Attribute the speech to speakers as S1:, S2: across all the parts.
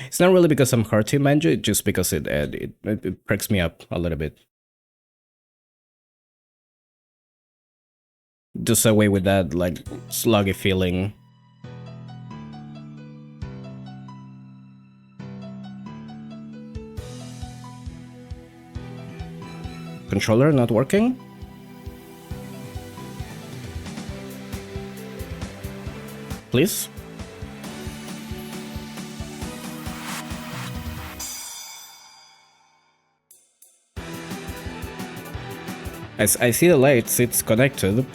S1: It's not really because I'm hard to manage it, just because it perks me up a little bit. Just away with that, like, sluggy feeling. Controller not working? Please? I see the lights, it's connected.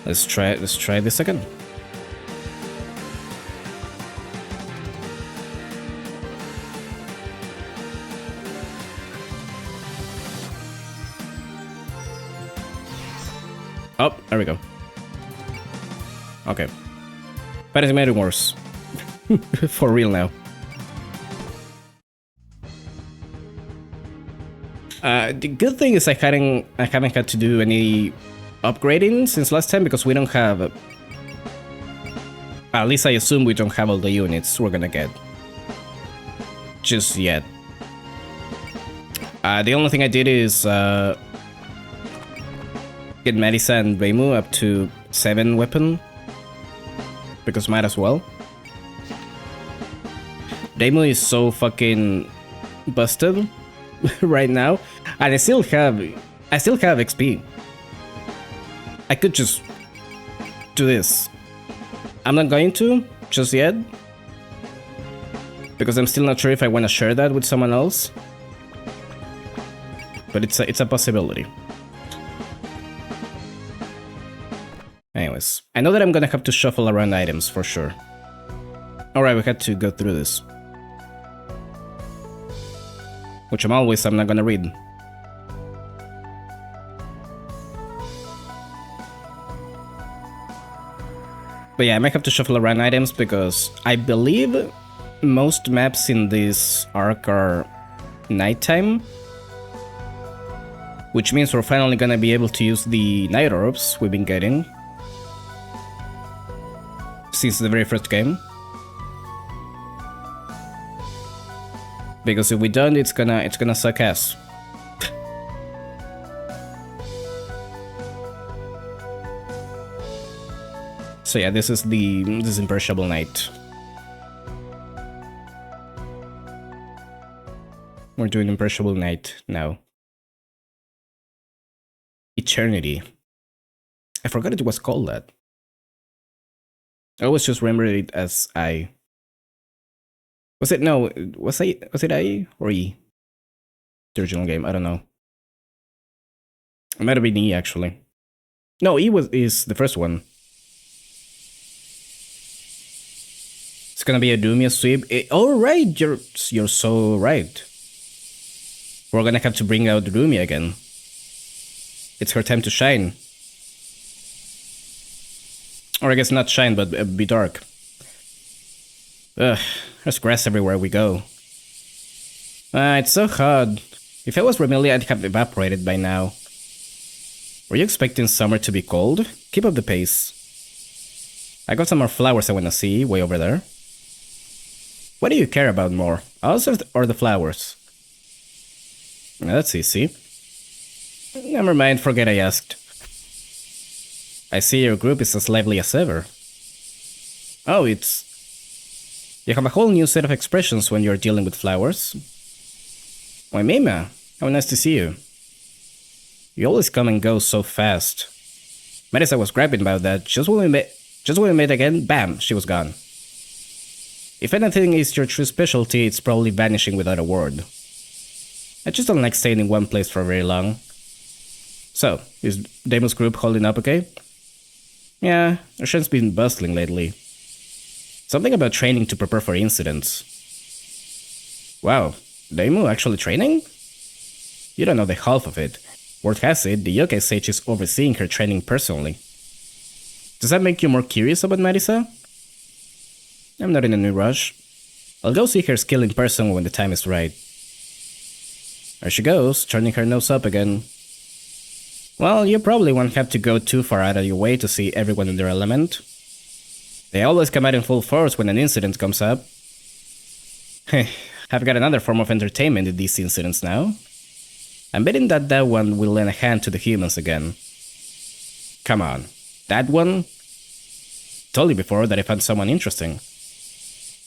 S1: Let's try this again. Oh, there we go. Okay. But it's made it worse. For real now. The good thing is I haven't had to do any upgrading since last time, because we don't have... at least I assume we don't have all the units we're gonna get. Just yet. The only thing I did is get Marisa and Reimu up to 7 weapon, because might as well. Reimu is so fucking busted right now, and I still have XP. I could just do this. I'm not going to just yet, because I'm still not sure if I want to share that with someone else. But it's a possibility. Anyways, I know that I'm gonna have to shuffle around items for sure. Alright, we had to go through this. Which I'm not gonna read. But yeah, I might have to shuffle around items, because I believe most maps in this arc are nighttime. Which means we're finally gonna be able to use the night orbs we've been getting since the very first game. Because if we don't, it's gonna suck ass. So yeah, this is Imperishable Night. We're doing Imperishable Night now. Eternity. I forgot it was called that. I always just remembered it as I. Was it I or E? The original game, I don't know. It might have been E actually. No, E is the first one. It's gonna be a Dumia sweep. Oh right, you're so right. We're gonna have to bring out Dumia again. It's her time to shine. Or I guess not shine, but be dark. Ugh, there's grass everywhere we go. It's so hot. If I was Remelia, I'd have evaporated by now. Were you expecting summer to be cold? Keep up the pace. I got some more flowers I wanna see, way over there. What do you care about more, us or the flowers? That's easy. Never mind, forget I asked. I see your group is as lively as ever. Oh, you have a whole new set of expressions when you're dealing with flowers. Why, Mima, how nice to see you. You always come and go so fast. Marisa was grabbing about that, just when we met again, bam, she was gone. If anything is your true specialty, it's probably vanishing without a word. I just don't like staying in one place for very long. So, is Deimos' group holding up okay? Yeah, Urshan's been bustling lately. Something about training to prepare for incidents. Wow, Daimu actually training? You don't know the half of it. Word has it, the yokai sage is overseeing her training personally. Does that make you more curious about Marisa? I'm not in any rush. I'll go see her skill in person when the time is right. There she goes, turning her nose up again. Well, you probably won't have to go too far out of your way to see everyone in their element. They always come out in full force when an incident comes up. I've got another form of entertainment in these incidents now. I'm betting that that one will lend a hand to the humans again. Come on, that one? Told you before that I found someone interesting.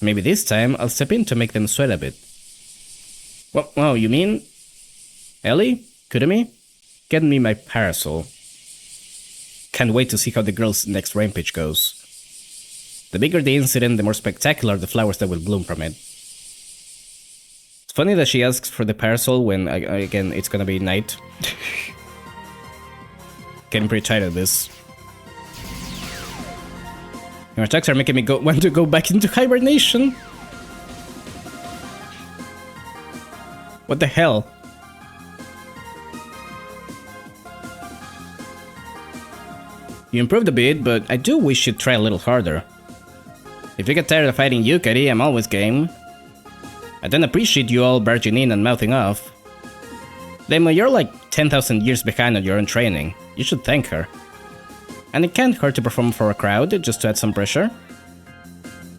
S1: Maybe this time I'll step in to make them sweat a bit. Whoa, you mean? Ellie? Kudami? Get me my parasol. Can't wait to see how the girl's next rampage goes. The bigger the incident, the more spectacular the flowers that will bloom from it. It's funny that she asks for the parasol when, again, it's gonna be night. Getting pretty tired of this. Your attacks are making me want to go back into hibernation. What the hell? You improved a bit, but I do wish you'd try a little harder. If you get tired of fighting Yukari, I'm always game. I don't appreciate you all barging in and mouthing off. Demo, you're like 10,000 years behind on your own training. You should thank her. And it can't hurt to perform for a crowd, just to add some pressure.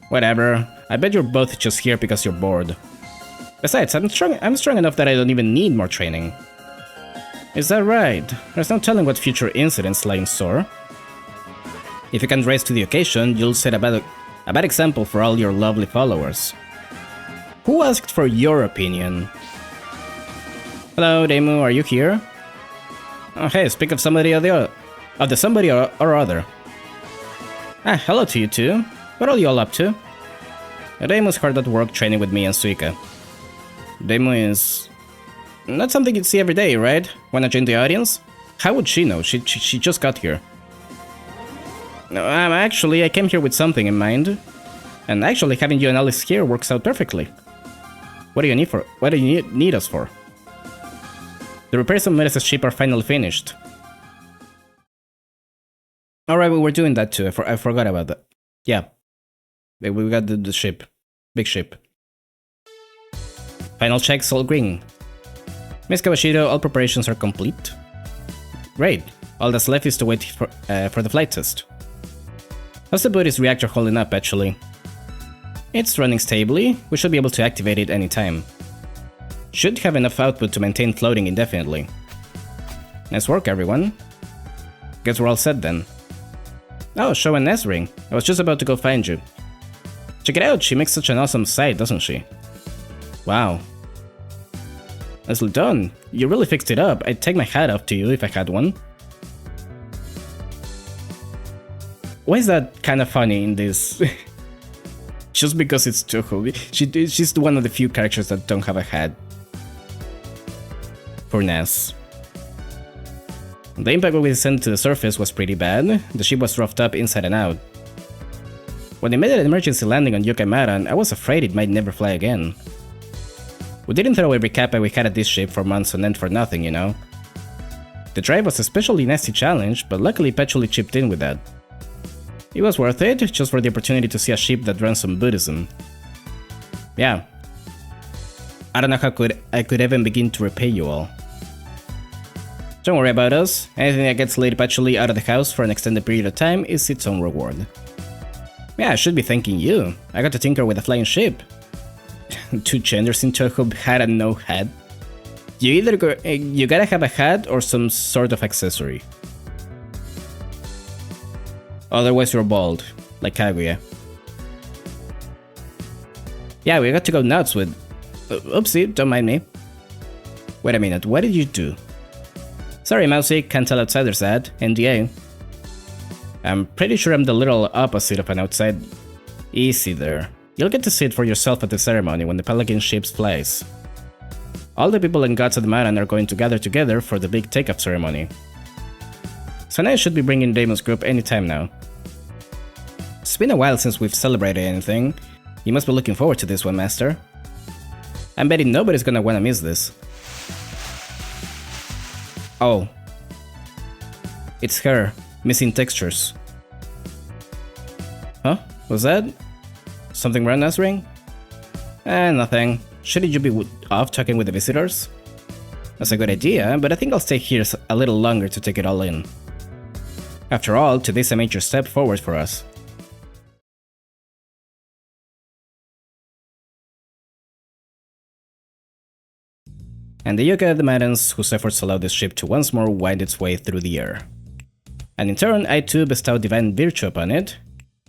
S1: Whatever, I bet you're both just here because you're bored. Besides, I'm strong enough that I don't even need more training. Is that right? There's no telling what future incidents lie in store. If you can't rise to the occasion, you'll set a bad example for all your lovely followers. Who asked for your opinion? Hello, Demu, are you here? Oh, hey, speak of somebody or the somebody or other. Ah, hello to you too. What are you all up to? Demu's hard at work training with me and Suika. Demu is not something you'd see every day, right? Wanna join the audience? How would she know? She just got here. No, actually, I came here with something in mind. And actually, having you and Alice here works out perfectly. What do you need for? What do you need us for? The repairs on Melissa's ship are finally finished. Alright, we were doing that too. I forgot about that. Yeah. We got the ship. Big ship. Final checks all green. Miss Kawashiro, all preparations are complete. Great. All that's left is to wait for the flight test. How's the Buddhist reactor holding up, actually? It's running stably. We should be able to activate it anytime. Should have enough output to maintain floating indefinitely. Nice work, everyone. Guess we're all set then. Oh, Sho and Nesring. I was just about to go find you. Check it out, she makes such an awesome sight, doesn't she? Wow. Nicely done. You really fixed it up. I'd take my hat off to you if I had one. Why is that kind of funny in this? Just because it's Touhou. She's one of the few characters that don't have a hat. For Ness. The impact we sent to the surface was pretty bad. The ship was roughed up inside and out. When they made an emergency landing on Yokai Maran, I was afraid it might never fly again. We didn't throw every kappa we had at this ship for months on end for nothing, you know. The drive was a especially nasty challenge, but luckily Petuli chipped in with that. It was worth it, just for the opportunity to see a ship that runs on Buddhism. Yeah. I don't know how I could even begin to repay you all. Don't worry about us. Anything that gets Lady Petuli out of the house for an extended period of time is its own reward. Yeah, I should be thanking you. I got to tinker with a flying ship. Two genders in Touhou hat and no hat. You gotta have a hat or some sort of accessory. Otherwise you're bald, like Kaguya. Yeah, we got to go nuts with... Oopsie, don't mind me. Wait a minute, what did you do? Sorry, Mousy, can't tell outsiders that. NDA. I'm pretty sure I'm the literal opposite of an outside. Easy there. You'll get to see it for yourself at the ceremony when the Pelican ship flies. All the people and gods of the Maiden are going to gather together for the big take-off ceremony. Sanae should be bringing Damon's group anytime now. It's been a while since we've celebrated anything. You must be looking forward to this one, Master. I'm betting nobody's gonna wanna miss this. Oh. It's her, missing textures. Huh? Was that? Something wrong, Nasring? Nothing. Shouldn't you be off talking with the visitors? That's a good idea, but I think I'll stay here a little longer to take it all in. After all, today's a major step forward for us. And the yokai of the Maidens, whose efforts allowed this ship to once more wind its way through the air. And in turn, I too bestowed divine virtue upon it.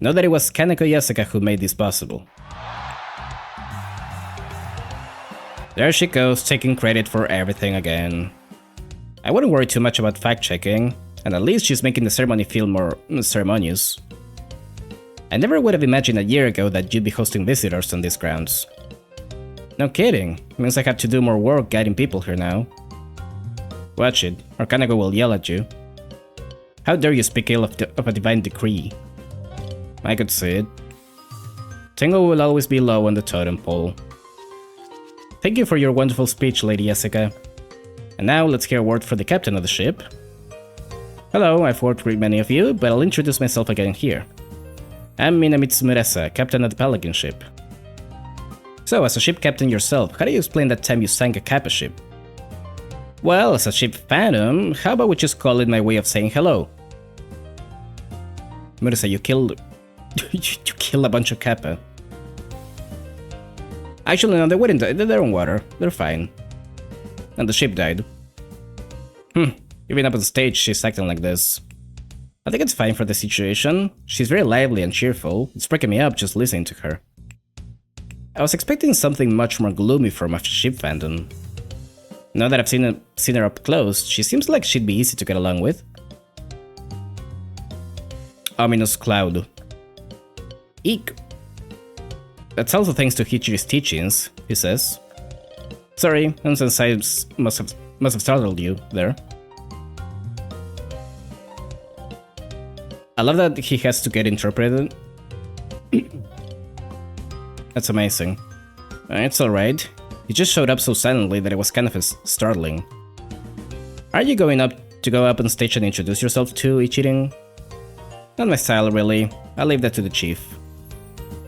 S1: Know that it was Kaneko Yasuka who made this possible. There she goes, taking credit for everything again. I wouldn't worry too much about fact-checking, and at least she's making the ceremony feel more ceremonious. I never would have imagined a year ago that you'd be hosting visitors on these grounds. No kidding, means I have to do more work guiding people here now. Watch it, or Kaneko will yell at you. How dare you speak ill of a divine decree? I could see it. Tengo will always be low on the totem pole. Thank you for your wonderful speech, Lady Yasuka. And now let's hear a word for the captain of the ship. Hello, I've worked with many of you, but I'll introduce myself again here. I'm Minamitsu Murasa, captain of the Pelican ship. So, as a ship captain yourself, how do you explain that time you sank a Kappa ship? Well, as a ship phantom, how about we just call it my way of saying hello? Murasa, you killed... you killed a bunch of Kappa. Actually, no, they wouldn't die. They're on water. They're fine. And the ship died. Even up on stage, she's acting like this. I think it's fine for the situation. She's very lively and cheerful. It's breaking me up just listening to her. I was expecting something much more gloomy from a ship fandom. Now that I've seen her up close, she seems like she'd be easy to get along with. Ominous cloud. Eek. That's also thanks to Hichiri's teachings, he says. Sorry, nonsense sides must have startled you there. I love that he has to get interpreted. That's amazing. It's alright. He just showed up so silently that it was kind of startling. Are you going to go up on stage and introduce yourself to Ichirin? Not my style, really. I'll leave that to the chief.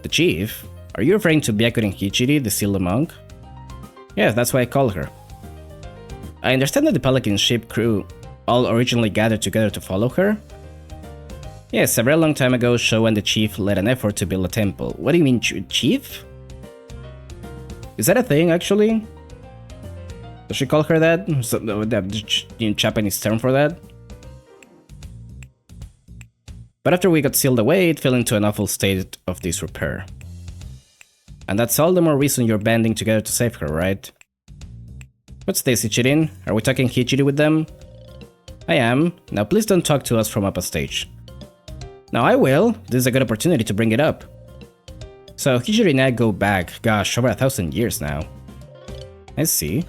S1: The chief? Are you referring to Byakuren Hichiri, the Sealed Monk? Yes, that's why I call her. I understand that the Pelican ship crew all originally gathered together to follow her? Yes, a very long time ago, Sho and the chief led an effort to build a temple. What do you mean, chief? Is that a thing, actually? Does she call her that? The Japanese term for that? But after we got sealed away, it fell into an awful state of disrepair. And that's all the more reason you're banding together to save her, right? What's this, Ichirin? Are we talking Hichiri with them? I am. Now please don't talk to us from up a stage. Now I will. This is a good opportunity to bring it up. So Hichiri and I go back, gosh, over 1,000 years now. I see.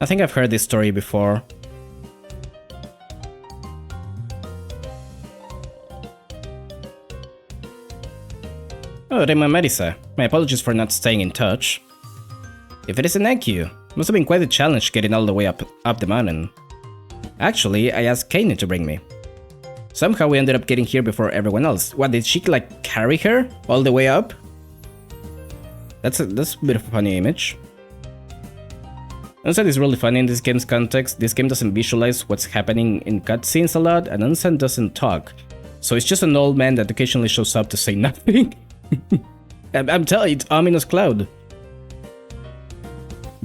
S1: I think I've heard this story before. Oh, Reima Marisa. My apologies for not staying in touch. If it isn't Ekyu, must have been quite a challenge getting all the way up the mountain. Actually, I asked Kaine to bring me. Somehow we ended up getting here before everyone else. What, did she like carry her all the way up? That's a bit of a funny image. Onsen is really funny in this game's context. This game doesn't visualize what's happening in cutscenes a lot, and Onsen doesn't talk. So it's just an old man that occasionally shows up to say nothing. I'm telling you, it's Ominous Cloud.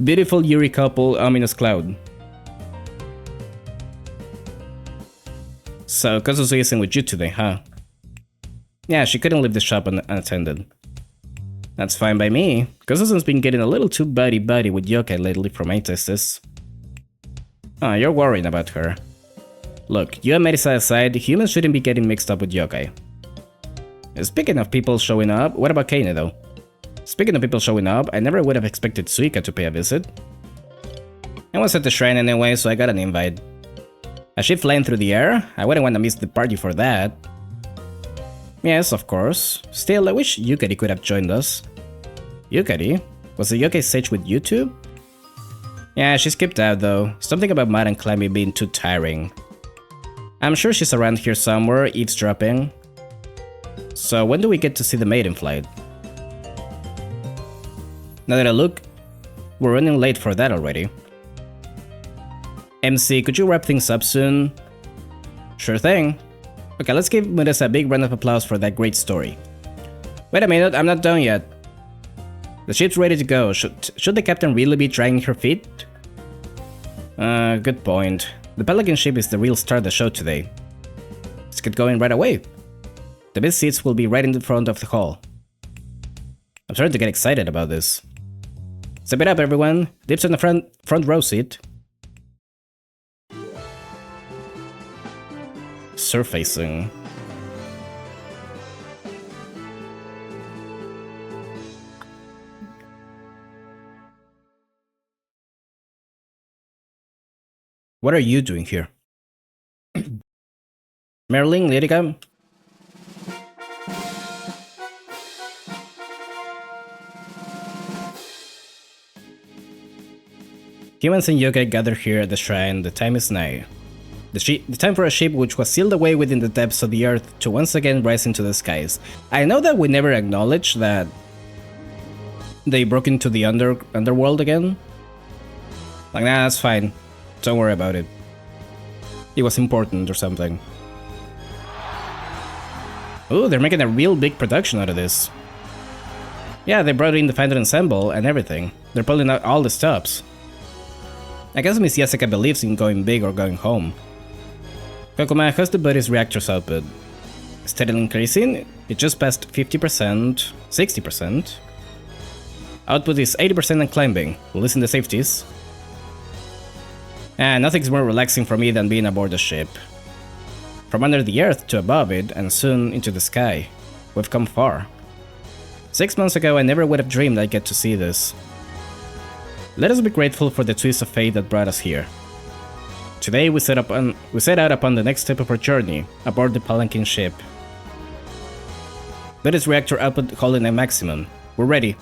S1: Beautiful Yuri couple, Ominous Cloud. So, Kozuzu isn't with you today, huh? Yeah, she couldn't leave the shop unattended. That's fine by me. Kozuzu's been getting a little too buddy-buddy with yokai lately for my tastes. Oh, you're worried about her. Look, you and Marisa aside, humans shouldn't be getting mixed up with yokai. Speaking of people showing up, what about Kaine though? Speaking of people showing up, I never would have expected Suika to pay a visit. I was at the shrine anyway, so I got an invite. A ship flying through the air? I wouldn't want to miss the party for that. Yes, of course. Still, I wish Yukari could have joined us. Yukari? Was the yokai sage with you too? Yeah, she skipped out though. Something about mountain climbing being too tiring. I'm sure she's around here somewhere, eavesdropping. So when do we get to see the Maiden flight? Now that I look, we're running late for that already. MC, could you wrap things up soon? Sure thing. Okay, let's give Mudasa a big round of applause for that great story. Wait a minute, I'm not done yet. The ship's ready to go. Should the captain really be dragging her feet? Good point. The Pelican ship is the real star of the show today. Let's get going right away. The best seats will be right in the front of the hall. I'm starting to get excited about this. Step it up, everyone. Dips on the front row seat. Surfacing. What are you doing here? Merlin, Lyrica? Humans and yokai gather here at the shrine. The time is nigh. The time for a ship which was sealed away within the depths of the earth to once again rise into the skies. I know that we never acknowledged that they broke into the underworld again. Like, nah, that's fine. Don't worry about it. It was important or something. Ooh, they're making a real big production out of this. Yeah, they brought in the final ensemble and everything. They're pulling out all the stops. I guess Miss Yasuka believes in going big or going home. Kokuma, how's the buddy's reactor's output? Steadily increasing, it just passed 50%, 60%. Output is 80% and climbing. Listen the safeties. And nothing's more relaxing for me than being aboard a ship. From under the earth to above it, and soon into the sky. We've come far. 6 months ago, I never would have dreamed I'd get to see this. Let us be grateful for the twist of fate that brought us here. Today we set out upon the next step of our journey, aboard the Palanquin ship. Let its reactor output holding a maximum. We're ready.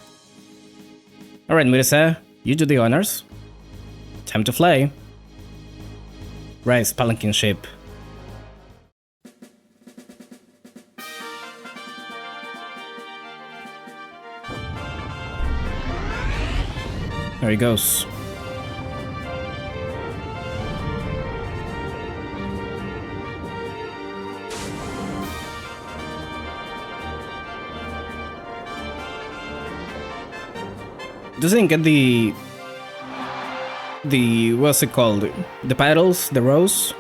S1: Alright, Murasa, you do the honors. Time to fly. Rise, Palanquin ship. There he goes. Doesn't get the what's it called? The paddles, the rows?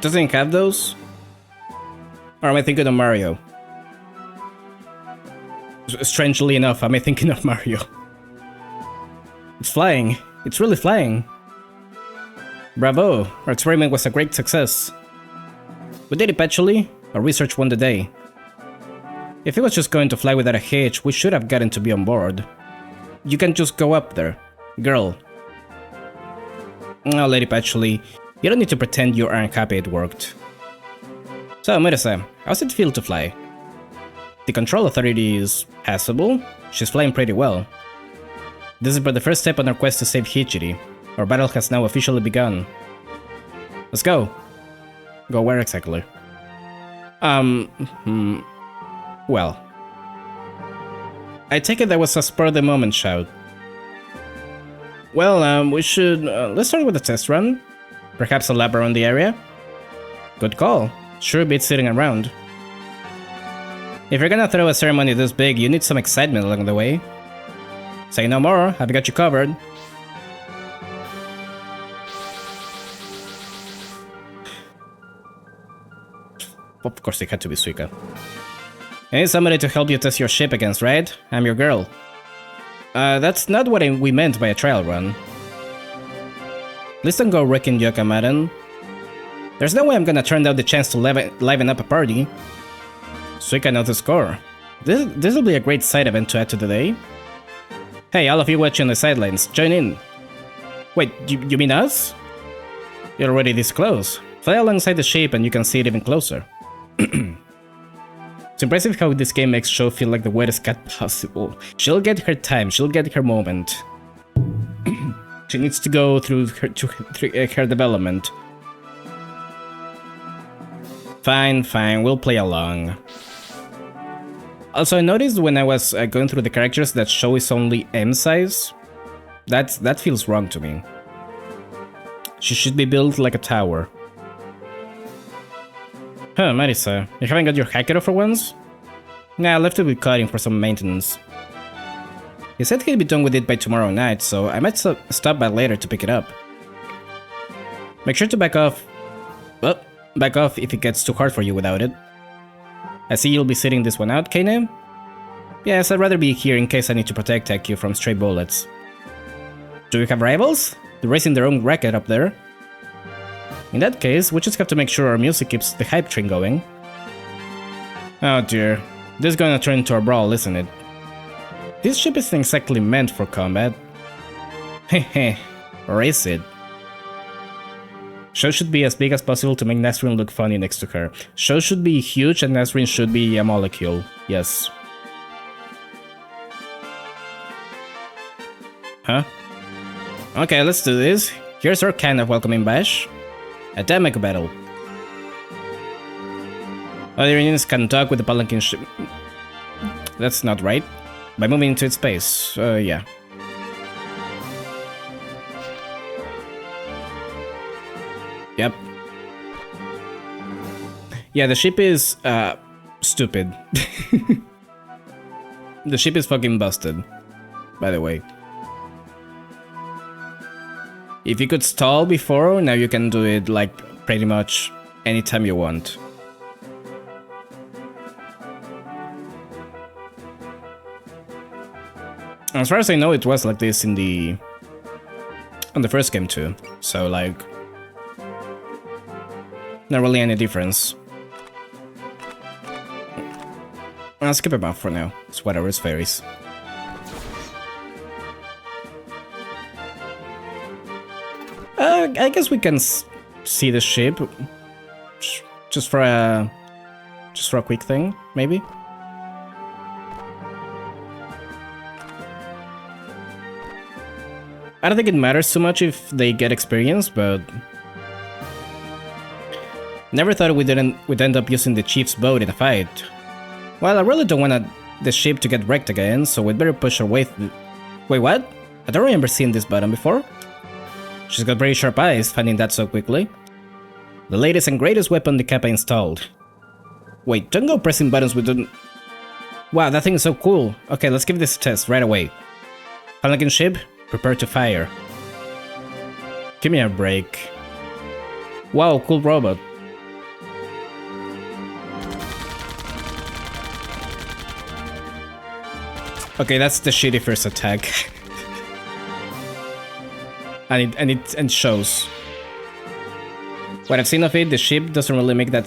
S1: Doesn't have those? Or am I thinking of Mario? Strangely enough, am I thinking of Mario? It's flying. It's really flying. Bravo! Our experiment was a great success. We did it, actually. Our research won the day. If it was just going to fly without a hitch, we should have gotten to be on board. You can't just go up there. Girl. Oh, Lady Patchouli, you don't need to pretend you aren't happy it worked. So, Murasa, how's it feel to fly? The control authority is passable. She's flying pretty well. This is but the first step on our quest to save Hichiri. Our battle has now officially begun. Let's go. Go where exactly? Well. I take it that was a spur-of-the-moment shout. Well, we should... let's start with a test run. Perhaps a lap around the area? Good call. Sure beats sitting around. If you're gonna throw a ceremony this big, you need some excitement along the way. Say no more, I've got you covered. Of course it had to be Suika. I need somebody to help you test your ship against, right? I'm your girl. That's not what we meant by a trial run. Please don't go wrecking Yoka, Maiden. There's no way I'm gonna turn down the chance to liven up a party. Suika knows the score. This'll be a great side event to add to the day. Hey, all of you watching on the sidelines, join in. Wait, you mean us? You're already this close. Fly alongside the ship and you can see it even closer. It's impressive how this game makes Sho feel like the wettest cat possible. She'll get her time, she'll get her moment. She needs to go through her development. Fine, we'll play along. Also, I noticed when I was going through the characters that Sho is only M size. That feels wrong to me. She should be built like a tower. Huh, Marisa, you haven't got your hacker for once? Nah, I left it with Cutting for some maintenance. He said he'd be done with it by tomorrow night, so I might stop by later to pick it up. Make sure to back off. Well, back off if it gets too hard for you without it. I see you'll be sitting this one out, Kane? Yes, I'd rather be here in case I need to protect you from stray bullets. Do you have rivals? They're racing their own racket up there. In that case, we just have to make sure our music keeps the hype train going. Oh dear, this is gonna turn into a brawl, isn't it? This ship isn't exactly meant for combat. Hehe, or is it? Show should be as big as possible to make Nasrin look funny next to her. Show should be huge and Nasrin should be a molecule, yes. Huh? Okay, let's do this. Here's our kind of welcoming bash. A Demic battle. Other units can talk with the palanquin ship. That's not right. By moving into its space, yeah. Yep. Yeah, the ship is, stupid. The ship is fucking busted, by the way. If you could stall before, now you can do it, like, pretty much anytime you want. As far as I know, it was like this on the first game too, so like, not really any difference. I'll skip it off for now. It's whatever, it's fairies. I guess we can see the ship just for a quick thing, maybe. I don't think it matters too much if they get experience, but never thought we'd end up using the chief's boat in a fight. Well, I really don't want the ship to get wrecked again, so we'd better push our way through. Wait, what? I don't remember seeing this button before. She's got very sharp eyes, finding that so quickly. The latest and greatest weapon the Kappa installed. Wait, don't go pressing buttons with the... Wow, that thing is so cool. Okay, let's give this a test right away. Palanquin ship, prepare to fire. Give me a break. Wow, cool robot. Okay, that's the shitty first attack. and it shows. What I've seen of it, the ship doesn't really make that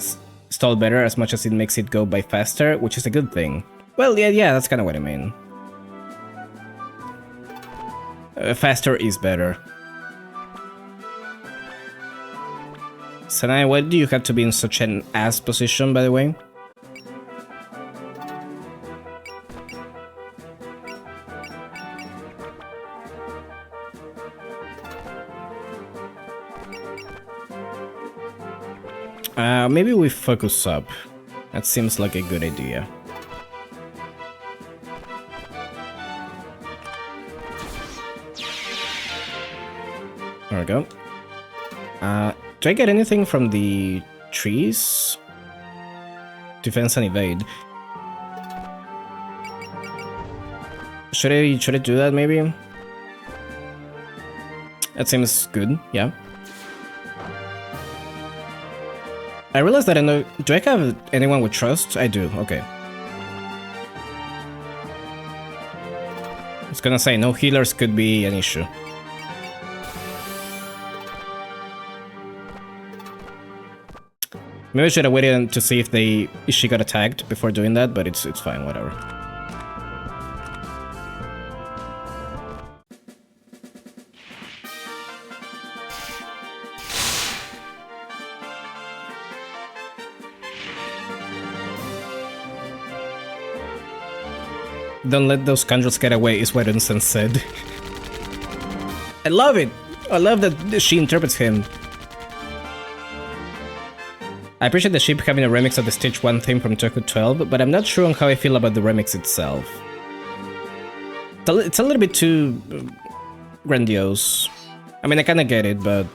S1: stall better as much as it makes it go by faster, which is a good thing. Well, yeah, that's kind of what I mean. Faster is better. Sanai, why do you have to be in such an ass position, by the way? Maybe we focus up. That seems like a good idea. There we go. Do I get anything from the trees? Defense and evade. Should I do that maybe? That seems good, yeah. I realized that I know... Do I have anyone with trust? I do, okay. I was gonna say, no healers could be an issue. Maybe I should have waited to see if she got attacked before doing that, but it's fine, whatever. Don't let those scoundrels get away, is what Unsen said. I love it! I love that she interprets him. I appreciate the ship having a remix of the Stage 1 theme from Toku 12, but I'm not sure on how I feel about the remix itself. It's a little bit too... grandiose. I mean, I kinda get it, but...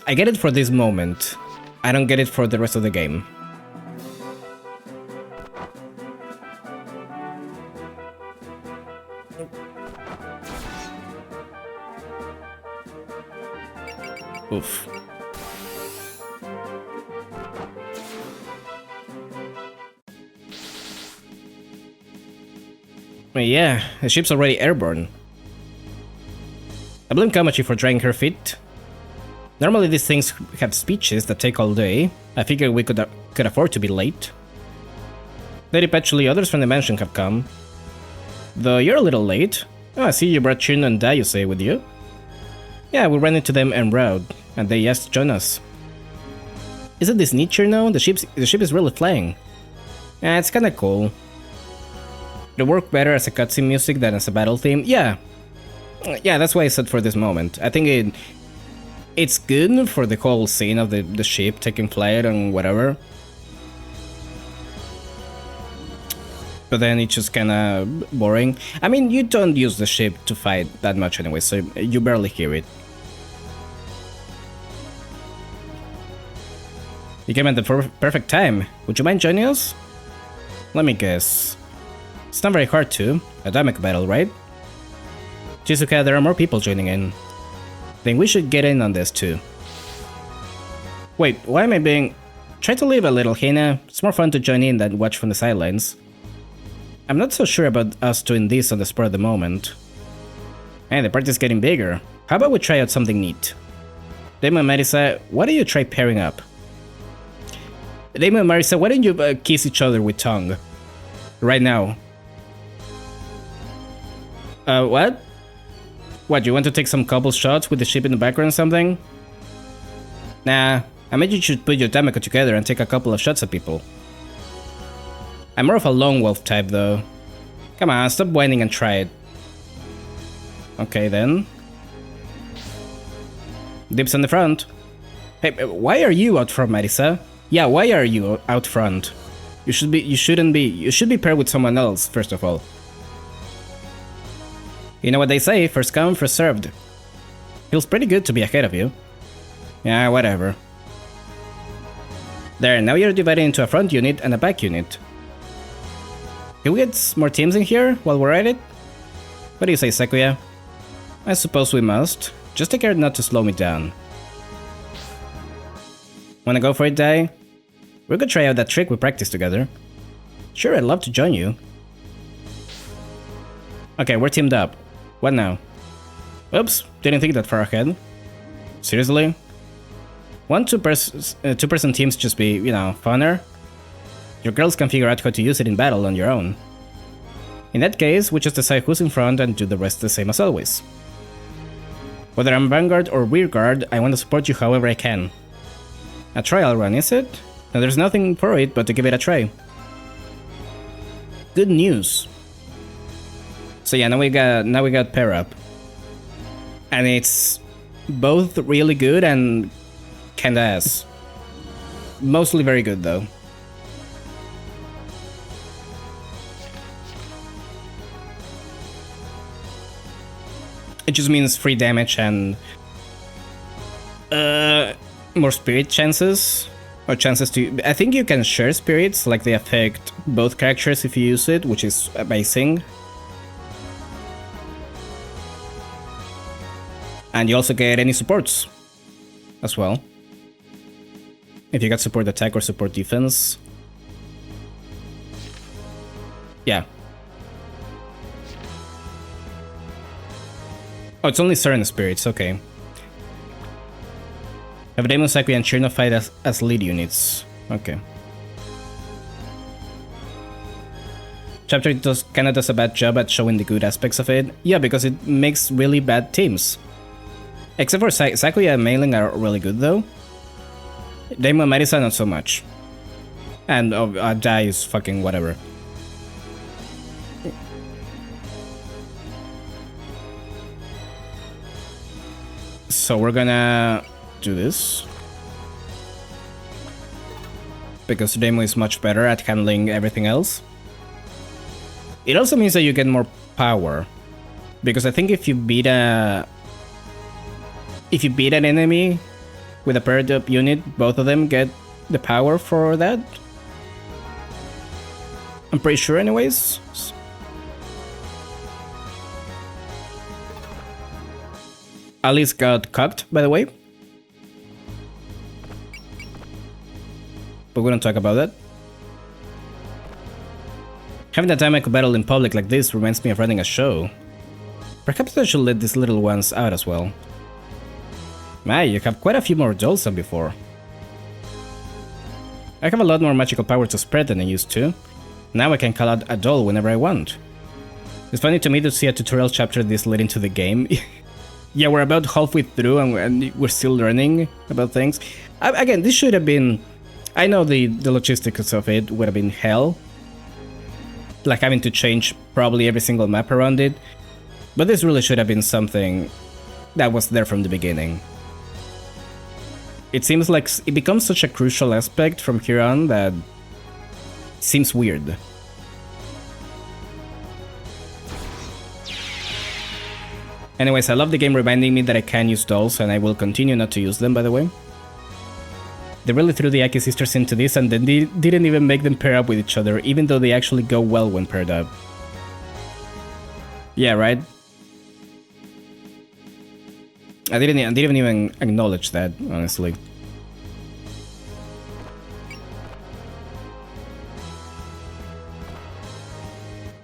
S1: I get it for this moment. I don't get it for the rest of the game. Oof. Yeah, the ship's already airborne. I blame Kamachi for trying her feet. Normally these things have speeches that take all day. I figured we could afford to be late. Very patchily, others from the mansion have come. Though you're a little late. Oh, I see you brought Chun and Dayuse with you. Yeah, we ran into them en route, and they asked to join us. Isn't this neat here now? The ship is really flying. Yeah, it's kinda cool. It worked better as a cutscene music than as a battle theme. Yeah, that's why I said for this moment. I think it's good for the whole scene of the ship taking flight and whatever. But then it's just kinda boring. I mean, you don't use the ship to fight that much anyway, so you barely hear it. You came at the perfect time. Would you mind joining us? Let me guess. It's not very hard to. A dynamic battle, right? Shizuka, there are more people joining in. Think we should get in on this too. Wait, why am I being... Try to leave a little, Hina. It's more fun to join in than watch from the sidelines. I'm not so sure about us doing this on the spur of the moment. Hey, the party's getting bigger. How about we try out something neat? Demo and Marisa, why don't you try pairing up? Demo and Marisa, why don't you kiss each other with tongue? Right now. What? What, you want to take some couple shots with the ship in the background or something? Nah, I meant you should put your Tamako together and take a couple of shots at people. I'm more of a lone wolf type though. Come on, stop whining and try it. Okay then. Dips on the front. Hey, why are you out front, Marisa? Yeah, why are you out front? You should be paired with someone else, first of all. You know what they say, first come, first served. Feels pretty good to be ahead of you. Yeah, whatever. There, now you're divided into a front unit and a back unit. Can we get more teams in here while we're at it? What do you say, Sakuya? I suppose we must. Just take care not to slow me down. Wanna go for it, Dai? We could try out that trick we practiced together. Sure, I'd love to join you. Okay, we're teamed up. What now? Oops, didn't think that far ahead. Seriously? Won't two-person teams just be, you know, funner? Your girls can figure out how to use it in battle on your own. In that case, we just decide who's in front and do the rest the same as always. Whether I'm vanguard or rearguard, I want to support you however I can. A trial run, is it? Now there's nothing for it but to give it a try. Good news. So yeah, now we got pair up. And it's both really good and kinda ass. Mostly very good though. It just means free damage and more spirit chances. Or chances to... I think you can share spirits, like they affect both characters if you use it, which is amazing. And you also get any supports as well. If you got support attack or support defense. Yeah. Oh, it's only certain spirits, okay. Have Demon Sakuya and Chirno fight as lead units. Okay. Chapter kinda does a bad job at showing the good aspects of it. Yeah, because it makes really bad teams. Except for Sakuya and Mei Ling are really good though. Demon and Marisa not so much. And Dai is fucking whatever. So we're gonna do this. Because Demo is much better at handling everything else. It also means that you get more power. Because I think if you beat an enemy with a paired up unit, both of them get the power for that. I'm pretty sure anyways. Alice got cocked, by the way. But we don't talk about that. Having the time I could battle in public like this reminds me of running a show. Perhaps I should let these little ones out as well. My, you have quite a few more dolls than before. I have a lot more magical power to spread than I used to. Now I can call out a doll whenever I want. It's funny to me to see a tutorial chapter this late into the game. Yeah, we're about halfway through and we're still learning about things. Again, this should have been... I know the logistics of it would have been hell. Like having to change probably every single map around it. But this really should have been something that was there from the beginning. It seems like it becomes such a crucial aspect from here on that it seems weird. Anyways, I love the game reminding me that I can use dolls, and I will continue not to use them, by the way. They really threw the Aki sisters into this and then they didn't even make them pair up with each other, even though they actually go well when paired up. Yeah, right? I didn't even acknowledge that, honestly.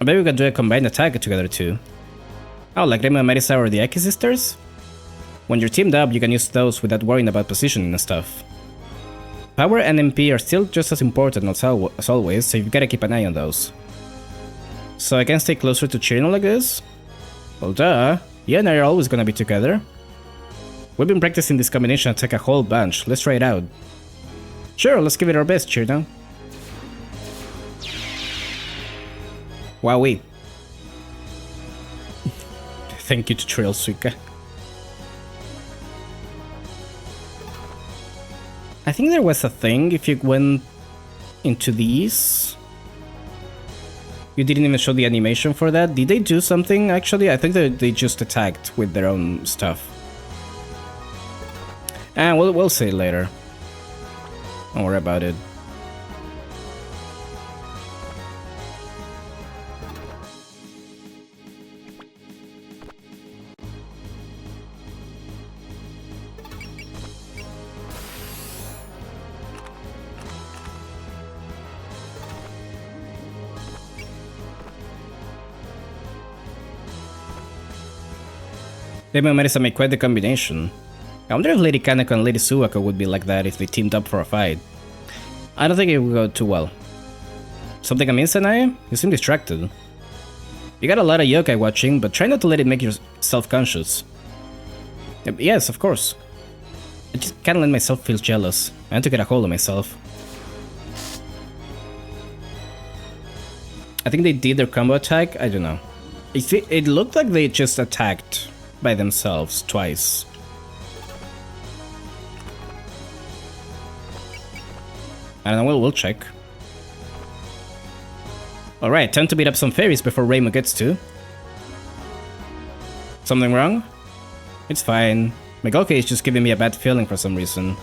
S1: I bet we could do a combined attack together too. Oh, like Rema, Marisa or the Aki sisters? When you're teamed up, you can use those without worrying about positioning and stuff. Power and MP are still just as important as always, so you've gotta keep an eye on those. So I can stay closer to Chirino like this? Well duh, you and I are always gonna be together. We've been practicing this combination attack a whole bunch, let's try it out. Sure, let's give it our best, Chirino. Wowee. Thank you, Tutorial Suika. I think there was a thing if you went into these. You didn't even show the animation for that. Did they do something actually? I think that they just attacked with their own stuff. And we'll see it later. Don't worry about it. Rema and Marisa make quite the combination. I wonder if Lady Kaneko and Lady Suwako would be like that if they teamed up for a fight. I don't think it would go too well. Something I'm missing, Naya? You seem distracted. You got a lot of yokai watching, but try not to let it make you self-conscious. Yes, of course. I just can't let myself feel jealous. I want to get a hold of myself. I think they did their combo attack, I don't know. It looked like they just attacked by themselves twice. I don't know, we'll check. Alright, time to beat up some fairies before Reimu gets to. Something wrong? It's fine. Megolke is just giving me a bad feeling for some reason.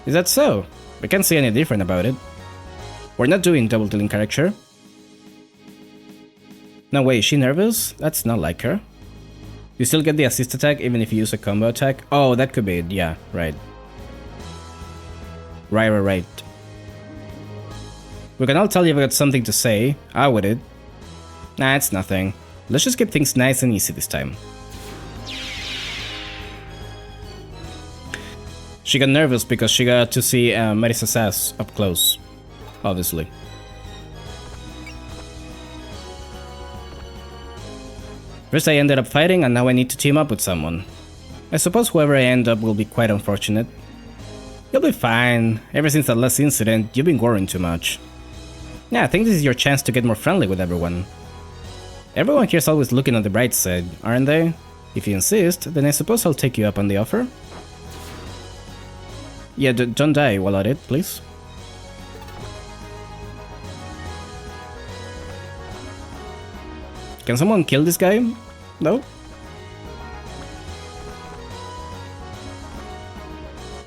S1: Is that so? I can't see any different about it. We're not doing double dealing character. No way, is she nervous? That's not like her. You still get the assist attack even if you use a combo attack? Oh, that could be it, yeah, right. Right. We can all tell you've got something to say. How would it? Nah, it's nothing. Let's just keep things nice and easy this time. She got nervous because she got to see Marisa's ass up close, obviously. First I ended up fighting and now I need to team up with someone. I suppose whoever I end up will be quite unfortunate. You'll be fine. Ever since that last incident, you've been worrying too much. Yeah, I think this is your chance to get more friendly with everyone. Everyone here's always looking on the bright side, aren't they? If you insist, then I suppose I'll take you up on the offer. Yeah, don't die while at it, please. Can someone kill this guy? No?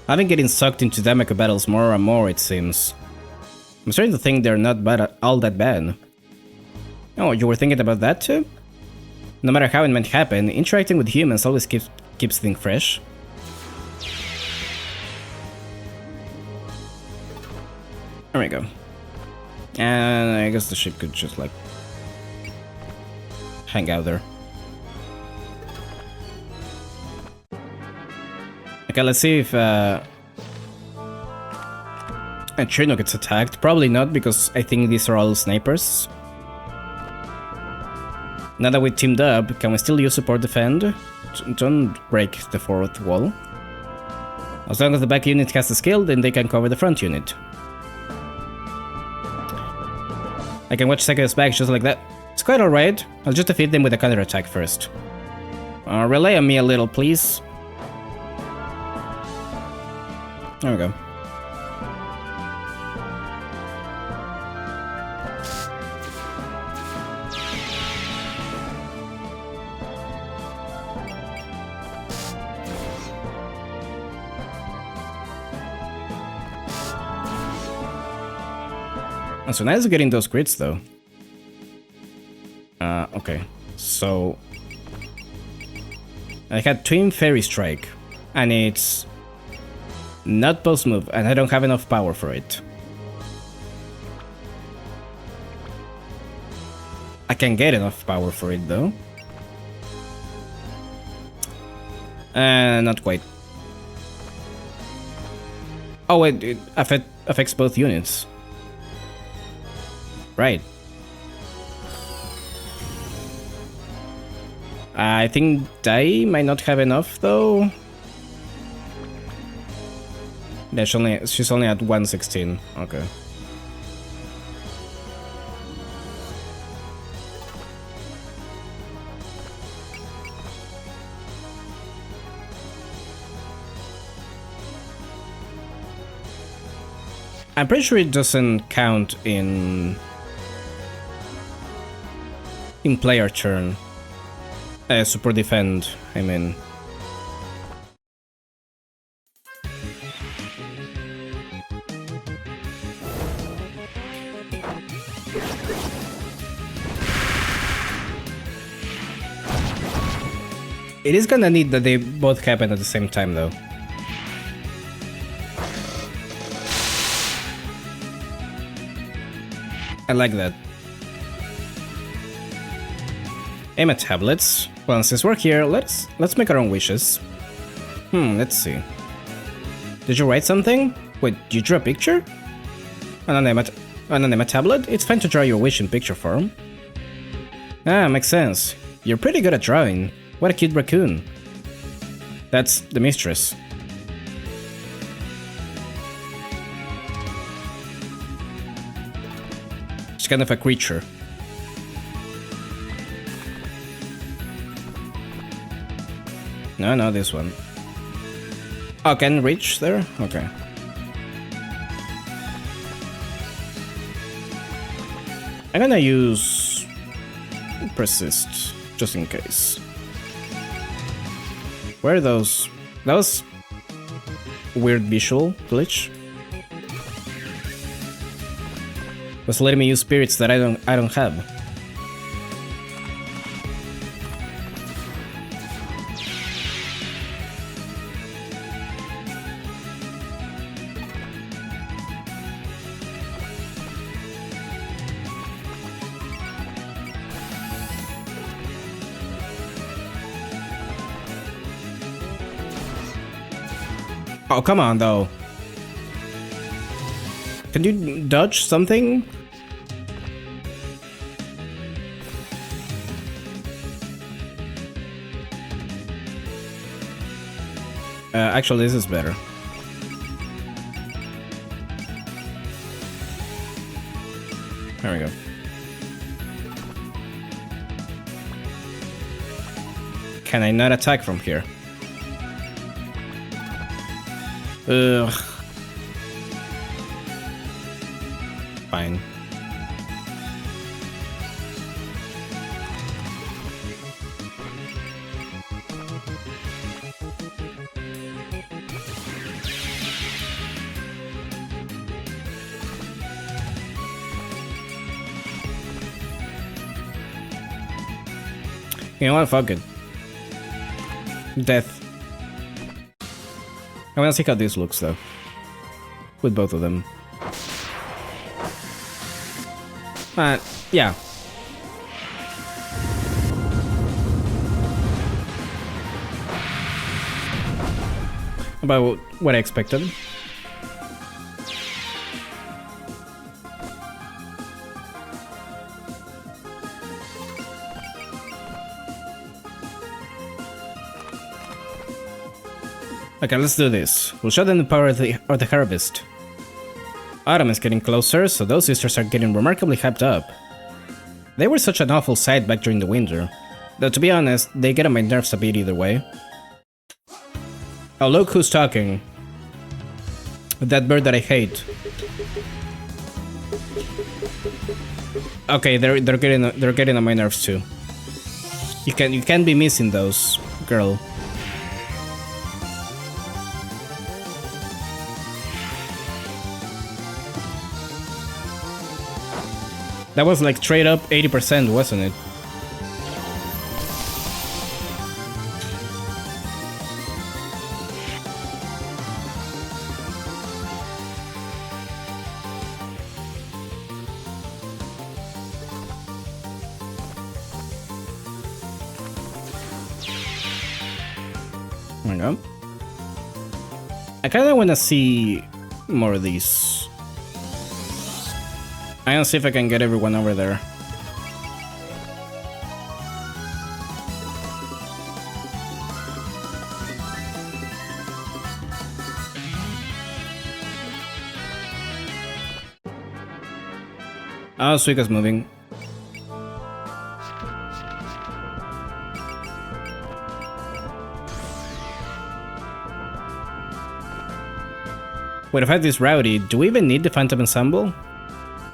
S1: I've been getting sucked into Damako battles more and more, it seems. I'm starting to think they're not all that bad. Oh, you were thinking about that too? No matter how it might happen, interacting with humans always keeps things fresh. There we go. And I guess the ship could just like hang out there. Okay, let's see if Trino gets attacked. Probably not, because I think these are all snipers. Now that we teamed up, can we still use support defend? Don't break the fourth wall. As long as the back unit has the skill, then they can cover the front unit. I can watch Sekiro's back just like that. It's quite alright. I'll just defeat them with a counterattack first. Rely on me a little, please. There we go. So nice getting those crits though. Okay. So I had Twin Fairy Strike, and it's not post move, and I don't have enough power for it. I can get enough power for it though. Not quite. Oh wait, it affects both units. Right. I think Dai might not have enough though. Yeah, she's only at 116. Okay. I'm pretty sure it doesn't count in player turn. Super defend, I mean. It is kinda neat that they both happen at the same time though. I like that. Aim at tablets. Well, since we're here, let's make our own wishes. Let's see. Did you write something? Wait, you drew a picture? On a tablet? It's fine to draw your wish in picture form. Ah, makes sense. You're pretty good at drawing. What a cute raccoon. That's the mistress. She's kind of a creature. No, this one. Oh, can reach there? Okay. I'm gonna use persist, just in case. Where are those? That was weird visual glitch. Was letting me use spirits that I don't have. Oh, come on, though. Can you dodge something? Actually, this is better. There we go. Can I not attack from here? Ugh. Fine. You know what? Fuck it. Death. I wanna see how this looks though. With both of them. Yeah. About what I expected. Okay, let's do this. We'll show them the power of the harvest. Autumn is getting closer, so those sisters are getting remarkably hyped up. They were such an awful sight back during the winter. Though to be honest, they get on my nerves a bit either way. Oh, look who's talking. That bird that I hate. Okay, they're getting on my nerves too. You can't be missing those, girl. That was like straight up 80%, wasn't it? There we go. I kinda wanna see more of these. I'm gonna see if I can get everyone over there. Oh, Suika's moving. Wait, if I had this rowdy, do we even need the Phantom Ensemble?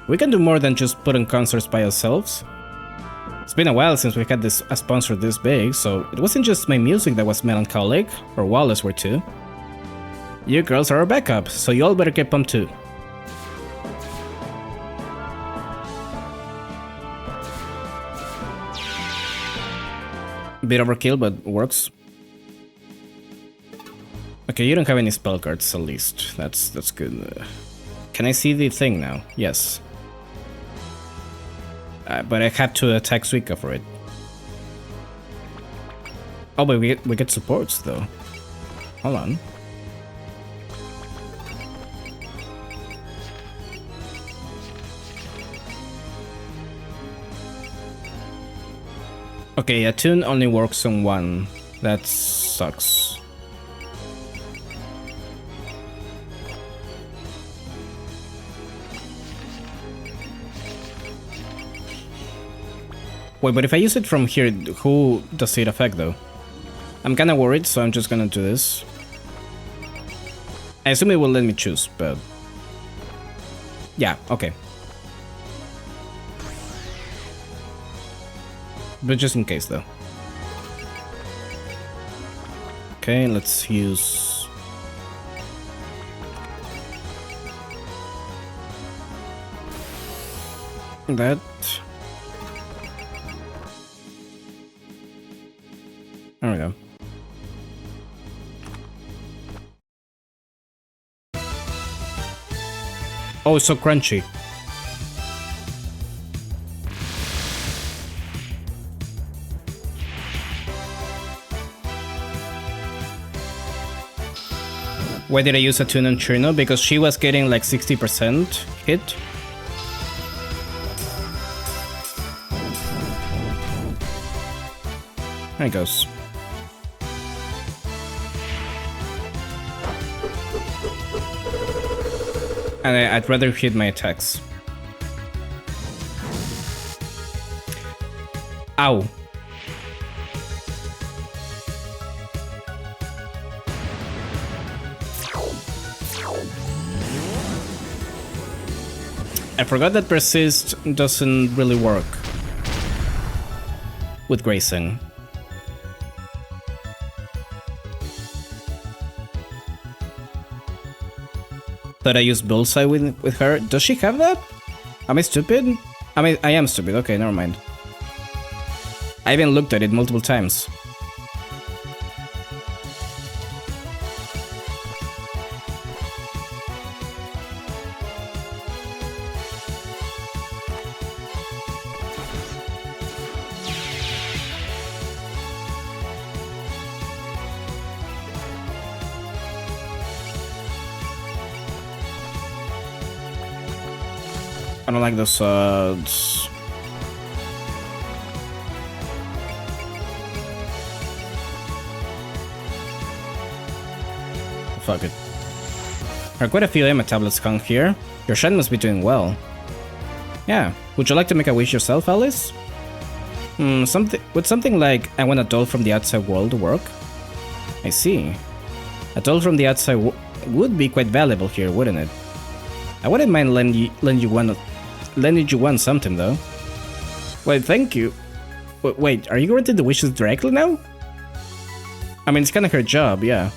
S1: We can do more than just put on concerts by ourselves. It's been a while since we had a sponsor this big, so it wasn't just my music that was melancholic, or Wallace were too. You girls are our backup, so you all better get pumped too. Bit overkill, but works. Okay, you don't have any spell cards, at least. That's good. Can I see the thing now? Yes. But I have to attack Suika for it. Oh, but we get supports though. Hold on. Okay, attune only works on one. That sucks. Wait, but if I use it from here, who does it affect though? I'm kinda worried, so I'm just gonna do this. I assume it will let me choose, but... yeah, okay. But just in case though. Okay, let's use... that. There we go. Oh, it's so crunchy. Why did I use a tune on Chirno? Because she was getting like 60% hit. There it goes. And I'd rather hit my attacks. Ow. I forgot that persist doesn't really work with grazing. That I use bullseye with her. Does she have that? Am I stupid? I mean, I am stupid. Okay, never mind. I even looked at it multiple times. I don't like those odds. Fuck it. There are quite a few Emma tablets come here. Your shrine must be doing well. Yeah. Would you like to make a wish yourself, Alice? Would something like I want a doll from the outside world work? I see. A doll from the outside would be quite valuable here, wouldn't it? I wouldn't mind lending you one sometime though. Wait, thank you. Wait, are you granting the wishes directly now? I mean, it's kind of her job, yeah.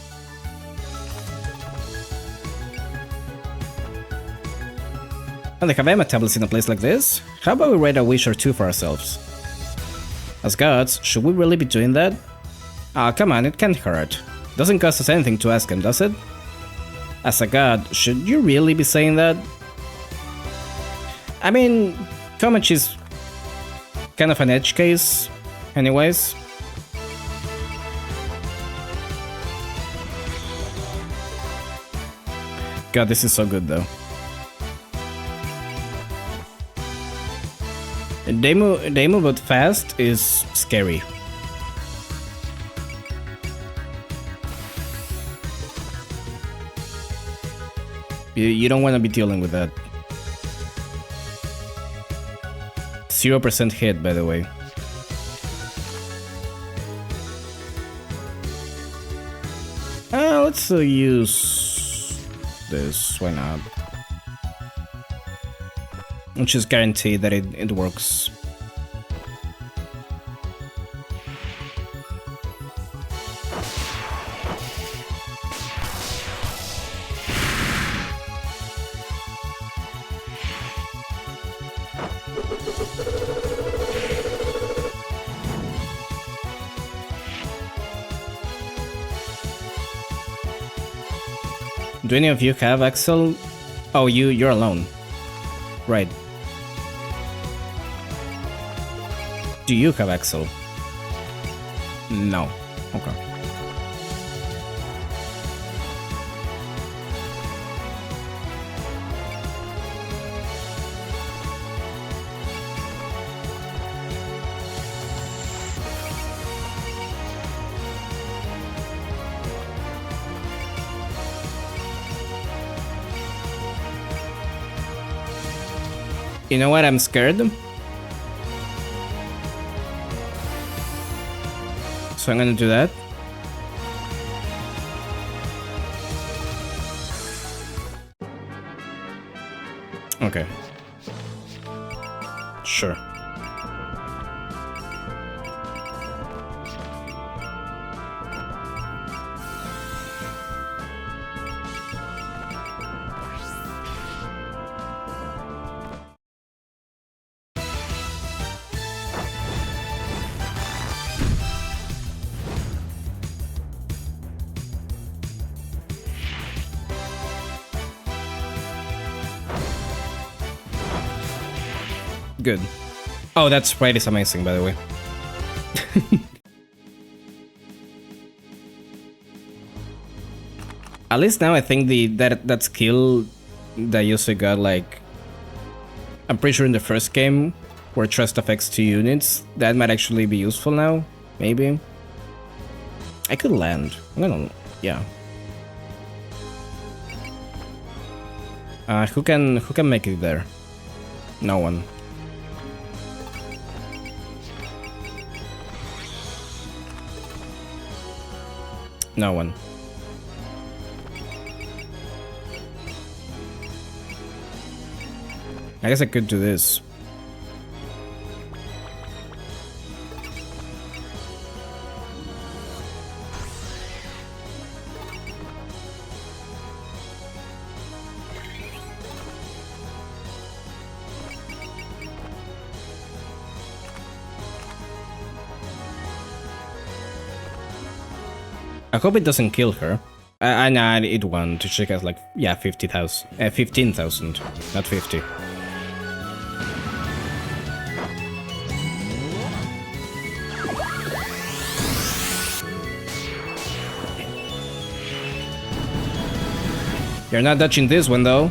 S1: And they have Emma tablets in a place like this? How about we write a wish or two for ourselves? As gods, should we really be doing that? Ah, come on, it can't hurt. Doesn't cost us anything to ask him, does it? As a god, should you really be saying that? I mean, Komachi is kind of an edge case, anyways. God, this is so good though. They move but fast is scary. You don't want to be dealing with that. 0% hit, by the way. Let's use this. Why not? Which is guaranteed that it works. Do any of you have Axel? Oh, you're alone. Right. Do you have Axel? No. Okay. You know what? I'm scared. So I'm gonna do that. Okay. Sure. Good. Oh, that sprite is amazing, by the way. At least now I think that skill that Yusei got, like, I'm pretty sure in the first game where trust affects 2 units, that might actually be useful now. Maybe. I could land. I'm gonna, yeah. Who can make it there? No one. No one. I guess I could do this. I hope it doesn't kill her. Nah, it won't. She has like, yeah, 50,000. 15,000, not 50. You're not dodging this one, though.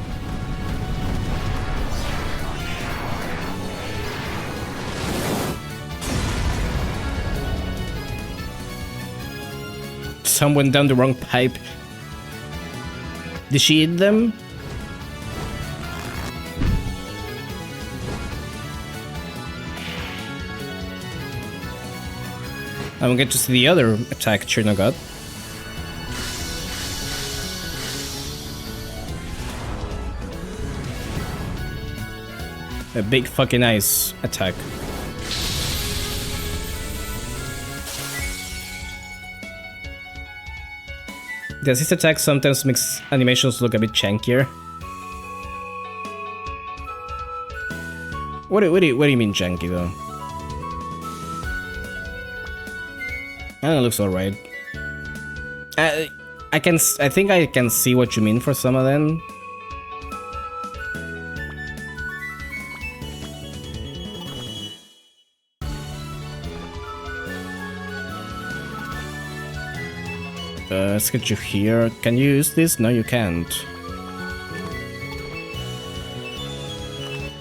S1: Someone down the wrong pipe. Did she eat them? I will get to see the other attack Chirna got. A big fucking ice attack. Does this attack sometimes makes animations look a bit chunkier? What do you mean chunky though? I don't know, it looks alright. I think I can see what you mean for some of them. Let's get you here. Can you use this? No, you can't.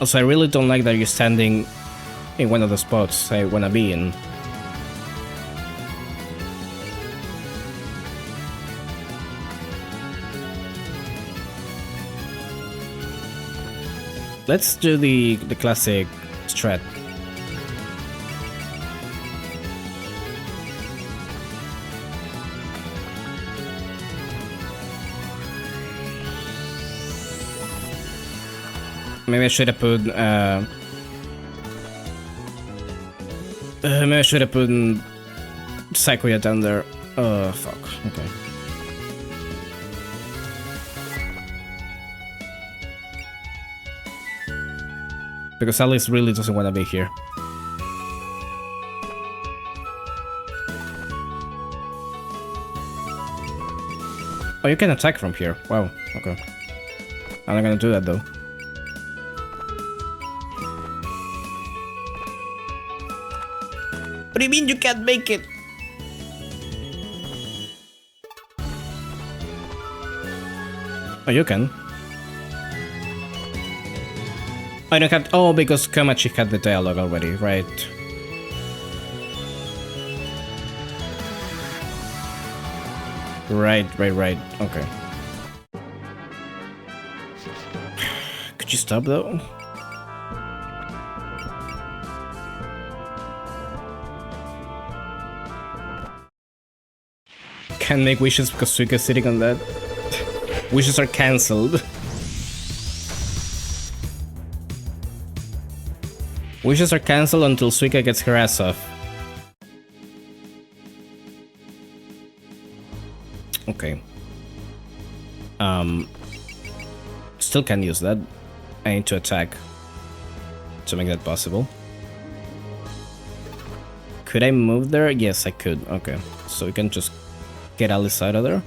S1: Also, I really don't like that you're standing in one of the spots I wanna be in. Let's do the classic strat. Maybe I should have put maybe I should have put Sakuya down there. Fuck. Okay. Because Alice really doesn't want to be here. Oh, you can attack from here. Wow. Okay. I'm not gonna do that though. What do you mean you can't make it? Oh, you can. I don't have. Oh, because Komachi had the dialogue already, right? Right. Okay. Could you stop though? Can't make wishes because Suika's sitting on that. Wishes are cancelled. Wishes are cancelled until Suika gets her ass off. Okay. Still can't use that. I need to attack to make that possible. Could I move there? Yes, I could. Okay. So we can just get Alice out of there.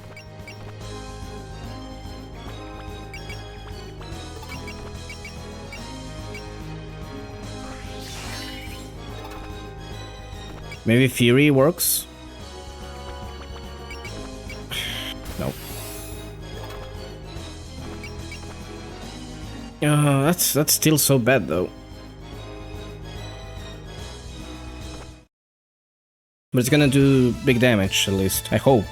S1: Maybe Fury works? No. That's still so bad though. But it's gonna do big damage, at least. I hope.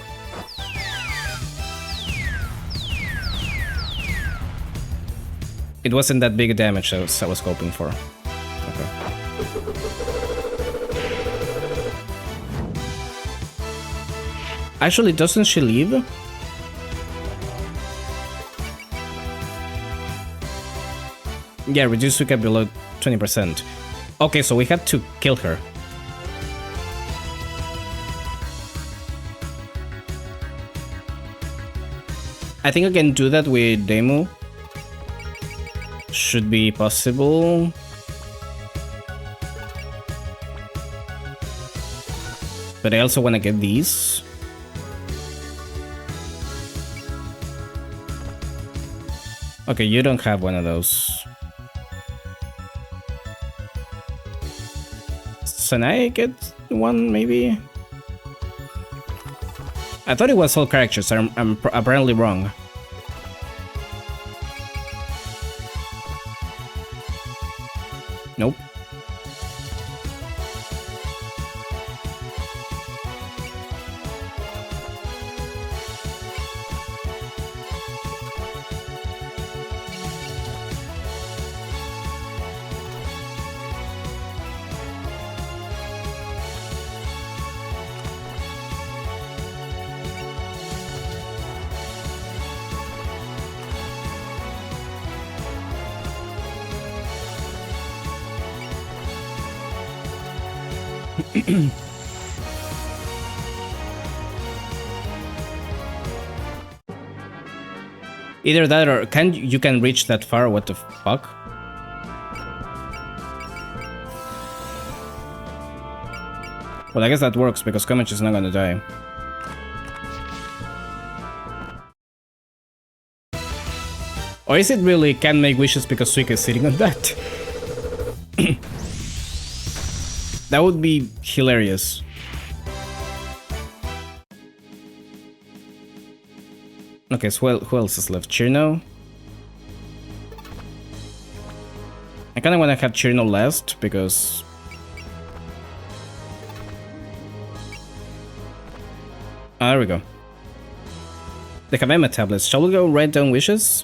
S1: It wasn't that big damage I was hoping for. Okay. Actually, doesn't she leave? Yeah, reduce Suika below 20%. Okay, so we had to kill her. I think I can do that with Demu. Should be possible. But I also want to get these. Okay, you don't have one of those. Can I get one, maybe? I thought it was all characters. I'm apparently wrong. Nope. Either that or you can reach that far, what the fuck? Well, I guess that works because Komench is not gonna die. Or is it really can't make wishes because Suika is sitting on that? That would be hilarious. Okay, so who else is left? Chirno? I kinda wanna have Chirno last because... Ah, there we go. They have Emma tablets. Shall we go write down wishes?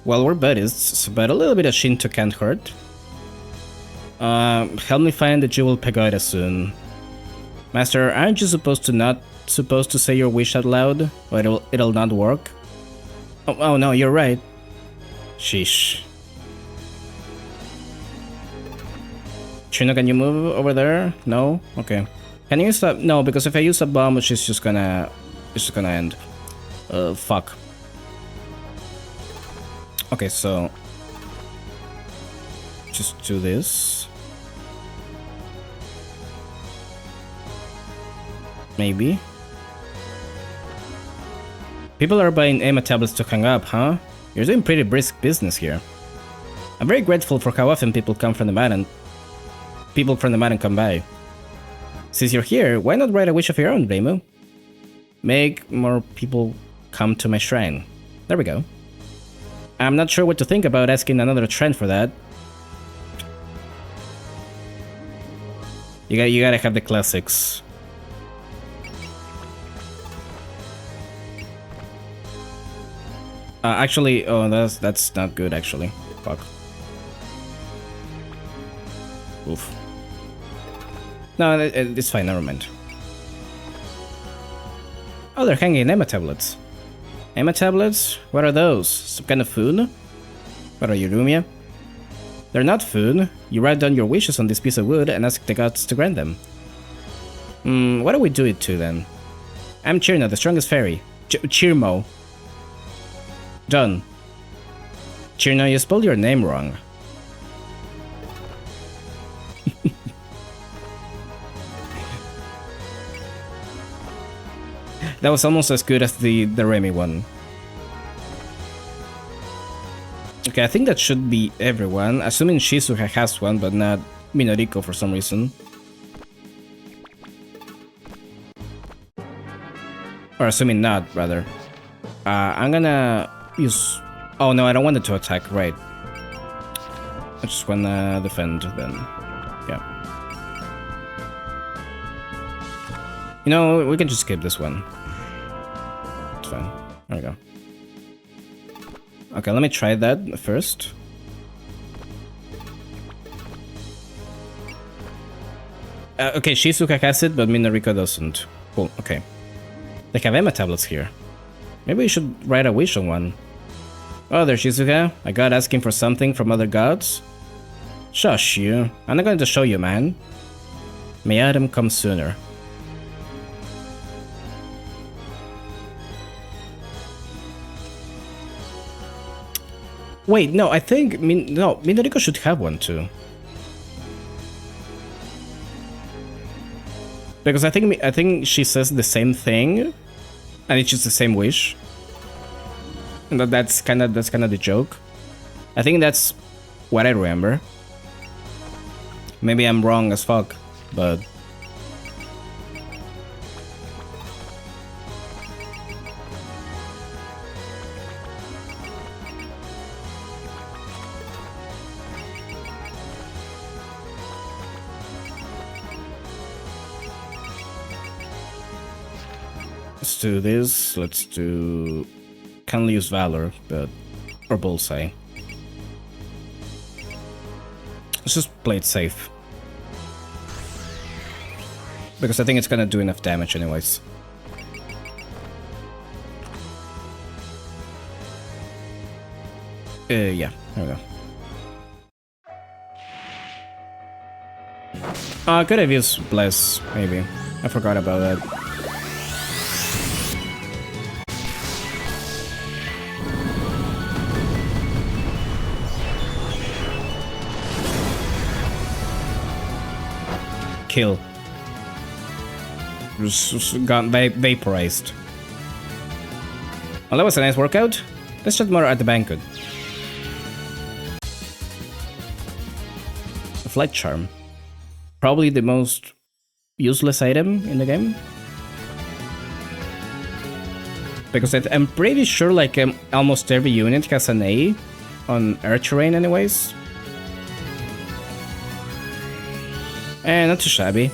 S1: Well, we're buddies, but a little bit of Shinto can't hurt. Help me find the Jewel Pagoda soon. Master, aren't you supposed to say your wish out loud? Or it'll not work? Oh no, you're right. Sheesh. Chino, can you move over there? No? Okay. Can you use that? No, because if I use a bomb, it's just gonna end. Fuck. Okay, so... just do this. Maybe. People are buying Emma tablets to hang up, huh? You're doing pretty brisk business here. I'm very grateful for how often people from the Maiden come by. Since you're here, why not write a wish of your own, Reimu? Make more people come to my shrine. There we go. I'm not sure what to think about asking another shrine for that. You gotta have the classics. Actually, oh, that's not good. Actually, fuck. Oof. No, it's fine. Never mind. Oh, they're hanging Emma tablets. Emma tablets? What are those? Some kind of food? What are you, Rumia? They're not food. You write down your wishes on this piece of wood and ask the gods to grant them. What do we do it to then? I'm Chirno, the strongest fairy. Chirmo. Done. Chirno, you spelled your name wrong. That was almost as good as the Remy one. Okay, I think that should be everyone, assuming Shizuka has one, but not Minoriko for some reason. Or assuming not, rather. I'm gonna use... Oh no, I don't want it to attack, right. I just wanna defend then. Yeah. You know, we can just skip this one. It's fine. There we go. Okay, let me try that first. Okay, Shizuka has it, but Minoriko doesn't. Cool, okay. They have Emma tablets here. Maybe we should write a wish on one. Oh, there's Shizuka. A god asking for something from other gods? Shush you. I'm not going to show you, man. May Adam come sooner. Wait, no, I think... no, Minoriko should have one too. Because I think she says the same thing, and it's just the same wish. And that's kind of the joke. I think that's what I remember. Maybe I'm wrong as fuck, but let's do this. Let's do can't use Valor, but or Bullseye. Let's just play it safe. Because I think it's gonna do enough damage anyways. Yeah, there we go. I could have used Bless, maybe. I forgot about that. Kill. Just got vaporized. Well, that was a nice workout. Let's chat more at the banquet. A flight charm. Probably the most useless item in the game. Because I'm pretty sure like almost every unit has an A on air terrain anyways. And not too shabby.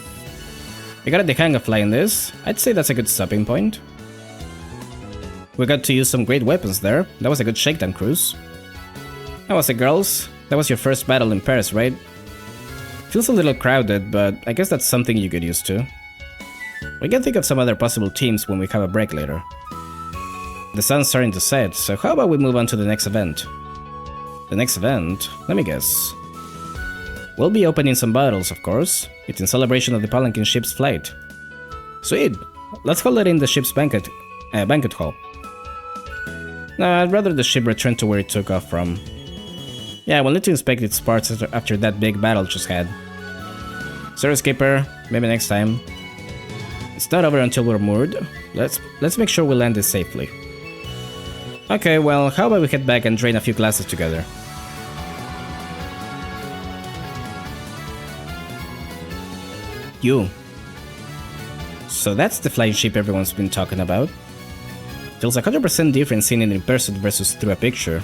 S1: We got the hang of flying this. I'd say that's a good stopping point. We got to use some great weapons there. That was a good shakedown cruise. How was it, girls? That was your first battle in Paris, right? Feels a little crowded, but I guess that's something you get used to. We can think of some other possible teams when we have a break later. The sun's starting to set, so how about we move on to the next event? The next event? Let me guess. We'll be opening some bottles, of course. It's in celebration of the Palanquin ship's flight. Sweet! Let's hold it in the ship's banquet hall. Nah, I'd rather the ship return to where it took off from. Yeah, we'll need to inspect its parts after that big battle just had. Sorry, skipper. Maybe next time. It's not over until we're moored. Let's make sure we land this safely. Okay, well, how about we head back and drain a few glasses together? You. So that's the flying ship everyone's been talking about. Feels 100% different seeing it in person versus through a picture.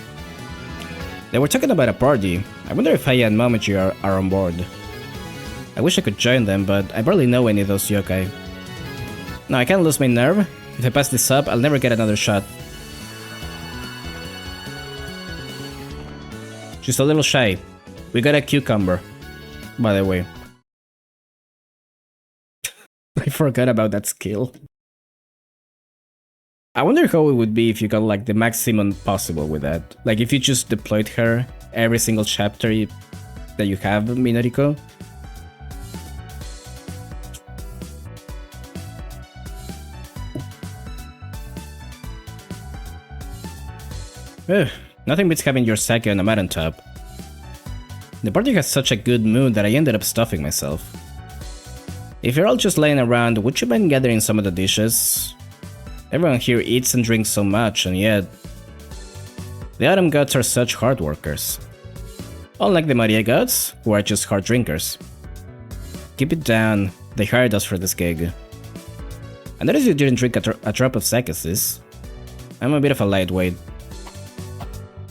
S1: They were talking about a party. I wonder if Haya and Momoji are on board. I wish I could join them, but I barely know any of those yokai. No, I can't lose my nerve. If I pass this up, I'll never get another shot. She's a little shy. We got a cucumber, by the way. I forgot about that skill. I wonder how it would be if you got like the maximum possible with that. Like if you just deployed her every single chapter that you have, Minoriko. Ugh, nothing beats having your sake on a mat on top. The party has such a good mood that I ended up stuffing myself. If you're all just laying around, would you mind gathering some of the dishes? Everyone here eats and drinks so much, and yet the Autumn Gods are such hard workers. Unlike the Maria Gods, who are just hard drinkers. Keep it down, they hired us for this gig. I noticed you didn't drink a drop of sake, sis. I'm a bit of a lightweight.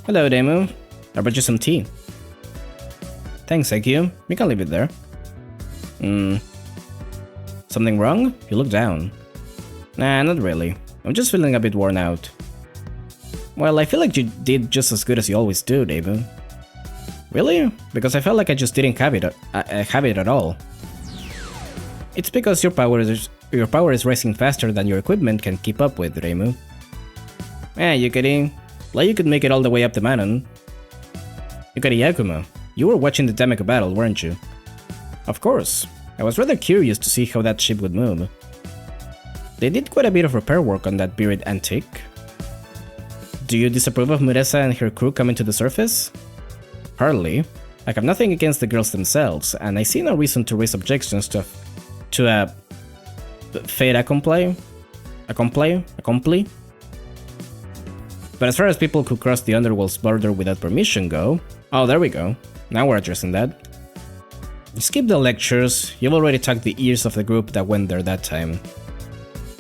S1: Hello, Demu. I brought you some tea. Thanks, Ekyu. We can leave it there. Something wrong? You look down. Nah, not really. I'm just feeling a bit worn out. Well, I feel like you did just as good as you always do, Demu. Really? Because I felt like I just didn't have it at all. It's because your power is rising faster than your equipment can keep up with, Reimu. Yukari. Like you could make it all the way up the mountain. Yukari Yakumo, you were watching the Dameko battle, weren't you? Of course. I was rather curious to see how that ship would move. They did quite a bit of repair work on that buried antique. Do you disapprove of Muresa and her crew coming to the surface? Hardly. I have nothing against the girls themselves, and I see no reason to raise objections to a fait accompli? But as far as people who cross the Underworld's border without permission go... Oh, there we go. Now we're addressing that. Skip the lectures, you've already tugged the ears of the group that went there that time.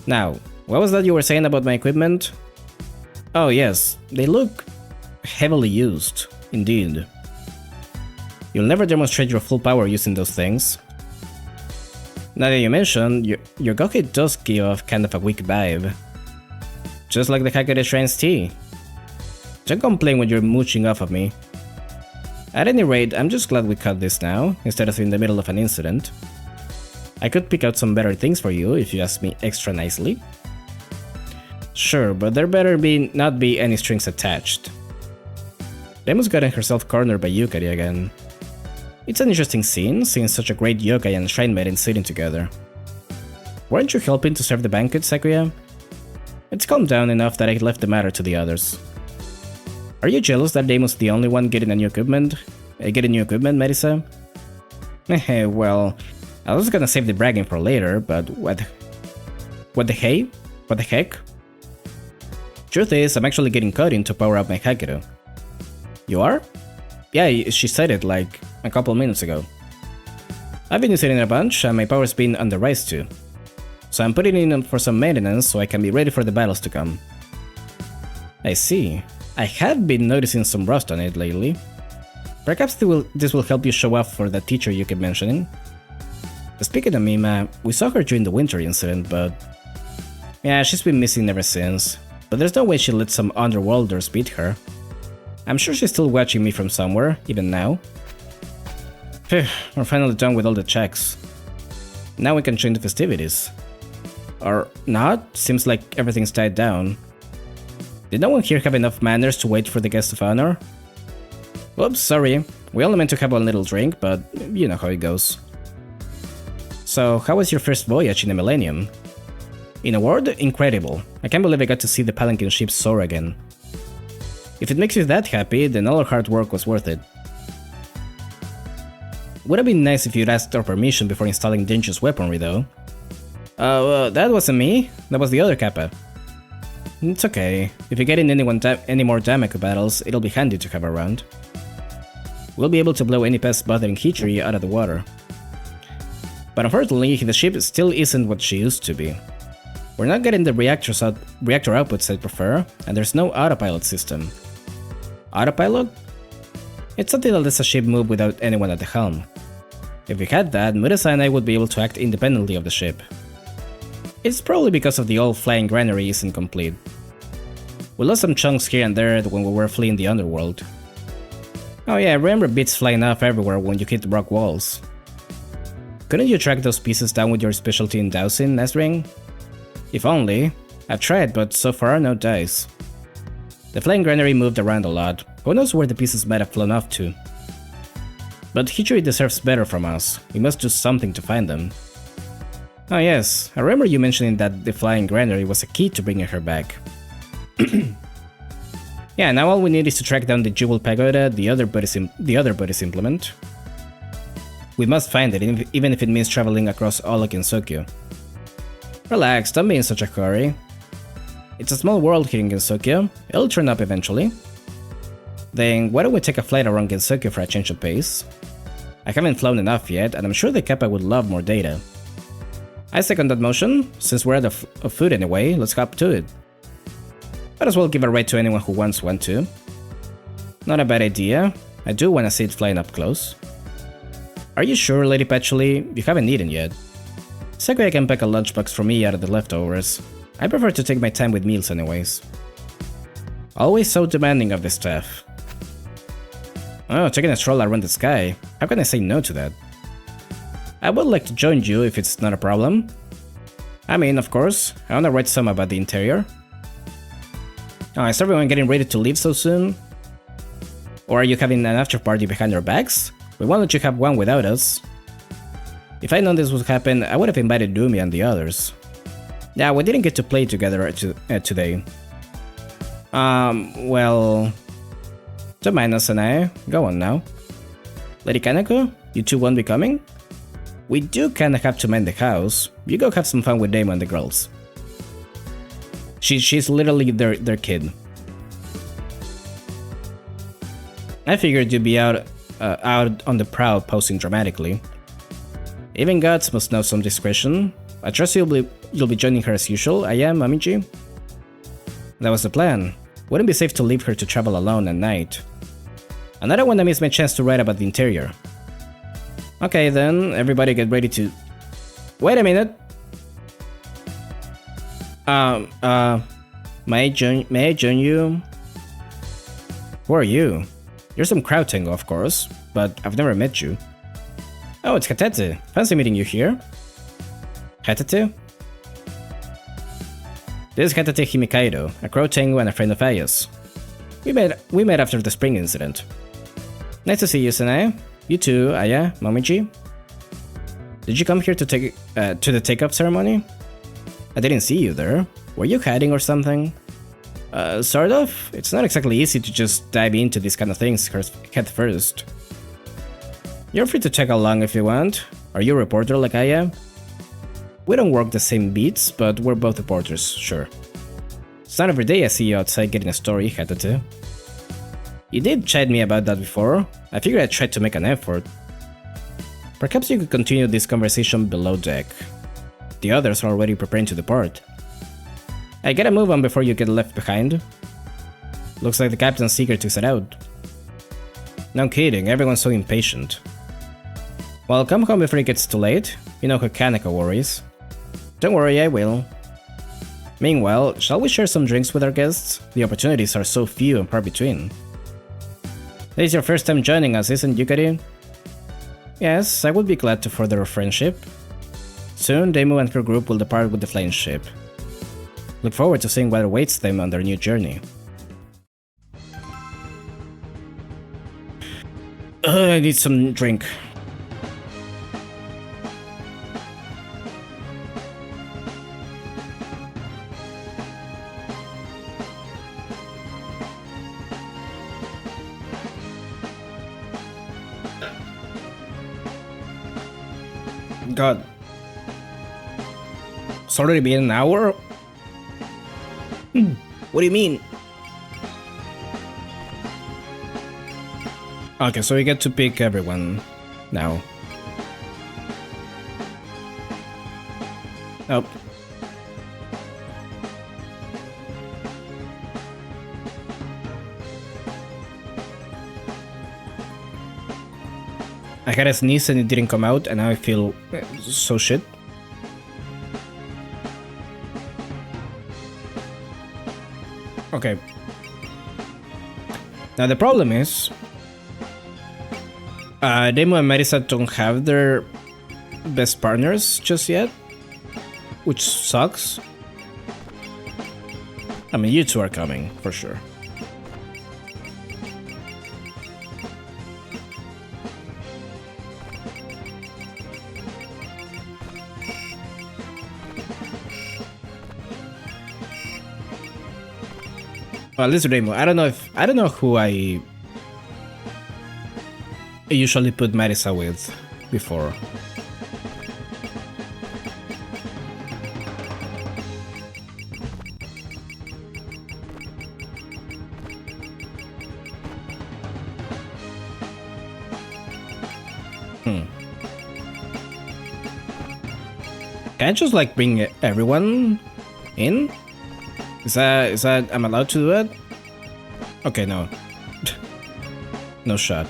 S1: Now, what was that you were saying about my equipment? Oh yes, they look heavily used, indeed. You'll never demonstrate your full power using those things. Now that you mention, your Goki does give off kind of a weak vibe. Just like the Hakata Shrine's tea. Don't complain when you're mooching off of me. At any rate, I'm just glad we caught this now, instead of in the middle of an incident. I could pick out some better things for you if you ask me extra nicely. Sure, but there better not be any strings attached. Demo's gotten herself cornered by Yukari again. It's an interesting scene, seeing such a great yokai and shrine maiden sitting together. Weren't you helping to serve the banquet, Sakuya? It's calmed down enough that I left the matter to the others. Are you jealous that Demo's the only one getting new equipment, Marisa? Well, I was gonna save the bragging for later, but what the heck? Truth is, I'm actually getting coding to power up my Hakido. You are? Yeah, she said it like a couple minutes ago. I've been using it a bunch, and my power's been on the rise too. So I'm putting in for some maintenance so I can be ready for the battles to come. I see. I have been noticing some rust on it lately. Perhaps this will help you show off for that teacher you keep mentioning. Speaking of Mima, we saw her during the winter incident, but... yeah, she's been missing ever since. But there's no way she let some underworlders beat her. I'm sure she's still watching me from somewhere, even now. Phew, we're finally done with all the checks. Now we can join the festivities. Or not? Seems like everything's died down. Did no one here have enough manners to wait for the guest of honor? Oops, sorry. We only meant to have one little drink, but you know how it goes. So, how was your first voyage in the Millennium? In a word, incredible. I can't believe I got to see the Palanquin ship soar again. If it makes you that happy, then all our hard work was worth it. Would have been nice if you'd asked our permission before installing dangerous weaponry, though. That wasn't me. That was the other Kappa. It's okay. If you get in any more Damaku battles, it'll be handy to have around. We'll be able to blow any pest bothering Hichiri out of the water. But unfortunately, the ship still isn't what she used to be. We're not getting the reactor outputs I prefer, and there's no autopilot system. Autopilot? It's something that lets a ship move without anyone at the helm. If we had that, Murasa and I would be able to act independently of the ship. It's probably because of the old flying granary isn't complete. We lost some chunks here and there when we were fleeing the underworld. Oh yeah, I remember bits flying off everywhere when you hit the rock walls. Couldn't you track those pieces down with your specialty in dowsing, Nesring? If only. I've tried, but so far no dice. The flying granary moved around a lot. Who knows where the pieces might have flown off to? But Hichiri deserves better from us. We must do something to find them. Oh yes, I remember you mentioning that the flying granary was a key to bringing her back. Yeah, now all we need is to track down the Jewel Pagoda, the other Buddhist implement. We must find it, even if it means traveling across all of Gensokyo. Relax, don't be in such a hurry. It's a small world here in Gensokyo. It'll turn up eventually. Then why don't we take a flight around Gensokyo for a change of pace? I haven't flown enough yet, and I'm sure the Kappa would love more data. I second that motion. Since we're out of food anyway, let's hop to it. Might as well give a ride to anyone who wants one too. Not a bad idea. I do want to see it flying up close. Are you sure, Lady Patchouli? You haven't eaten yet. Sakuya can pack a lunchbox for me out of the leftovers. I prefer to take my time with meals anyways. Always so demanding of the staff. Oh, taking a stroll around the sky. How can I say no to that? I would like to join you if it's not a problem. I mean, of course, I wanna write some about the interior. Oh, is everyone getting ready to leave so soon? Or are you having an after party behind our backs? We won't let you have one without us. If I'd known this would happen, I would have invited Dumi and the others. Yeah, we didn't get to play together today. Well... Don't mind us and I. Go on now. Lady Kaneko, you two won't be coming? We do kinda have to mend the house. You go have some fun with Dame and the girls. She's literally their kid. I figured you'd be out on the prowl posing dramatically. Even gods must know some discretion. I trust you'll be joining her as usual. I am, Momiji. That was the plan. Wouldn't be safe to leave her to travel alone at night. Another one that missed my chance to write about the interior. Okay then, everybody get ready to... Wait a minute! May I join you? Who are you? You're some crowd tango, of course, but I've never met you. Oh, it's Hatete. Fancy meeting you here. Hatete? This is Hatete Himikaido, a crow tango and a friend of Aya's. We met after the spring incident. Nice to see you, Sanae. You too, Aya, Momiji. Did you come here to the take-up ceremony? I didn't see you there. Were you hiding or something? Sort of. It's not exactly easy to just dive into these kind of things head first. You're free to tag along if you want. Are you a reporter like I am? We don't work the same beats, but we're both reporters, sure. It's not every day I see you outside getting a story, Hatete. You did chide me about that before. I figured I'd try to make an effort. Perhaps you could continue this conversation below deck. The others are already preparing to depart. I gotta move on before you get left behind. Looks like the captain's eager to set out. No kidding, everyone's so impatient. Well, come home before it gets too late. You know how Kaneko worries. Don't worry, I will. Meanwhile, shall we share some drinks with our guests? The opportunities are so few and far between. This is your first time joining us, isn't Yukari? Yes, I would be glad to further our friendship. Soon, Demu and her group will depart with the flying ship. Look forward to seeing what awaits them on their new journey. I need some drink. God. It's already been an hour? What do you mean? Okay, so we get to pick everyone now. Nope. I had a sneeze and it didn't come out, and now I feel so shit. Okay. Now the problem is, Demo and Marisa don't have their best partners just yet, which sucks. I mean, you two are coming, for sure. Well, at least Remo. I don't know who I usually put Marisa with before. Can I just like bring everyone in? Is that I'm allowed to do it? Okay, no. No shot.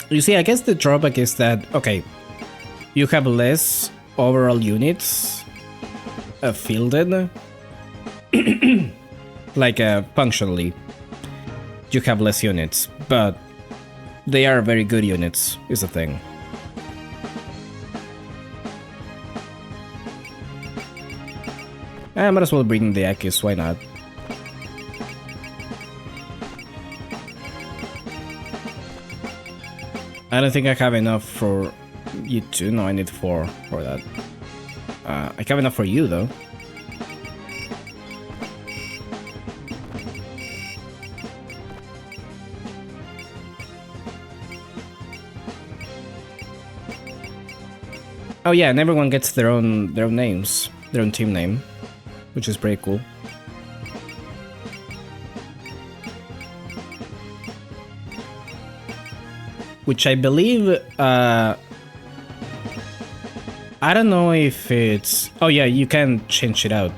S1: You see, I guess the drawback is that, okay, you have less overall units fielded. Like, functionally. You have less units, but they are very good units, is the thing. I might as well bring the Akis, why not? I don't think I have enough for you two. No, I need 4 for that. I have enough for you, though. Oh yeah, and everyone gets their own names, their own team name, which is pretty cool. Which I believe, I don't know if it's... Oh yeah, you can change it out.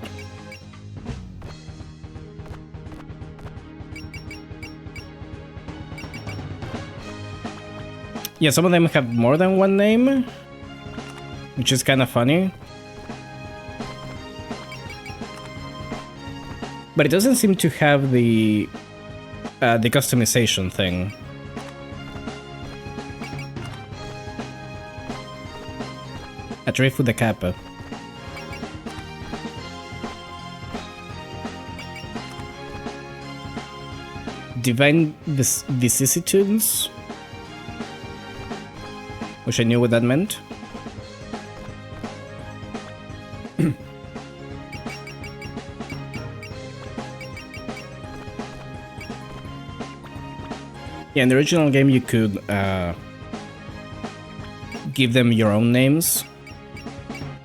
S1: Yeah, some of them have more than one name, which is kind of funny. But it doesn't seem to have the customization thing. A drift with the kappa. Divine vicissitudes? Wish I knew what that meant. Yeah, in the original game you could give them your own names.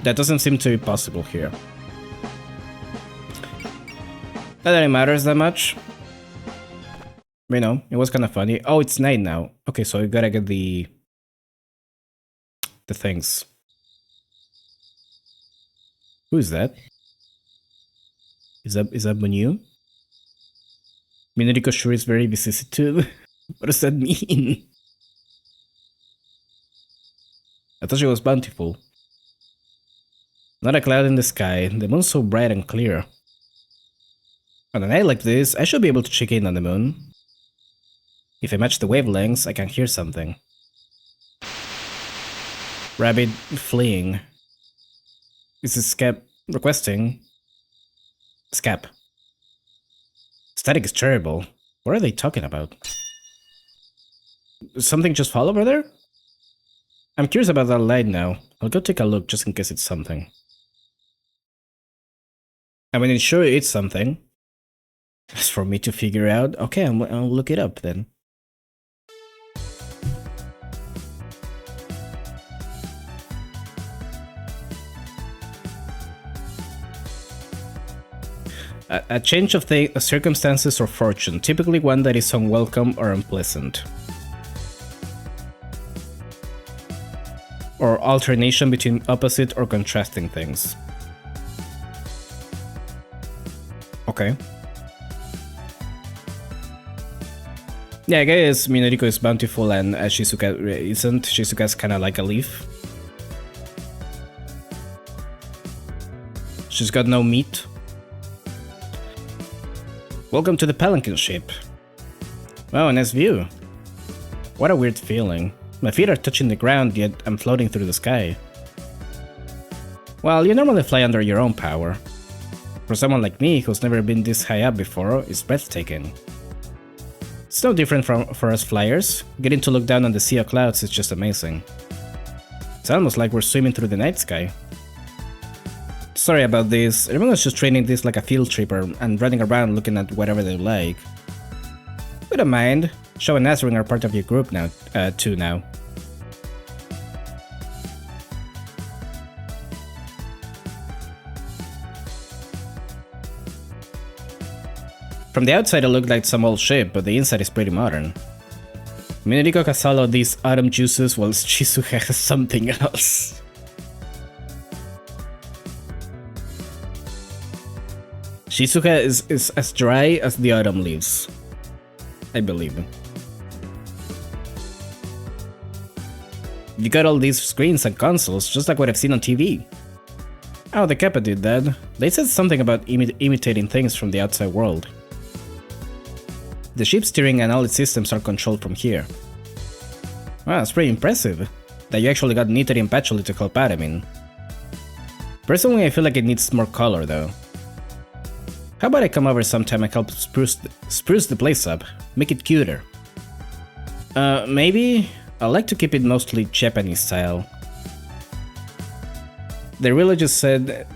S1: That doesn't seem to be possible here. Not that it matters that much. You know, it was kind of funny. Oh, it's night now. Okay, so you gotta get the things. Who is that? Is that Bunyu? Minariko sure is very vicissitude. What does that mean? I thought she was bountiful. Not a cloud in the sky, the moon's so bright and clear. On a night like this, I should be able to check in on the moon. If I match the wavelengths, I can hear something. Rabbit fleeing. This is Scap requesting. Scap. Static is terrible. What are they talking about? Something just fall over there? I'm curious about that light now. I'll go take a look just in case it's something. I mean, it's sure it's something. As for me to figure out, okay, I'll look it up then. A change of circumstances or fortune, typically one that is unwelcome or unpleasant. Or alternation between opposite or contrasting things. Okay. Yeah, I guess Minariko is bountiful and Shizuka isn't. Shizuka's kinda like a leaf. She's got no meat. Welcome to the Palanquin ship. Wow, nice view. What a weird feeling. My feet are touching the ground, yet I'm floating through the sky. Well, you normally fly under your own power. For someone like me, who's never been this high up before, it's breathtaking. It's no different for us flyers. Getting to look down on the sea of clouds is just amazing. It's almost like we're swimming through the night sky. Sorry about this, everyone's just training this like a field trip and running around looking at whatever they like. We don't mind. Show and Nazarene are part of your group now, too now. From the outside it looked like some old ship, but the inside is pretty modern. Minariko has all of these autumn juices while Shizuka has something else. Shizuka is as dry as the autumn leaves, I believe. You got all these screens and consoles, just like what I've seen on TV. Oh, the Kappa did that. They said something about imitating things from the outside world. The ship steering and all its systems are controlled from here. Wow, that's pretty impressive. That you actually got Nitari and Patchouli to help out, I mean. Personally, I feel like it needs more color though. How about I come over sometime and help spruce the place up, make it cuter? Maybe? I like to keep it mostly Japanese style. They really just said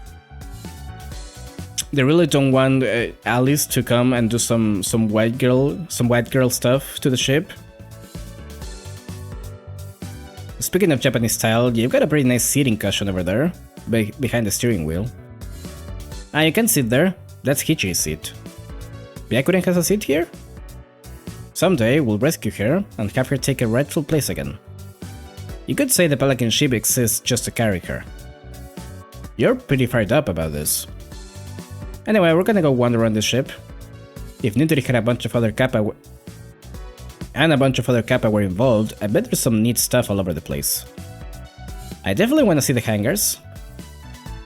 S1: they really don't want Alice to come and do some white girl stuff to the ship. Speaking of Japanese style, you've got a pretty nice seating cushion over there, behind the steering wheel. Ah, you can sit there. That's Hichi's seat. Byakuren has a seat here? Someday, we'll rescue her and have her take a rightful place again. You could say the Pelican ship exists just to carry her. You're pretty fired up about this. Anyway, we're gonna go wander around the ship. If Nidori had a bunch of other Kappa were involved, I bet there's some neat stuff all over the place. I definitely want to see the hangars.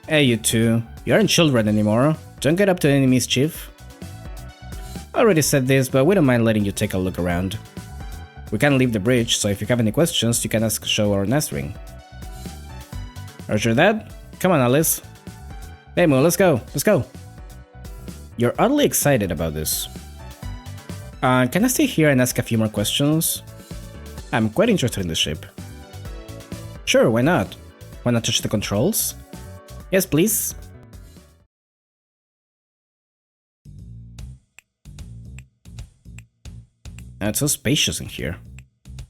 S1: Hey, you two, you aren't children anymore. Don't get up to any mischief. I already said this, but we don't mind letting you take a look around. We can't leave the bridge, so if you have any questions, you can ask Sho or Nasring. Roger that? Come on, Alice. Hey, Moo, let's go. Let's go. You're oddly excited about this. Can I stay here and ask a few more questions? I'm quite interested in the ship. Sure, why not? Wanna touch the controls? Yes, please. It's so spacious in here.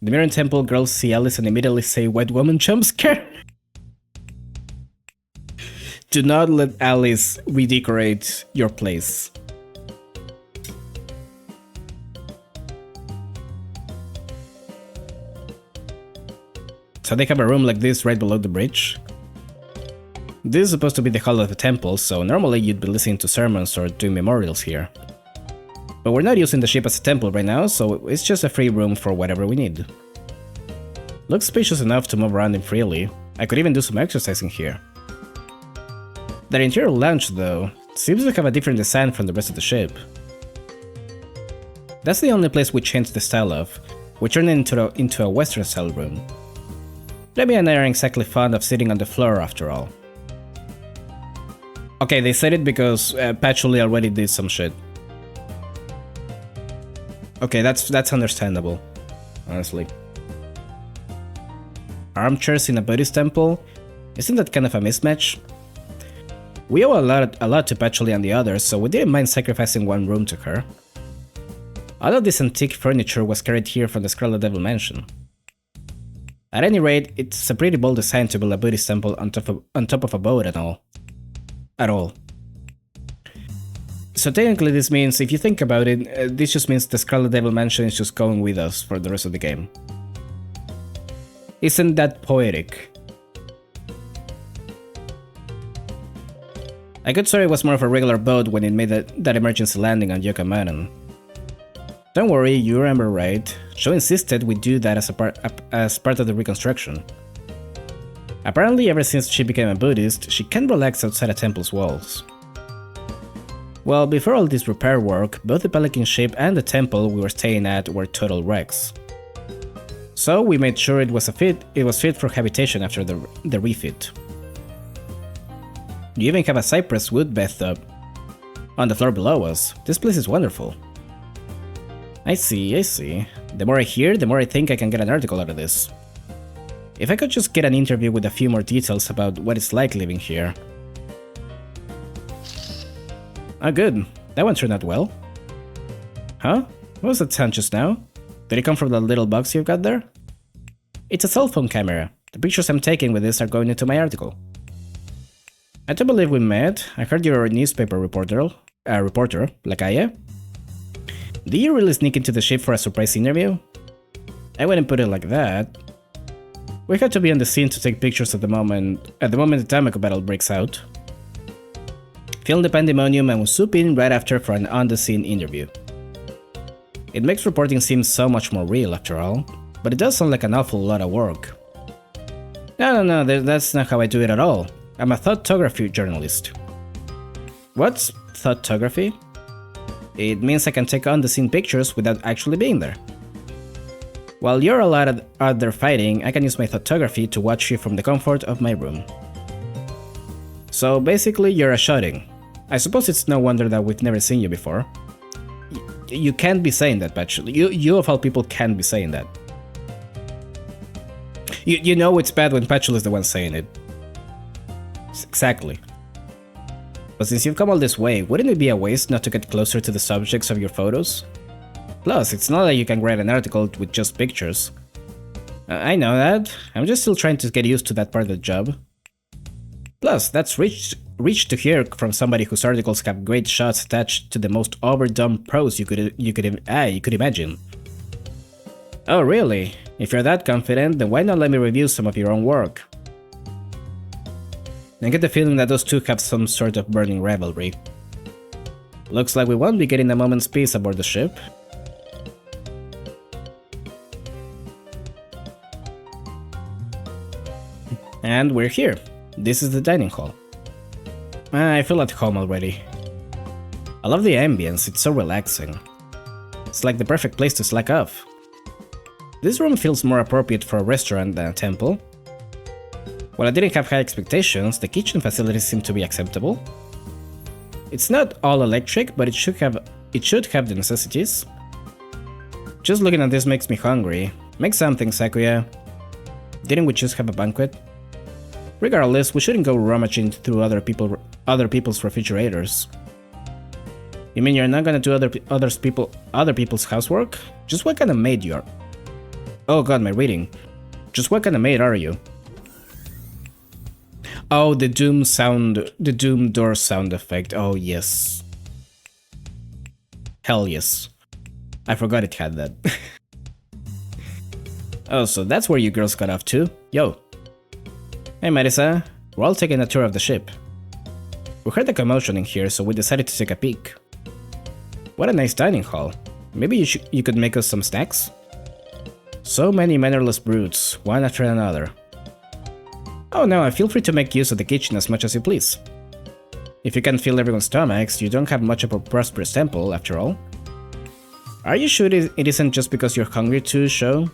S1: The Mirren Temple girls see Alice and immediately say white woman jump scare. Do not let Alice redecorate your place. So they have a room like this right below the bridge. This is supposed to be the hall of the temple, so normally you'd be listening to sermons or doing memorials here. But we're not using the ship as a temple right now, so it's just a free room for whatever we need. Looks spacious enough to move around in freely. I could even do some exercising here. Their interior lounge, though, seems to have a different design from the rest of the ship. That's the only place we changed the style of. We turned it into a Western style room. Remy and I aren't exactly fond of sitting on the floor after all. Okay, they said it because Patchouli already did some shit. Okay, that's understandable, honestly. Armchairs in a Buddhist temple? Isn't that kind of a mismatch? We owe a lot to Patchouli and the others, so we didn't mind sacrificing one room to her. All of this antique furniture was carried here from the Scarlet Devil Mansion. At any rate, it's a pretty bold design to build a Buddhist temple on top of a boat and all. At all. So technically this means, if you think about it, this just means the Scarlet Devil Mansion is just going with us for the rest of the game. Isn't that poetic? I could swear it was more of a regular boat when it made that emergency landing on Yokomanon. Don't worry, you remember right. Sho insisted we do that as part of the reconstruction. Apparently, ever since she became a Buddhist, she can't relax outside a temple's walls. Well, before all this repair work, both the Pelican ship and the temple we were staying at were total wrecks. So we made sure it was fit for habitation after the refit. You even have a cypress wood bathtub on the floor below us. This place is wonderful. I see. The more I hear, the more I think I can get an article out of this. If I could just get an interview with a few more details about what it's like living here. Ah, good. That one turned out well. Huh? What was that sound just now? Did it come from the little box you've got there? It's a cell phone camera. The pictures I'm taking with this are going into my article. I don't believe we met. I heard you're a newspaper reporter, like I am. Did you really sneak into the ship for a surprise interview? I wouldn't put it like that. We had to be on the scene to take pictures at the moment the Tamako battle breaks out. Film the pandemonium and we'll swoop in right after for an on-the-scene interview. It makes reporting seem so much more real after all, but it does sound like an awful lot of work. No, that's not how I do it at all. I'm a photography journalist. What's photography? It means I can take on-the-scene pictures without actually being there. While you're all out there fighting, I can use my photography to watch you from the comfort of my room. So basically, you're a shotting. I suppose it's no wonder that we've never seen you before. You can't be saying that, Patchouli. You of all people can't be saying that. You know it's bad when Patchouli is the one saying it. Exactly. But since you've come all this way, wouldn't it be a waste not to get closer to the subjects of your photos? Plus, it's not like you can write an article with just pictures. I know that. I'm just still trying to get used to that part of the job. Plus, that's rich to hear from somebody whose articles have great shots attached to the most overdone prose you could imagine. Oh really? If you're that confident, then why not let me review some of your own work? I get the feeling that those two have some sort of burning rivalry. Looks like we won't be getting a moment's peace aboard the ship. And we're here. This is the dining hall. I feel at home already. I love the ambience, it's so relaxing. It's like the perfect place to slack off. This room feels more appropriate for a restaurant than a temple. While I didn't have high expectations, the kitchen facilities seem to be acceptable. It's not all electric, but it should have the necessities. Just looking at this makes me hungry. Make something, Sakuya. Didn't we just have a banquet? Regardless, we shouldn't go rummaging through other people's refrigerators. You mean you're not gonna do other people's housework? Just what kind of maid you are? Oh god, my reading. Just what kind of maid are you? Oh, the doom door sound effect. Oh yes. Hell yes. I forgot it had that. Oh, so that's where you girls got off to? Yo. Hey Marisa, we're all taking a tour of the ship. We heard the commotion in here, so we decided to take a peek. What a nice dining hall. Maybe you could make us some snacks? So many mannerless brutes, one after another. Oh no, feel free to make use of the kitchen as much as you please. If you can't fill everyone's stomachs, you don't have much of a prosperous temple, after all. Are you sure it isn't just because you're hungry too, Sho?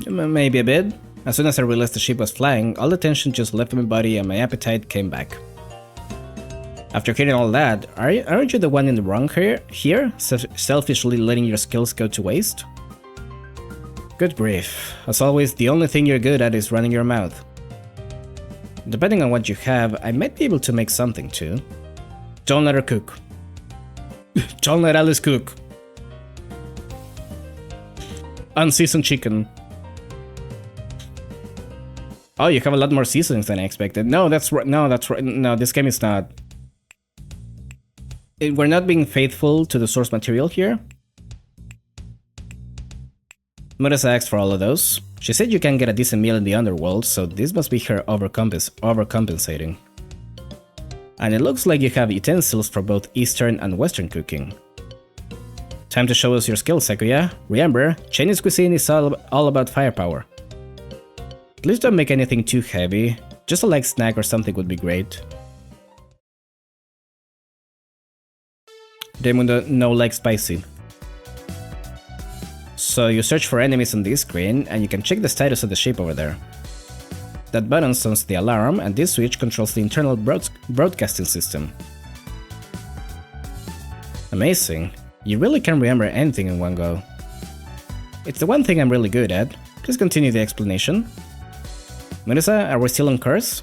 S1: Maybe a bit. As soon as I realized the ship was flying, all the tension just left my body and my appetite came back. After hearing all that, aren't you the one in the wrong here? Selfishly letting your skills go to waste? Good grief. As always, the only thing you're good at is running your mouth. Depending on what you have, I might be able to make something too. Don't let her cook. Don't let Alice cook. Unseasoned chicken. Oh, you have a lot more seasonings than I expected. No, that's right. No, this game is not. We're not being faithful to the source material here. Murasa asked for all of those. She said you can get a decent meal in the underworld, so this must be her overcompensating. And it looks like you have utensils for both Eastern and Western cooking. Time to show us your skills, Sakuya. Remember, Chinese cuisine is all about firepower. Please don't make anything too heavy. Just a light snack or something would be great. Raimundo no like spicy. So you search for enemies on this screen and you can check the status of the ship over there. That button sounds the alarm and this switch controls the internal broadcasting system. Amazing. You really can remember anything in one go. It's the one thing I'm really good at. Please continue the explanation. Marisa, are we still on course?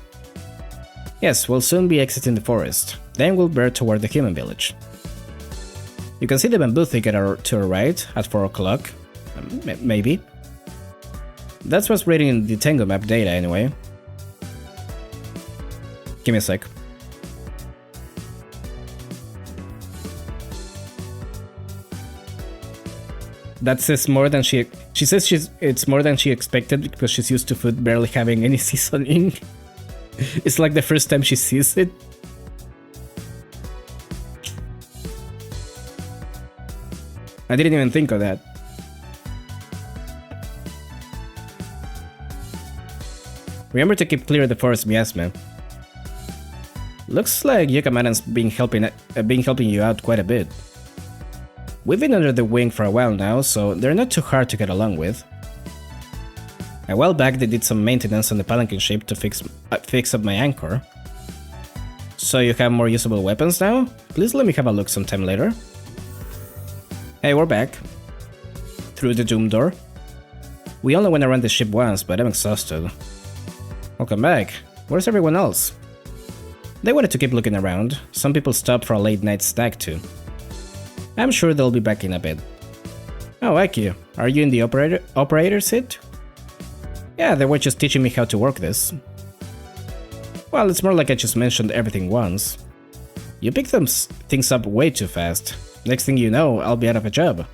S1: Yes, we'll soon be exiting the forest. Then we'll bear toward the human village. You can see the bamboo thicket to our right at 4 o'clock. Maybe. That's what's reading in the Tengu map data anyway. Give me a sec. That says more than she says it's more than she expected because she's used to food barely having any seasoning. It's like the first time she sees it. I didn't even think of that. Remember to keep clear of the forest miasma. Looks like Yukamaran's been helping you out quite a bit. We've been under the wing for a while now, so they're not too hard to get along with. A while back they did some maintenance on the palanquin ship to fix up my anchor. So you have more usable weapons now? Please let me have a look sometime later. Hey, we're back. Through the doom door. We only went around the ship once, but I'm exhausted. Welcome back. Where's everyone else? They wanted to keep looking around. Some people stopped for a late night snack too. I'm sure they'll be back in a bit. Oh, Aki, are you in the operator seat? Yeah, they were just teaching me how to work this. Well, it's more like I just mentioned everything once. You pick things up way too fast. Next thing you know, I'll be out of a job.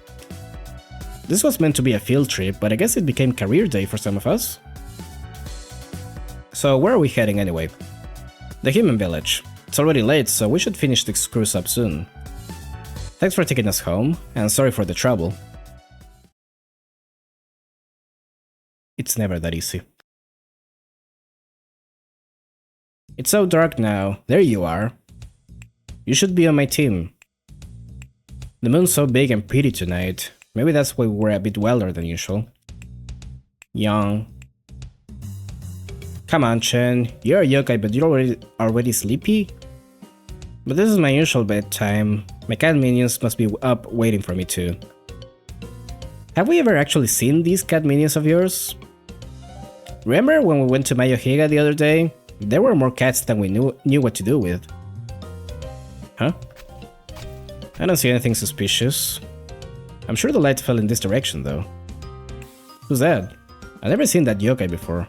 S1: This was meant to be a field trip, but I guess it became career day for some of us. So where are we heading anyway? The human village. It's already late, so we should finish this cruise up soon. Thanks for taking us home, and sorry for the trouble. It's never that easy. It's so dark now. There you are. You should be on my team. The moon's so big and pretty tonight. Maybe that's why we're a bit wilder than usual. Young. Come on, Chen. You're a yokai, but you're already sleepy? But this is my usual bedtime. My cat minions must be up waiting for me too. Have we ever actually seen these cat minions of yours? Remember when we went to Mayohiga the other day? There were more cats than we knew what to do with. Huh? I don't see anything suspicious. I'm sure the light fell in this direction though. Who's that? I've never seen that yokai before.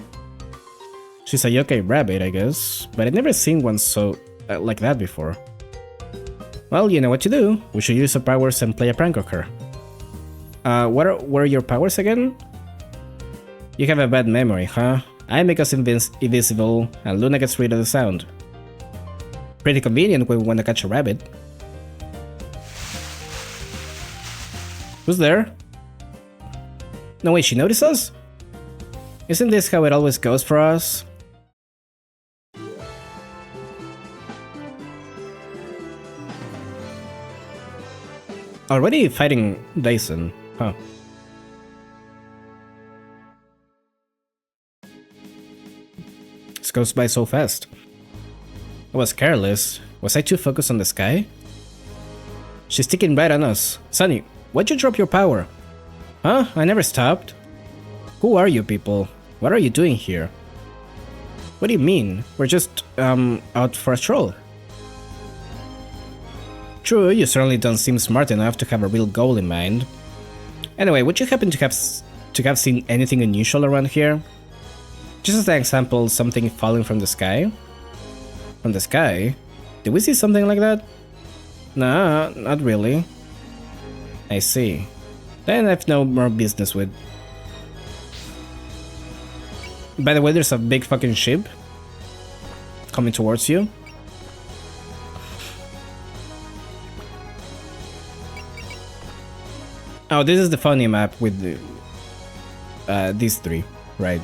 S1: She's a yokai rabbit, I guess, but I've never seen one so like that before. Well, you know what to do. We should use our powers and play a prank on her. What were your powers again? You have a bad memory, huh? I make us invisible, and Luna gets rid of the sound. Pretty convenient when we want to catch a rabbit. Who's there? No wait, she noticed us? Isn't this how it always goes for us? Already fighting Dyson, huh? This goes by so fast. I was careless. Was I too focused on the sky? She's sticking right on us. Sunny, why'd you drop your power? Huh? I never stopped. Who are you people? What are you doing here? What do you mean? We're just, out for a stroll. True, you certainly don't seem smart enough to have a real goal in mind. Anyway, would you happen to have seen anything unusual around here? Just as an example, something falling from the sky? From the sky? Did we see something like that? Nah, not really. I see. Then I've no more business with. By the way, there's a big fucking ship coming towards you. Oh, this is the funny map with the, these three, right?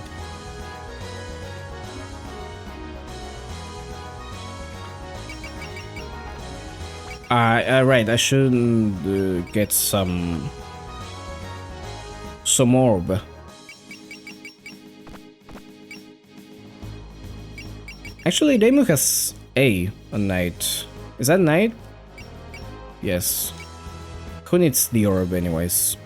S1: Right, I should get some orb. Actually, Daimu has A on night. Is that night? Yes. Who needs the orb anyways?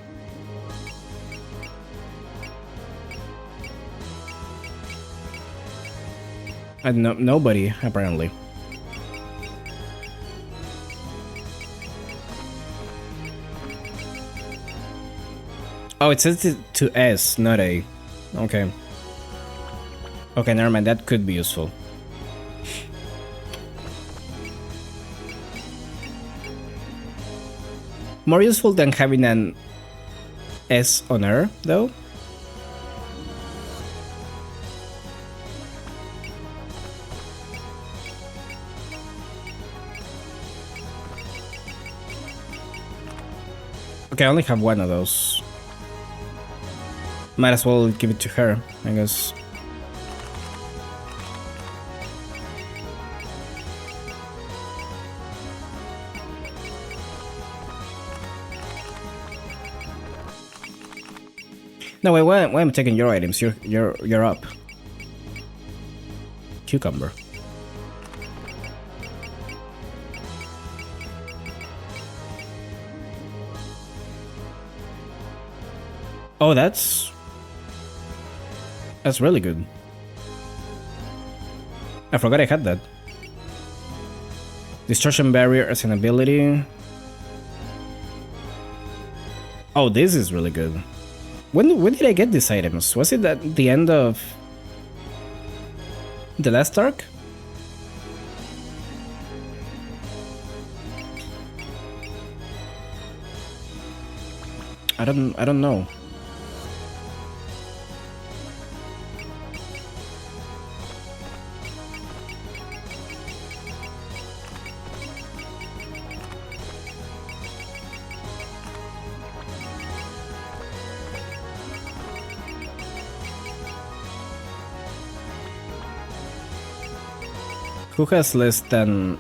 S1: Nobody, apparently. Oh, it says it to S, not A. Okay. Okay, never mind, that could be useful. More useful than having an S on her, though. Okay, I only have one of those. Might as well give it to her, I guess. No, wait, why am I taking your items? You're up. Cucumber. Oh, that's really good. I forgot I had that. Distortion barrier as an ability. Oh, this is really good. When did I get these items? Was it at the end of the last arc? I don't know. Who has less than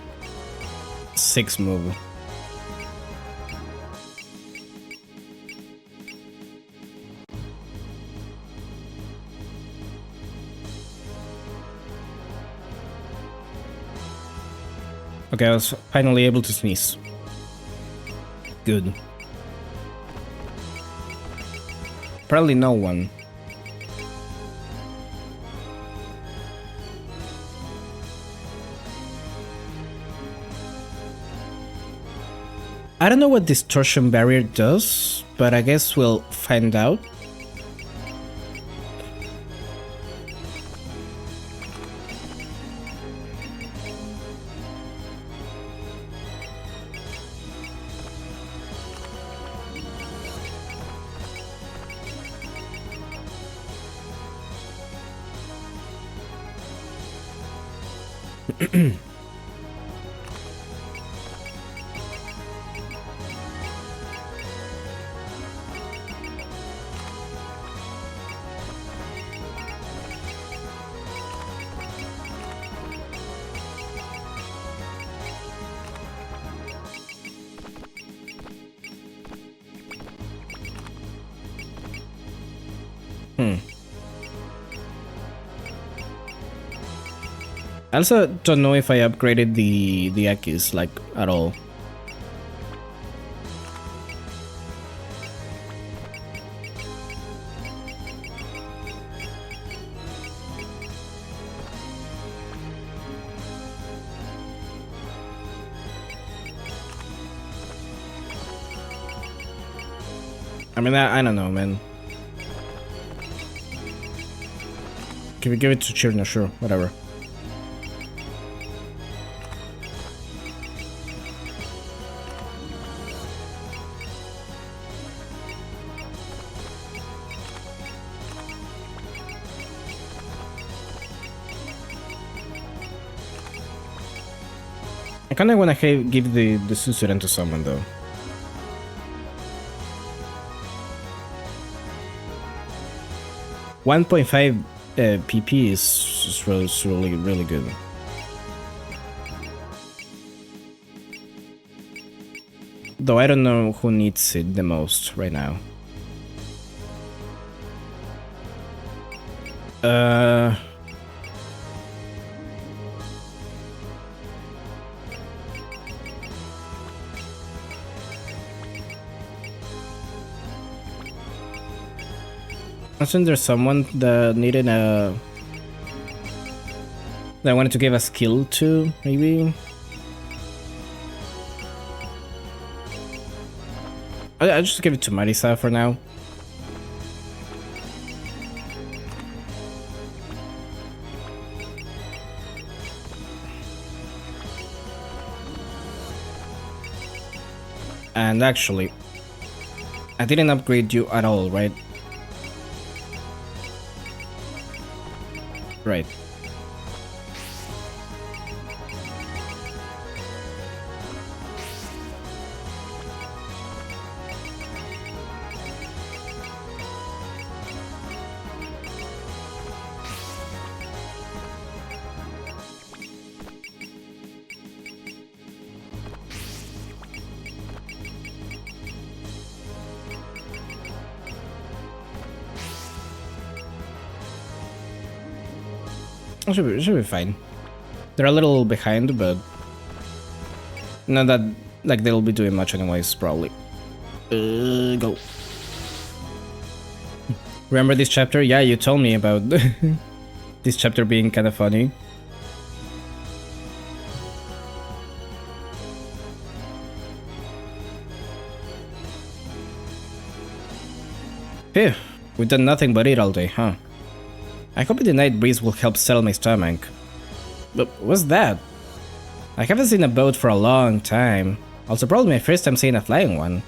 S1: 6 move? Okay, I was finally able to sneeze. Good. Probably no one. I don't know what distortion barrier does, but I guess we'll find out. I also don't know if I upgraded the Akis, like, at all. I mean, I don't know, man. Give it to Chirna, sure, whatever. I kinda wanna give the Susuran to someone, though. $1.5 PP is really good. Though I don't know who needs it the most right now. Wasn't there someone that needed a... that I wanted to give a skill to, maybe? I'll just give it to Marisa for now. And actually, I didn't upgrade you at all, right? Right. It should be fine. They're a little behind, but not that, like, they'll be doing much anyways, probably. Go. Remember this chapter? Yeah, you told me about this chapter being kind of funny. Phew. We've done nothing but eat all day, huh? I hope the night breeze will help settle my stomach. But what's that? I haven't seen a boat for a long time. Also probably my first time seeing a flying one.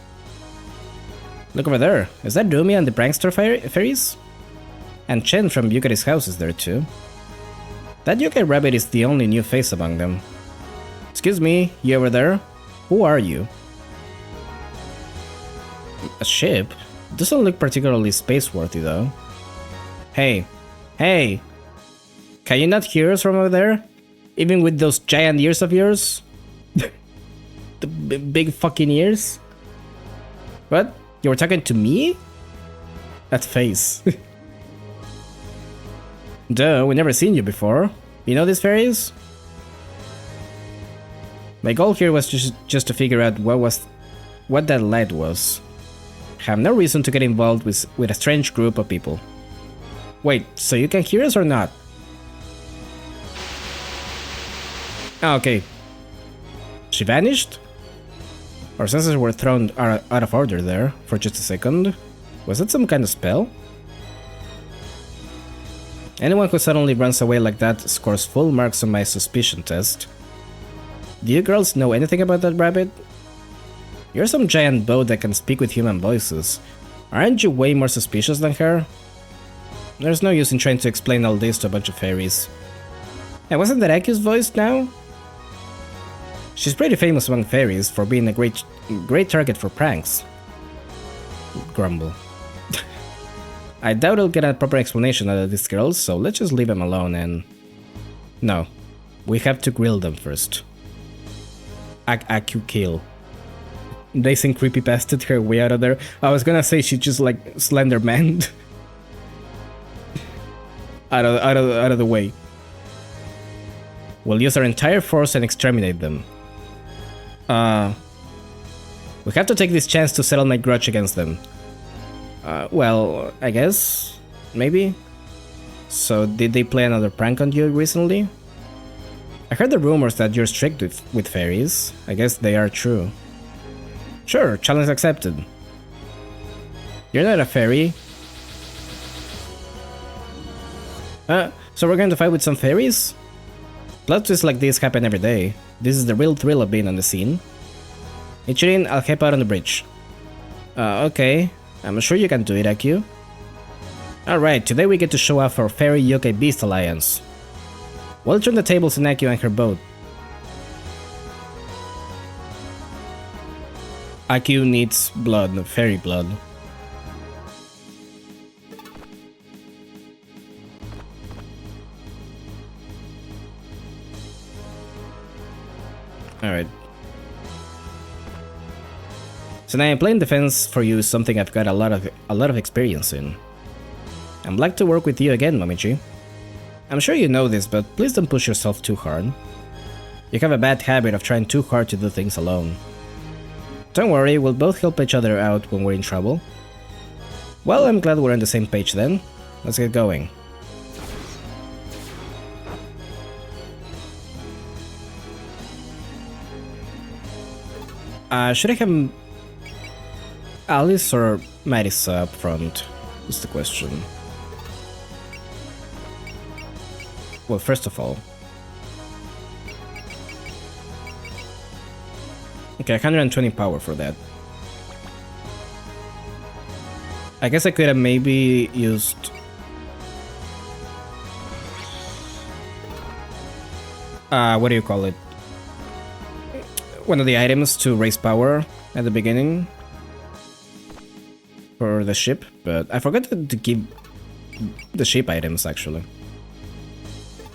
S1: Look over there. Is that Rumi and the prankster fairies? And Chen from Yukari's house is there too. That yokai rabbit is the only new face among them. Excuse me, you over there? Who are you? A ship? Doesn't look particularly space-worthy though. Hey! Hey! Can you not hear us from over there? Even with those giant ears of yours? The big fucking ears? What? You were talking to me? That face. Duh, we never seen you before. You know these fairies? My goal here was just to figure out what that light was. Have no reason to get involved with a strange group of people. Wait, so you can hear us or not? Ah, okay. She vanished? Our senses were thrown out of order there for just a second. Was that some kind of spell? Anyone who suddenly runs away like that scores full marks on my suspicion test. Do you girls know anything about that rabbit? You're some giant boat that can speak with human voices. Aren't you way more suspicious than her? There's no use in trying to explain all this to a bunch of fairies. And wasn't that Aki's voice now? She's pretty famous among fairies for being a great target for pranks. Grumble. I doubt I'll get a proper explanation out of these girls, so let's just leave them alone and... No. We have to grill them first. Aku kill. They seem creepypasted her way out of there. I was gonna say she just like Slender Man. out of the way. We'll use our entire force and exterminate them. We have to take this chance to settle my grudge against them. Well, I guess? Maybe? So, did they play another prank on you recently? I heard the rumors that you're strict with fairies. I guess they are true. Sure, challenge accepted. You're not a fairy. So we're going to fight with some fairies? Plot twists like this happen every day. This is the real thrill of being on the scene. Ichirin, I'll help out on the bridge. Okay. I'm sure you can do it, Aku. Alright, today we get to show off our Fairy Yokai Beast Alliance. We'll turn the tables on Aku and her boat. Aku needs blood, fairy blood. Alright. So now playing defense for you is something I've got a lot of experience in. I'm glad to work with you again, Momiji. I'm sure you know this, but please don't push yourself too hard. You have a bad habit of trying too hard to do things alone. Don't worry, we'll both help each other out when we're in trouble. Well, I'm glad we're on the same page then. Let's get going. Should I have Alice or Marisa up front? Is the question. Well, first of all... Okay, 120 power for that. I guess I could have maybe used... what do you call it? One of the items to raise power at the beginning. For the ship, but I forgot to give the ship items actually.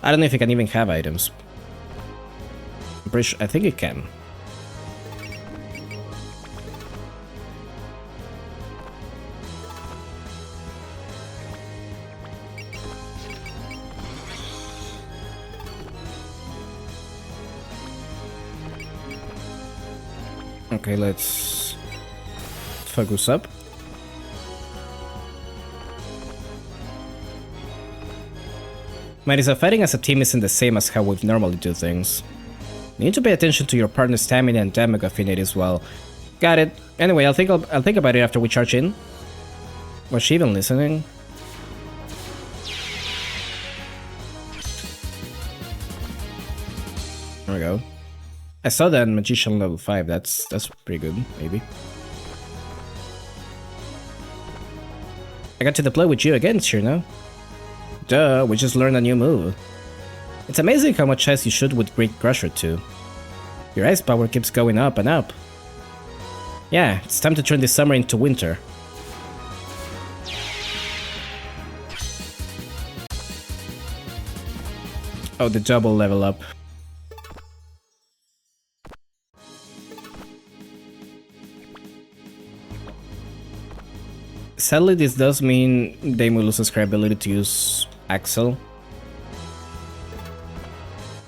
S1: I don't know if you can even have items. I'm pretty sure, I think you can. Okay, let's focus up. Marisa, fighting as a team isn't the same as how we normally do things. You need to pay attention to your partner's stamina and damage affinity as well. Got it. Anyway, I'll think about it after we charge in. Was she even listening? There we go. I saw that Magician level 5, that's pretty good, maybe. I got to play with you again, Shirno. Duh, we just learned a new move. It's amazing how much ice you shoot with Great Crusher too. Your ice power keeps going up and up. Yeah, it's time to turn this summer into winter. Oh, the double level up. Sadly, this does mean Dame will lose her ability to use Axel.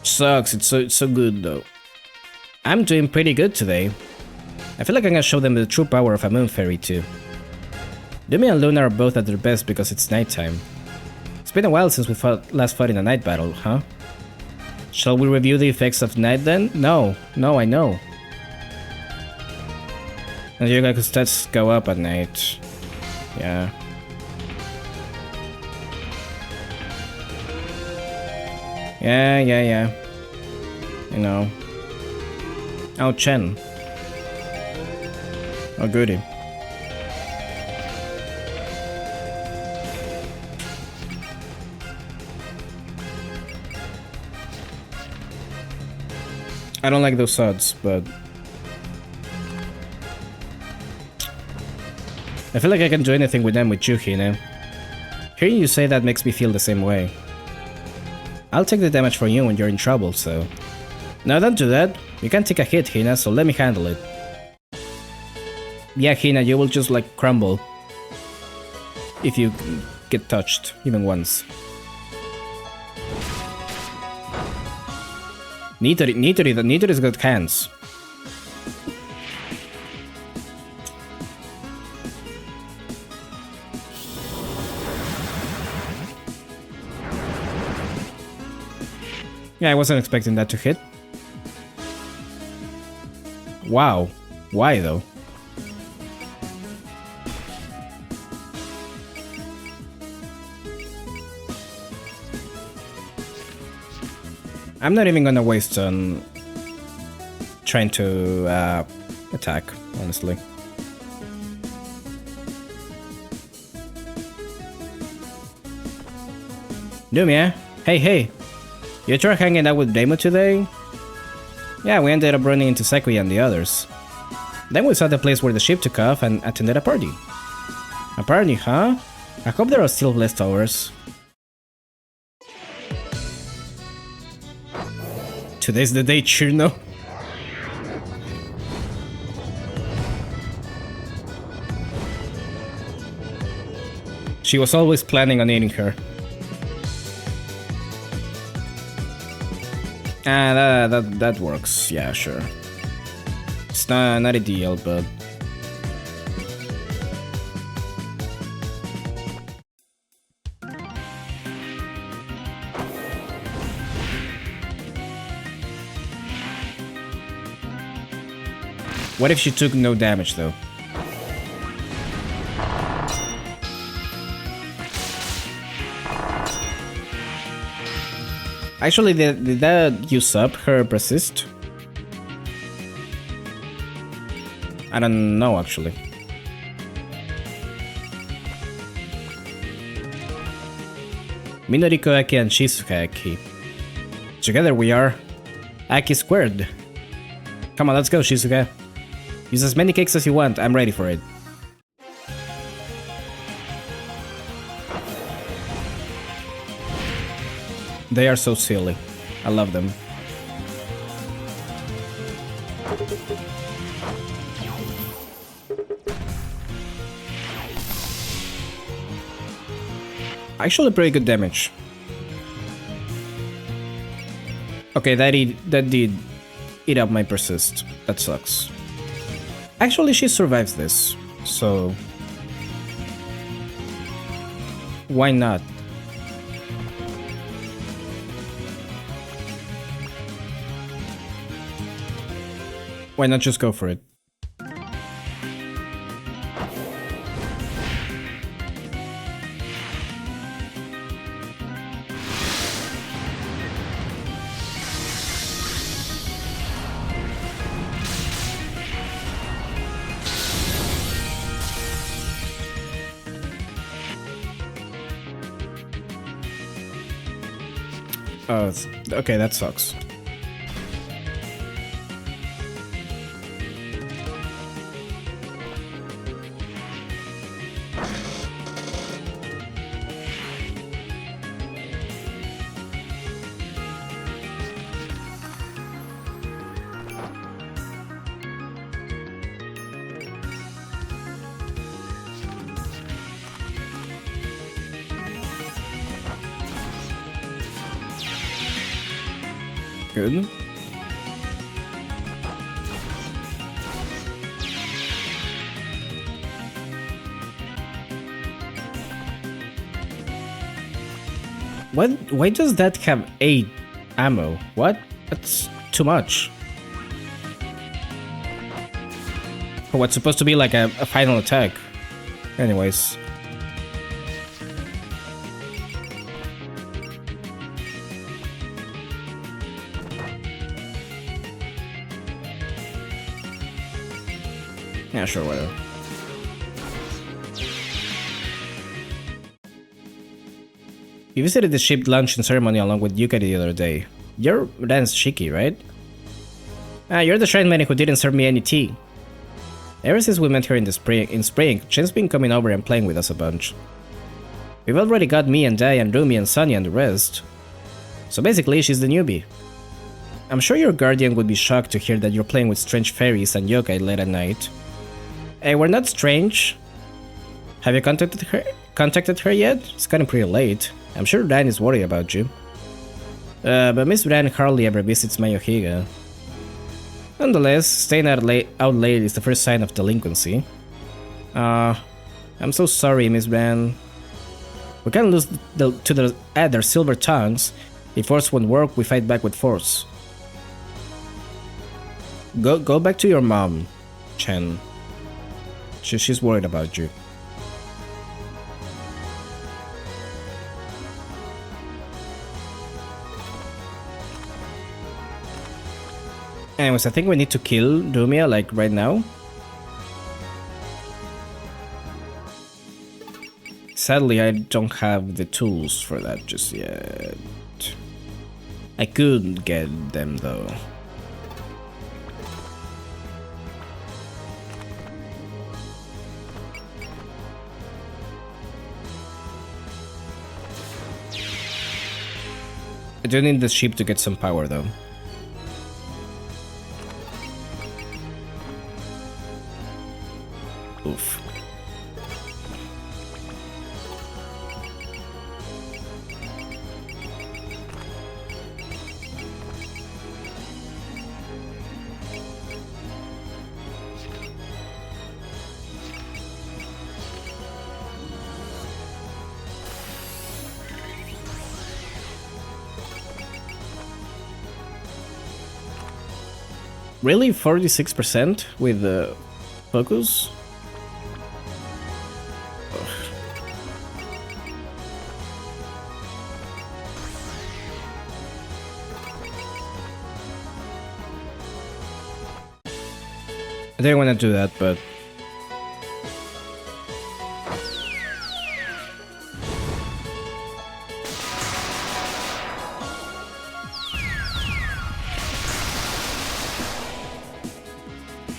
S1: Sucks, it's so good though. I'm doing pretty good today. I feel like I'm gonna show them the true power of a Moon Fairy too. Dumi and Luna are both at their best because it's nighttime. It's been a while since we last fought in a night battle, huh? Shall we review the effects of night then? No, I know. And your guys' stats go up at night. Yeah. Yeah. You know. Oh, Chen. Oh, goody. I don't like those odds, but I feel like I can do anything with them with Yuki, you know? Hearing you say that makes me feel the same way. I'll take the damage for you when you're in trouble, so... No, don't do that. You can't take a hit, Hina, so let me handle it. Yeah, Hina, you will just like crumble if you get touched, even once. Nitori's got hands. Yeah, I wasn't expecting that to hit. Wow. Why though? I'm not even gonna waste on trying to attack, honestly. Lumia, hey. You try hanging out with Demo today? Yeah, we ended up running into Sakuya and the others. Then we saw the place where the ship took off and attended a party. A party, huh? I hope there are still leftovers. Today's the day, Chirno. She was always planning on eating her. Ah, that works. Yeah, sure. It's not ideal, but... What if she took no damage, though? Actually, did that use up her persist? I don't know, actually. Minoriko Aki and Shizuka Aki. Together we are Aki squared. Come on, let's go, Shizuka. Use as many cakes as you want, I'm ready for it. They are so silly. I love them. Actually pretty good damage. Okay, that did eat up my persist. That sucks. Actually, she survives this, so... Why not? Why not just go for it? Oh, okay, that sucks. Good. Why does that have 8 ammo? What? That's too much. For what's supposed to be like a final attack. Anyways. Yeah, sure, whatever. You visited the ship luncheon ceremony along with Yuka the other day. You're Ran's Shiki, right? Ah, you're the shrine maniac who didn't serve me any tea. Ever since we met her in the spring, Chen's been coming over and playing with us a bunch. We've already got me and Dai and Rumi and Sonia and the rest. So basically, she's the newbie. I'm sure your guardian would be shocked to hear that you're playing with strange fairies and yokai late at night. Hey, we're not strange. Have you contacted her yet? It's getting pretty late. I'm sure Ran is worried about you. But Miss Ran hardly ever visits Mayohiga. Nonetheless, staying out late is the first sign of delinquency. I'm so sorry, Miss Ran. We can't lose to their silver tongues. If force won't work, we fight back with force. Go back to your mom, Chen. She's worried about you. Anyways, I think we need to kill Dumia, like, right now. Sadly, I don't have the tools for that just yet. I could get them, though. I do need the ship to get some power, though. Oof. Really? 46% with the focus? I didn't want to do that, but...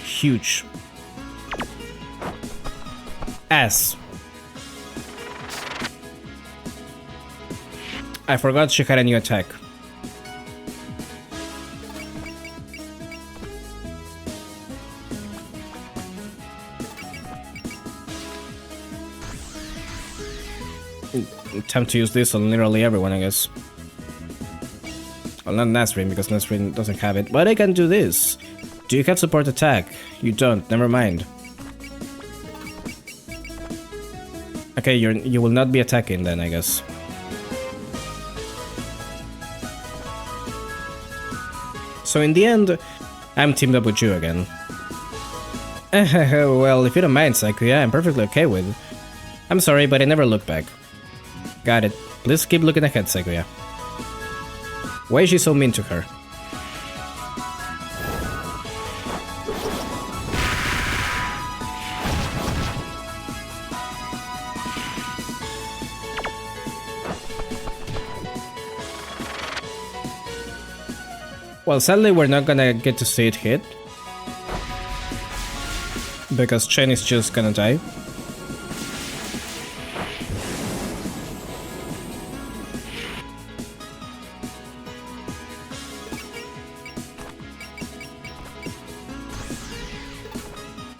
S1: Huge. Ass. I forgot she had a new attack. Time to use this on literally everyone, I guess. Well, not Nasrin, because Nasrin doesn't have it, but I can do this. Do you have support attack? You don't, never mind. Okay, you will not be attacking then, I guess. So in the end, I'm teamed up with you again. Well, if you don't mind, Sakuya, I'm perfectly okay with. I'm sorry, but I never look back. Got it. Please keep looking ahead, Sakuya. Why is she so mean to her? Well, sadly, we're not gonna get to see it hit. Because Chen is just gonna die.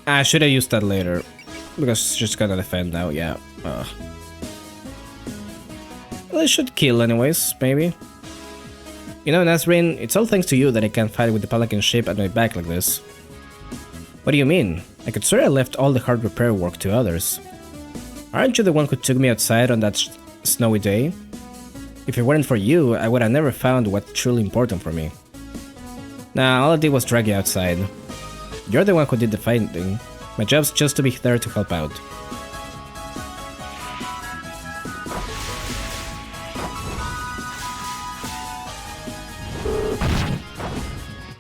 S1: I should have used that later. Because it's just gonna defend now, yeah. Well, it should kill anyways, maybe. You know, Nazrin, it's all thanks to you that I can't fight with the Pelican ship at my back like this. What do you mean? I could swear I left all the hard repair work to others. Aren't you the one who took me outside on that snowy day? If it weren't for you, I would have never found what's truly important for me. Nah, all I did was drag you outside. You're the one who did the fighting. My job's just to be there to help out.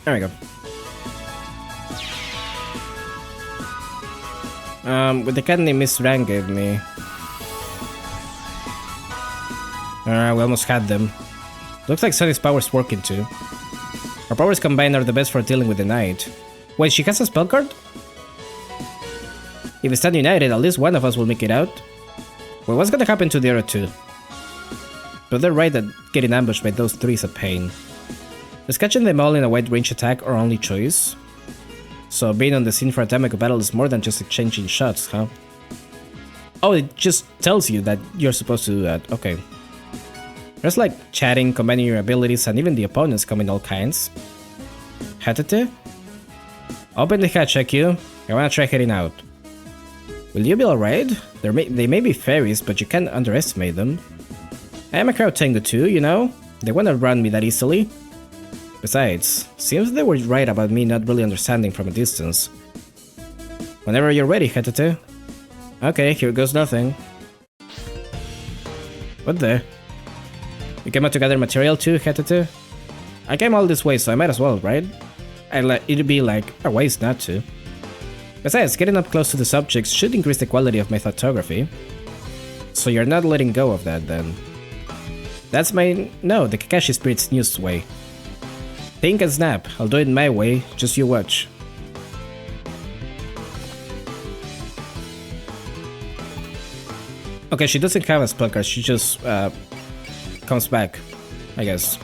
S1: There we go. With the candy Miss Ran gave me. We almost had them. Looks like Sunny's power's working too. Our powers combined are the best for dealing with the night. Wait, she has a spell card? If we stand united, at least one of us will make it out. Well, what's gonna happen to the other two? But they're right that getting ambushed by those three is a pain. Is catching them all in a wide range attack our only choice? So being on the scene for a Tamako battle is more than just exchanging shots, huh? Oh, it just tells you that you're supposed to do that, okay. There's like chatting, combining your abilities, and even the opponents come in all kinds. Hatete? Open the hatch, IQ. I wanna try heading out. Will you be alright? They may be fairies, but you can't underestimate them. I am a crowd tango too, you know? They won't outrun me that easily. Besides, seems they were right about me not really understanding from a distance. Whenever you're ready, Hatete. Okay, here goes nothing. What the? You came out to gather material too, Hatete? I came all this way, so I might as well, right? It'd be like a waste not to. Besides, getting up close to the subjects should increase the quality of my photography. So you're not letting go of that then. That's no, the Kakashi Spirit's new way. Think and snap, I'll do it my way, just you watch. Okay, she doesn't have a spell card, she just comes back, I guess.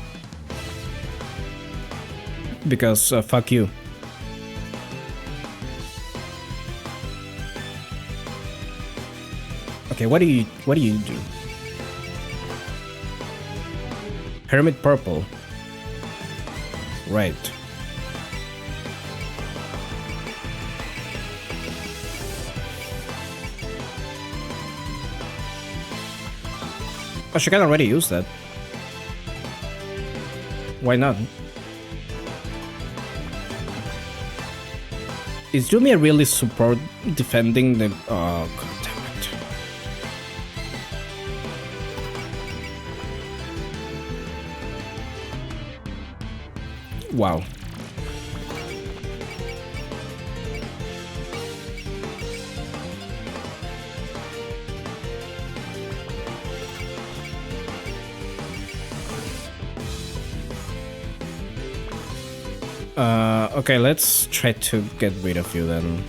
S1: Because fuck you. Okay, what do you do? Hermit Purple. Right. Oh, she can already use that. Why not? Is Yumi really support defending the... Oh, god damn it. Wow. Okay, let's try to get rid of you then.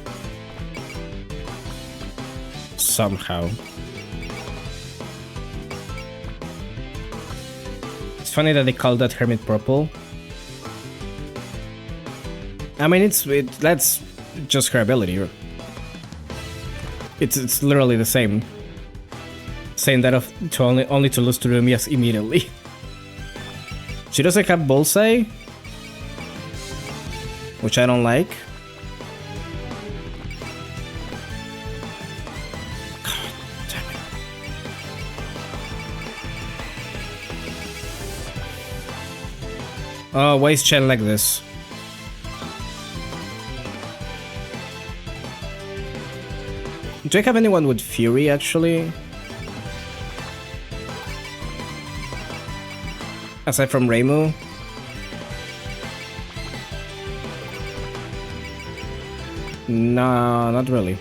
S1: Somehow. It's funny that they call that Hermit Purple. I mean, that's just her ability. It's literally the same. Saying that to only to lose to Rumias immediately. She doesn't have Bullseye, which I don't like. God damn it. Oh, why is Chen like this? Do I have anyone with Fury actually? Aside from Reimu? No, not really.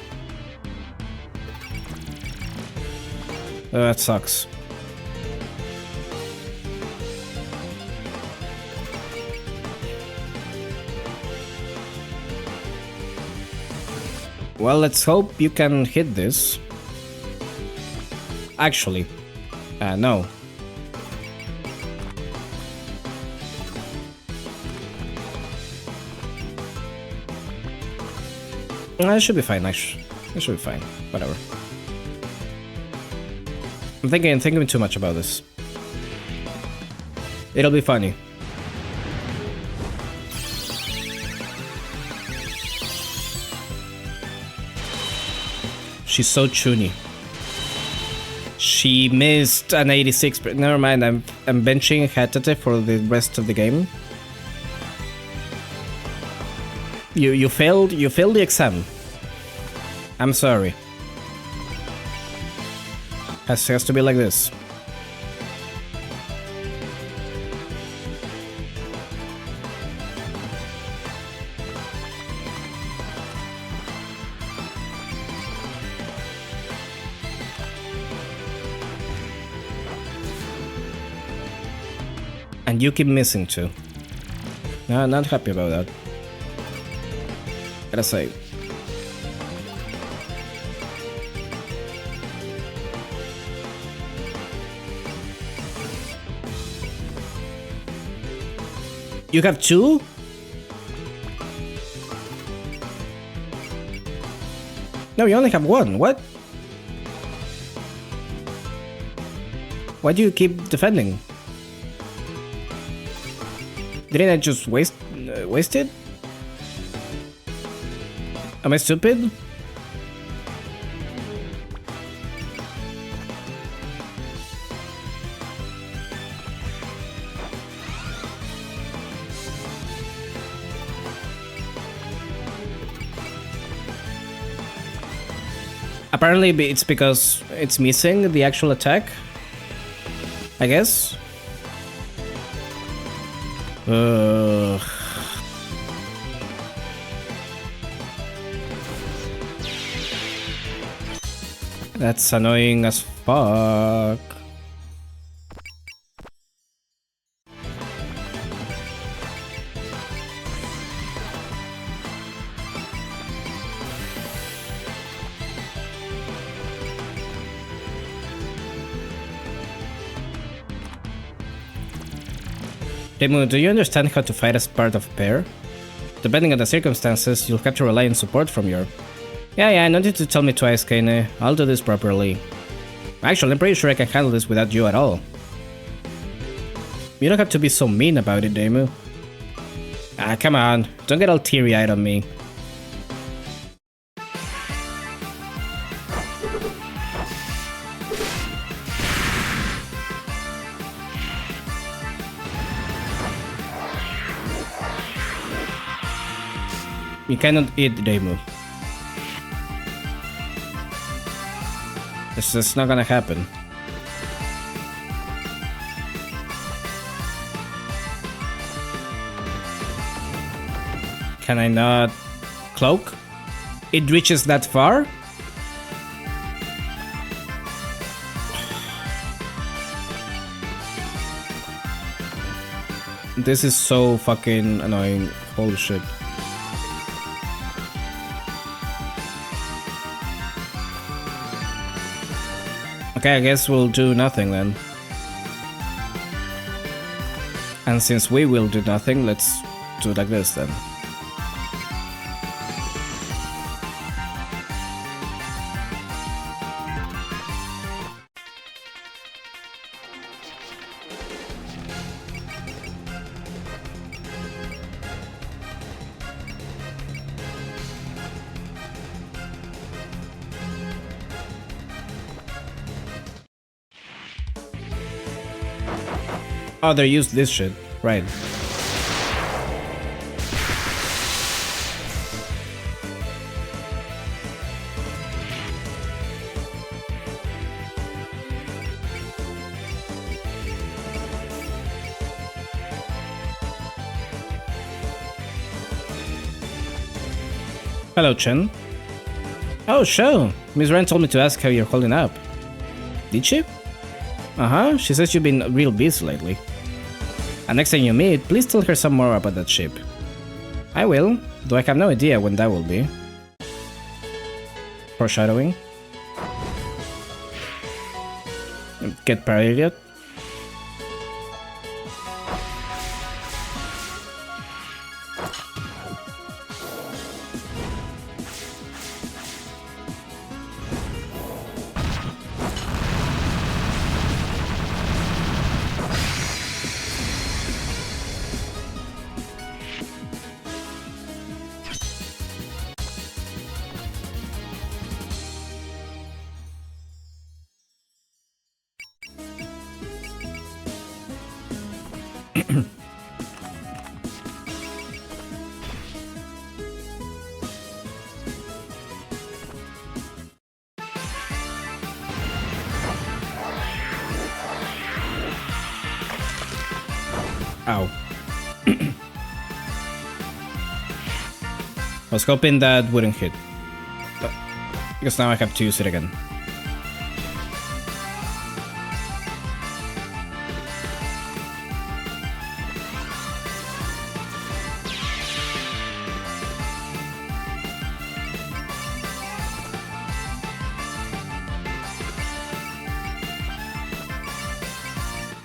S1: That sucks. Well, let's hope you can hit this. Actually, no. It should be fine, actually. It should be fine. Whatever. I'm thinking too much about this. It'll be funny. She's so chuny. She missed an 86, but never mind. I'm benching Hatate for the rest of the game. You failed the exam. I'm sorry. Has to be like this. And you keep missing too. No, not happy about that. Gotta say. You have two? No, you only have one. What? Why do you keep defending? Didn't I just waste it? Am I stupid? Apparently it's because it's missing the actual attack, I guess. That's annoying as fuck. Demu, do you understand how to fight as part of a pair? Depending on the circumstances, you'll have to rely on support from your... Yeah, no need to tell me twice, Kaine. I'll do this properly. Actually, I'm pretty sure I can handle this without you at all. You don't have to be so mean about it, Demu. Ah, come on. Don't get all teary-eyed on me. You cannot eat Demu. It's just not gonna happen. Can I not cloak? It reaches that far? This is so fucking annoying. Holy shit. Okay, I guess we'll do nothing then. And since we will do nothing, let's do it like this then. Oh, they used this shit. Right. Hello, Chen. Oh, sure. Miss Ren told me to ask how you're holding up. Did she? Uh-huh. She says you've been real busy lately. And next time you meet, please tell her some more about that ship. I will, though I have no idea when that will be. Foreshadowing. Get parried yet? Ow. I was hoping that wouldn't hit. Because now I have to use it again.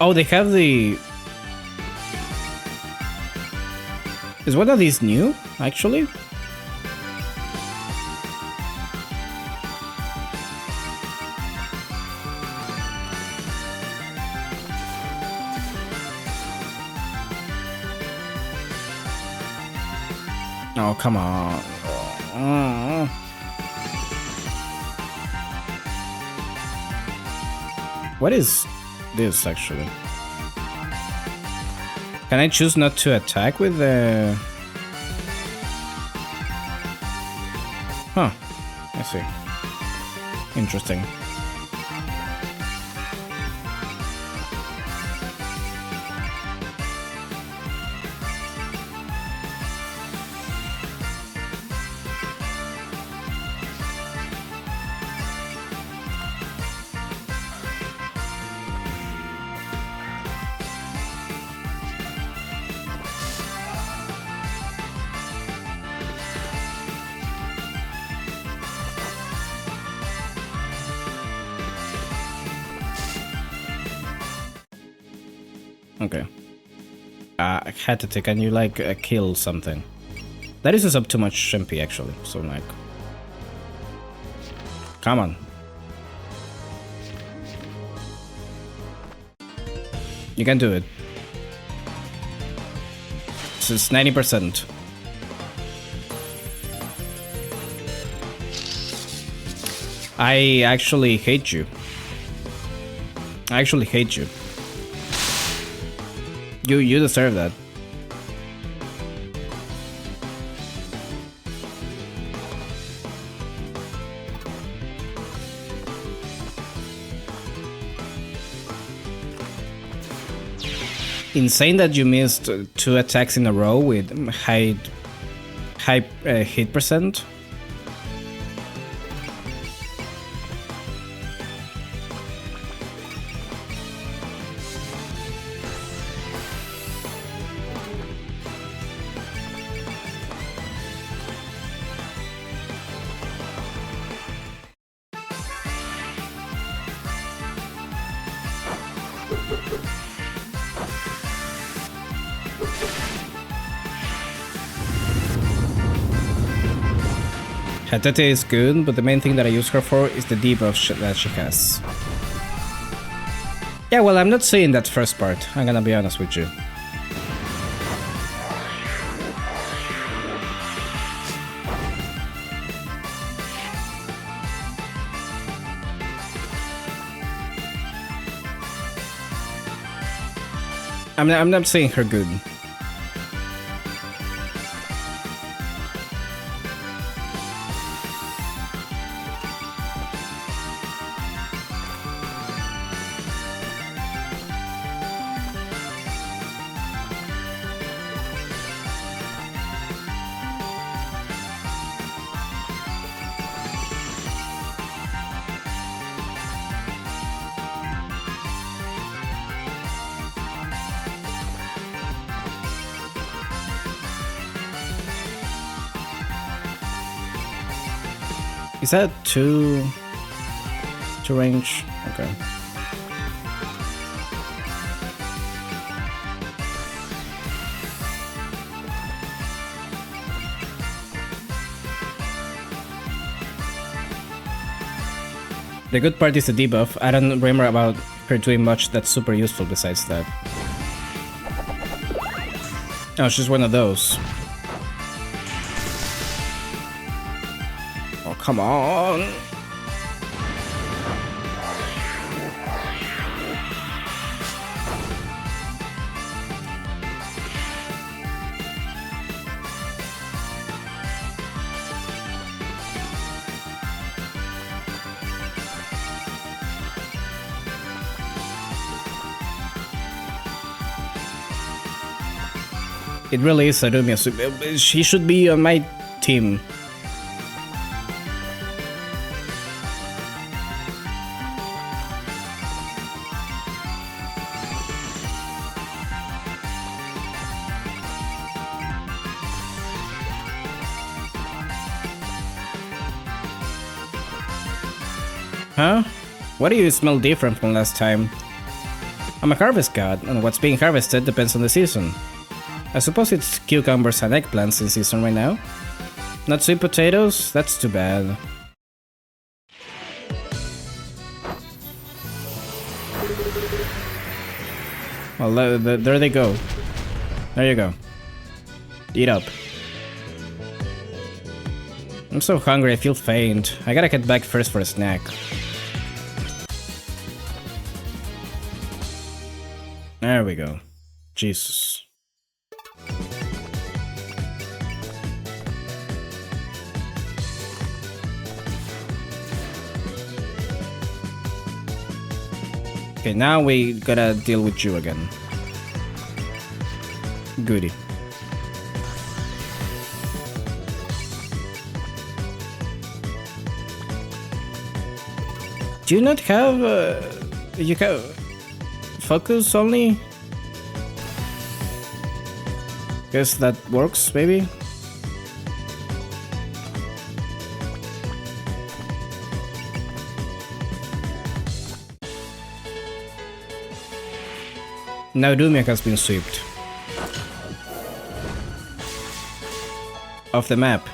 S1: Oh, they have the... Is one of these new, actually? Oh, come on. What is this, actually? Can I choose not to attack with the... Huh. I see. Interesting. Okay. I had to take. Can you like kill something? That uses up too much MP actually. So like, come on. You can do it. This is 90%. I actually hate you. I actually hate you. You deserve that. Insane that you missed 2 attacks in a row with high hit percent. Hatete is good, but the main thing that I use her for is the debuff that she has. Yeah, well, I'm not saying that first part, I'm gonna be honest with you. I'm not saying her good. Is that two range? Okay. The good part is the debuff. I don't remember about her doing much that's super useful besides that. Oh, she's one of those. Oh, come on. It really is Sadumia. She should be on my team. Huh? Why do you smell different from last time? I'm a harvest god, and what's being harvested depends on the season. I suppose it's cucumbers and eggplants in season right now. Not sweet potatoes? That's too bad. Well, there they go. There you go. Eat up. I'm so hungry, I feel faint. I gotta get back first for a snack. There we go. Jesus. Okay, now we gotta deal with you again. Goody. Do you not have you have focus only? Guess that works, maybe? Now Dumia has been swept off the map.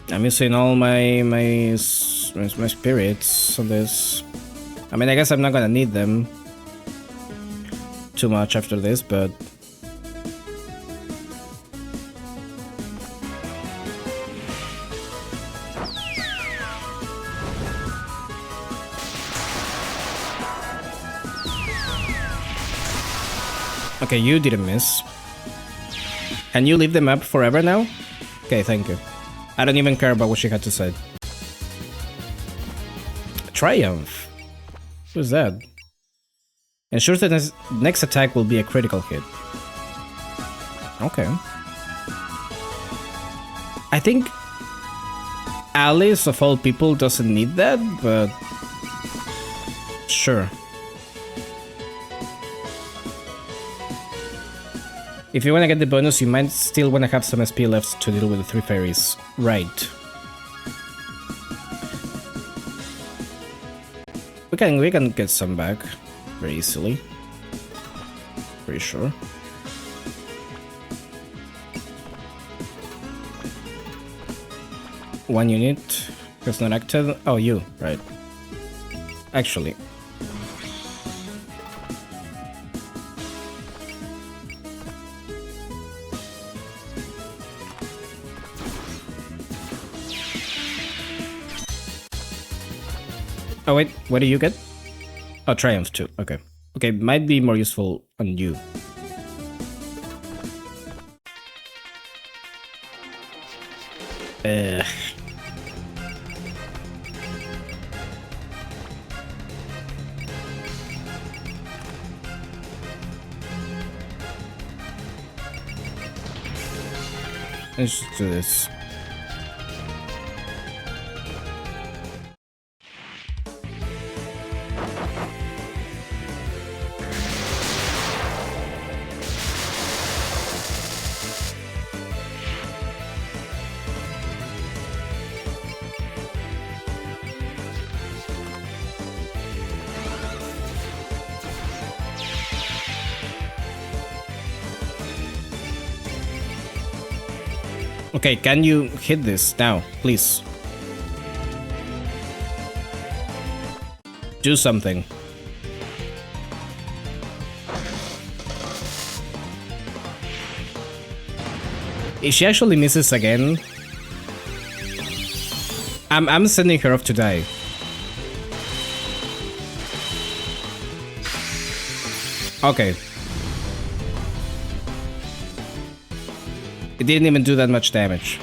S1: I'm using all my spirits on this. I mean, I guess I'm not gonna need them too much after this, but okay, you didn't miss. Can you leave them up forever now? Okay, thank you. I don't even care about what she had to say. Triumph? Who's that? Ensures that his next attack will be a critical hit. Okay. I think Alice, of all people, doesn't need that, but sure. If you want to get the bonus, you might still want to have some SP left to deal with the 3 fairies. Right. We can get some back very easily. Pretty sure. One unit has not acted. Oh, you, right. Actually. Oh wait, what do you get? Oh, Triumph too, okay. Okay, might be more useful on you. Let's just do this. Okay, can you hit this now, please? Do something. If she actually misses again, I'm sending her off to die. Okay. It didn't even do that much damage.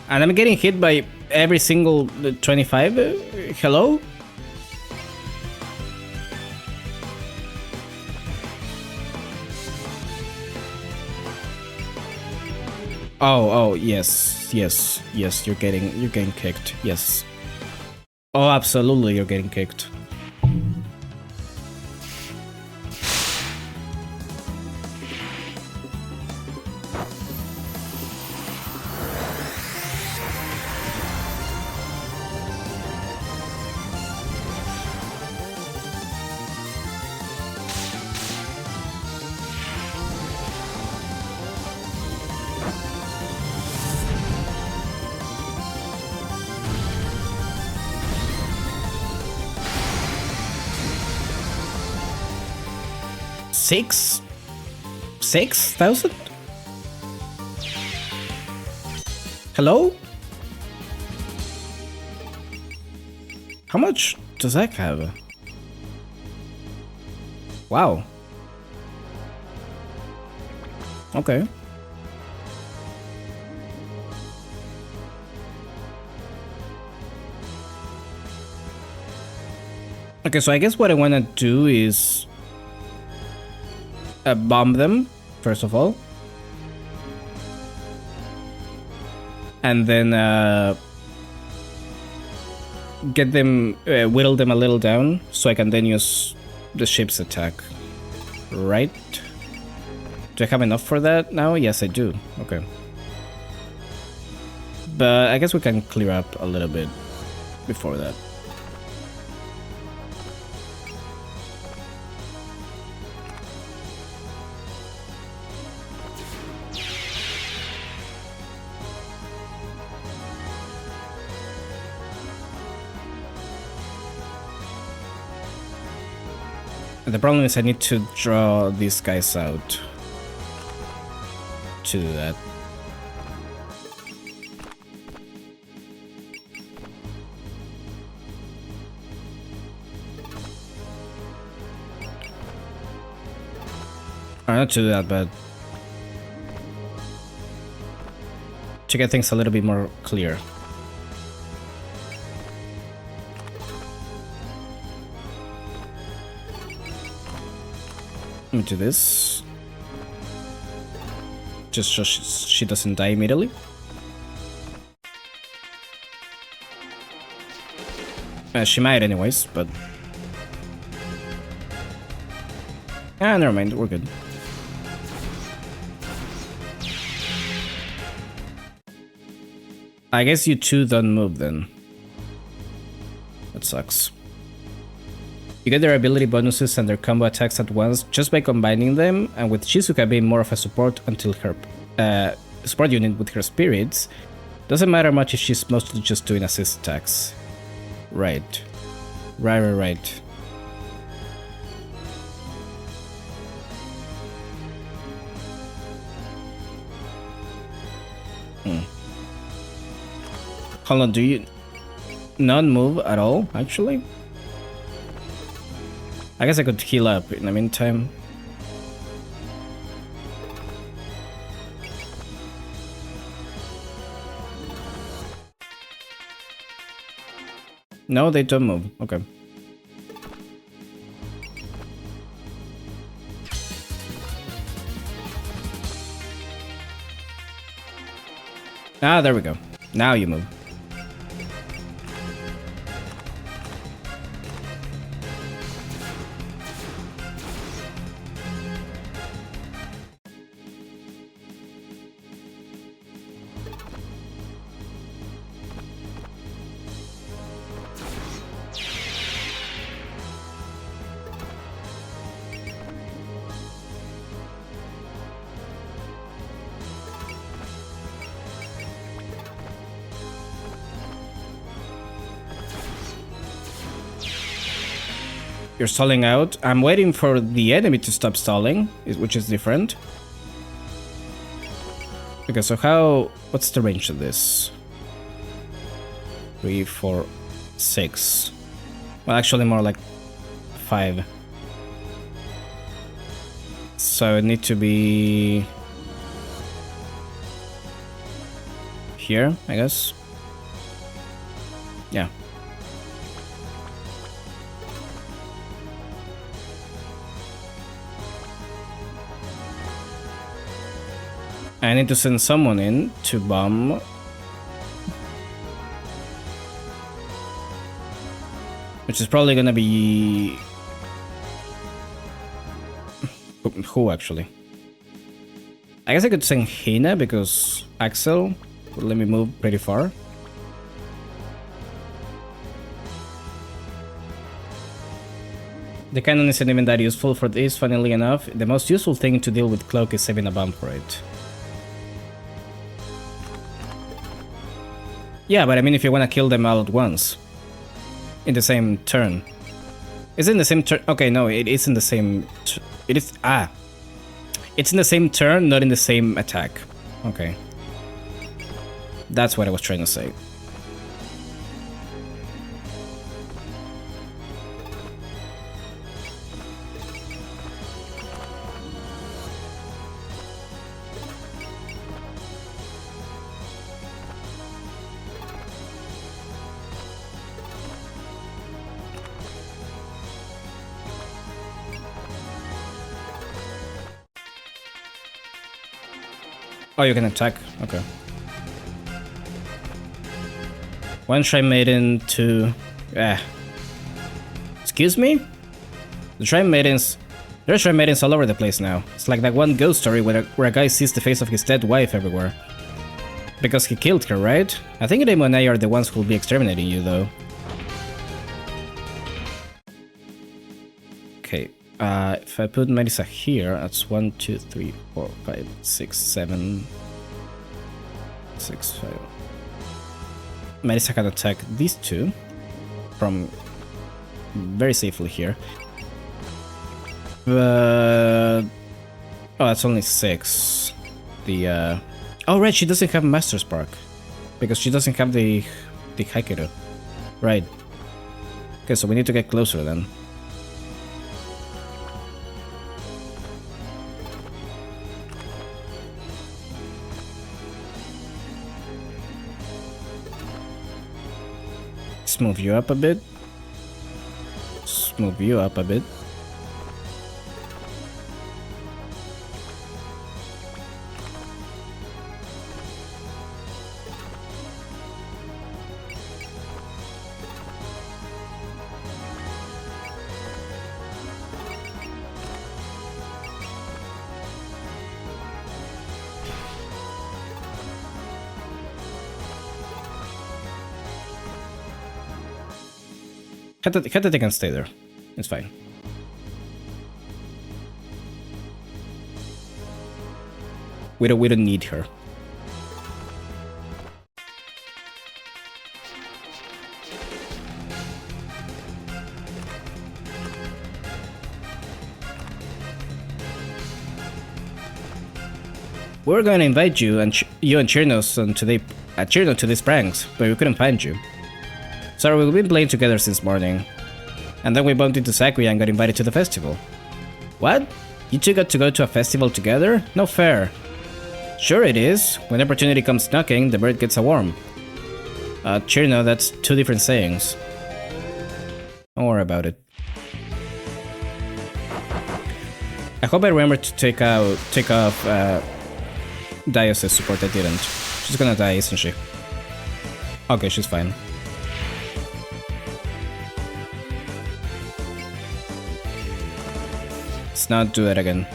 S1: And I'm getting hit by every single 25? Hello? Oh, yes, you're getting kicked, yes. Oh, absolutely, you're getting kicked. $6,000? Hello? How much does that have? Wow. Okay. Okay, so I guess what I want to do is bomb them, first of all. And then get them, whittle them a little down, so I can then use the ship's attack. Right? Do I have enough for that now? Yes, I do. Okay. But I guess we can clear up a little bit before that. The problem is I need to draw these guys out to do that. Or not to do that, but to get things a little bit more clear. Let me do this. Just so she doesn't die immediately. She might anyways, but... Ah, never mind, we're good. I guess you two don't move then. That sucks. You get their ability bonuses and their combo attacks at once just by combining them, and with Shizuka being more of a support until her support unit with her spirits, doesn't matter much if she's mostly just doing assist attacks. Right. Right. Hold on, do you not move at all, actually? I guess I could heal up in the meantime. No, they don't move. Okay. Ah, there we go. Now you move. You're stalling out. I'm waiting for the enemy to stop stalling, which is different. Okay, so how... What's the range of this? 3, 4, 6. Well, actually more like 5. So it need to be... here, I guess. Yeah. I need to send someone in to bomb. Which is probably gonna be... Who, actually? I guess I could send Hina, because Axel would let me move pretty far. The cannon isn't even that useful for this, funnily enough. The most useful thing to deal with Cloak is saving a bomb for it. Yeah, but I mean if you want to kill them all at once. In the same turn. Is it in the same turn? Okay, no, it is in the same... It is... Ah. It's in the same turn, not in the same attack. Okay. That's what I was trying to say. Oh, you can attack. Okay. One Shrine Maiden, two... Excuse me? The Shrine Maidens... There are Shrine Maidens all over the place now. It's like that one ghost story where a guy sees the face of his dead wife everywhere. Because he killed her, right? I think Remo and I are the ones who will be exterminating you, though. Okay. If I put Melissa here, that's 1, 2, 3, 4, 5, 6, 7, 6, 5. Melissa can attack these two from very safely here. Oh, that's only 6. The oh right, she doesn't have Master Spark because she doesn't have the Haikido. Right. Okay, so we need to get closer then. Let's move you up a bit. Let's move you up a bit. Hecate can stay there. It's fine. We don't need her. We were going to invite you and Chirnos to these pranks, but we couldn't find you. Sorry, we've been playing together since morning. And then we bumped into Sakura and got invited to the festival. What? You two got to go to a festival together? No fair. Sure it is. When opportunity comes knocking, the bird gets a worm. Chirno, that's two different sayings. Don't worry about it. I hope I remember to take off Dios's support. I didn't. She's gonna die, isn't she? Okay, she's fine. Let's not do that again.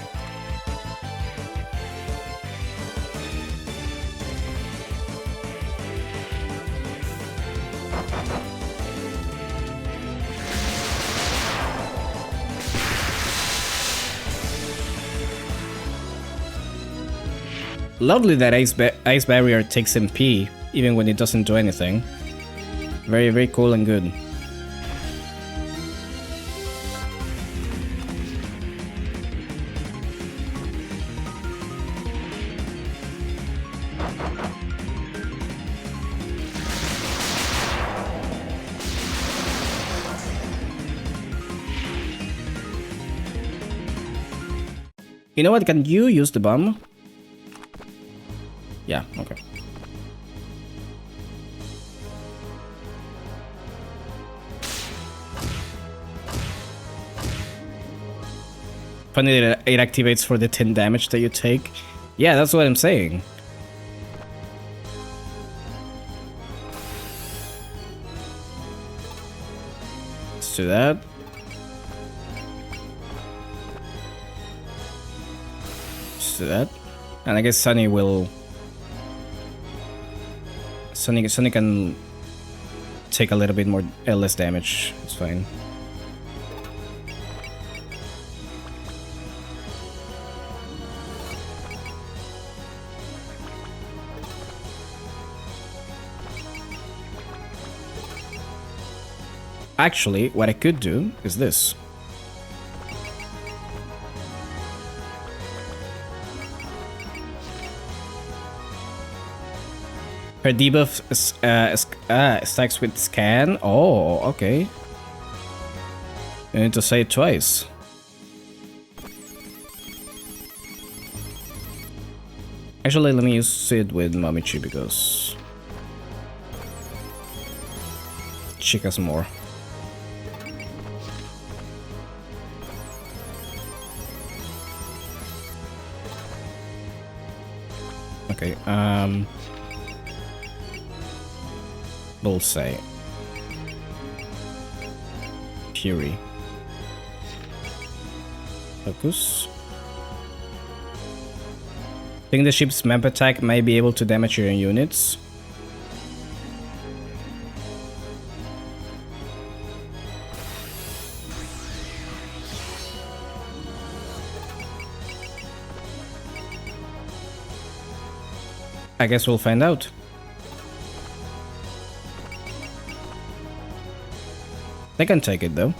S1: Lovely that ice barrier takes MP, even when it doesn't do anything. Very, very cool and good. You know what? Can you use the bomb? Yeah, okay. Funny that it activates for the 10 damage that you take. Yeah, that's what I'm saying. Let's do that. Let's do that. And I guess Sunny will... Sunny can take a little bit more less damage. It's fine. Actually, what I could do is this. Her debuff stacks with scan. Oh, okay. You need to say it twice. Actually, let me use it with Mamichi because she has more. Okay, Bullseye. Fury. Focus. Think the ship's map attack may be able to damage your units. I guess we'll find out. They can take it though.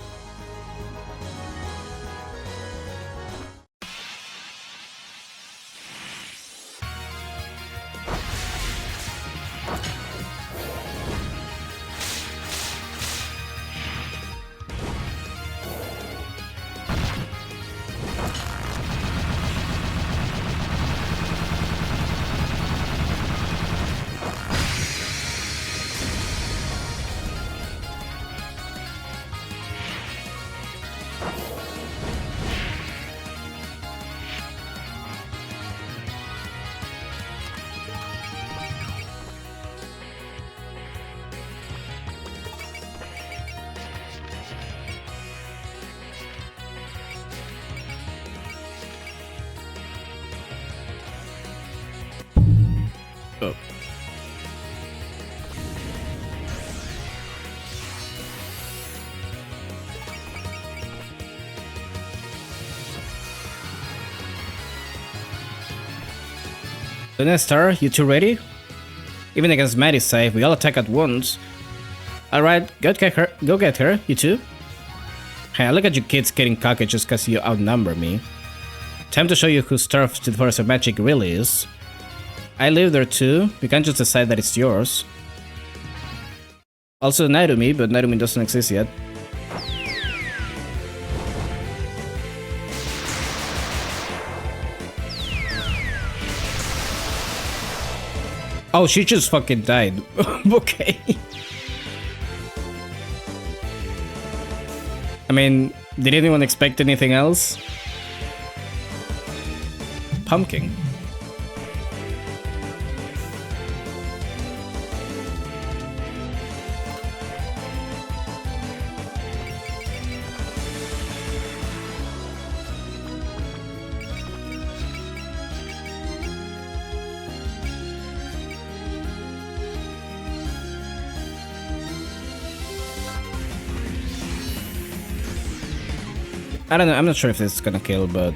S1: Oh. Star, you two ready? Even against Matt is safe, we all attack at once. Alright, go get her, you two. Hey, look at you kids getting cocky just cause you outnumber me. Time to show you whose turf to the force of magic really is. I live there too, you can't just decide that it's yours. Also Nairumi, but Nairumi doesn't exist yet. Oh, she just fucking died. Okay. I mean, did anyone expect anything else? Pumpkin. I don't know, I'm not sure if this is gonna kill, but...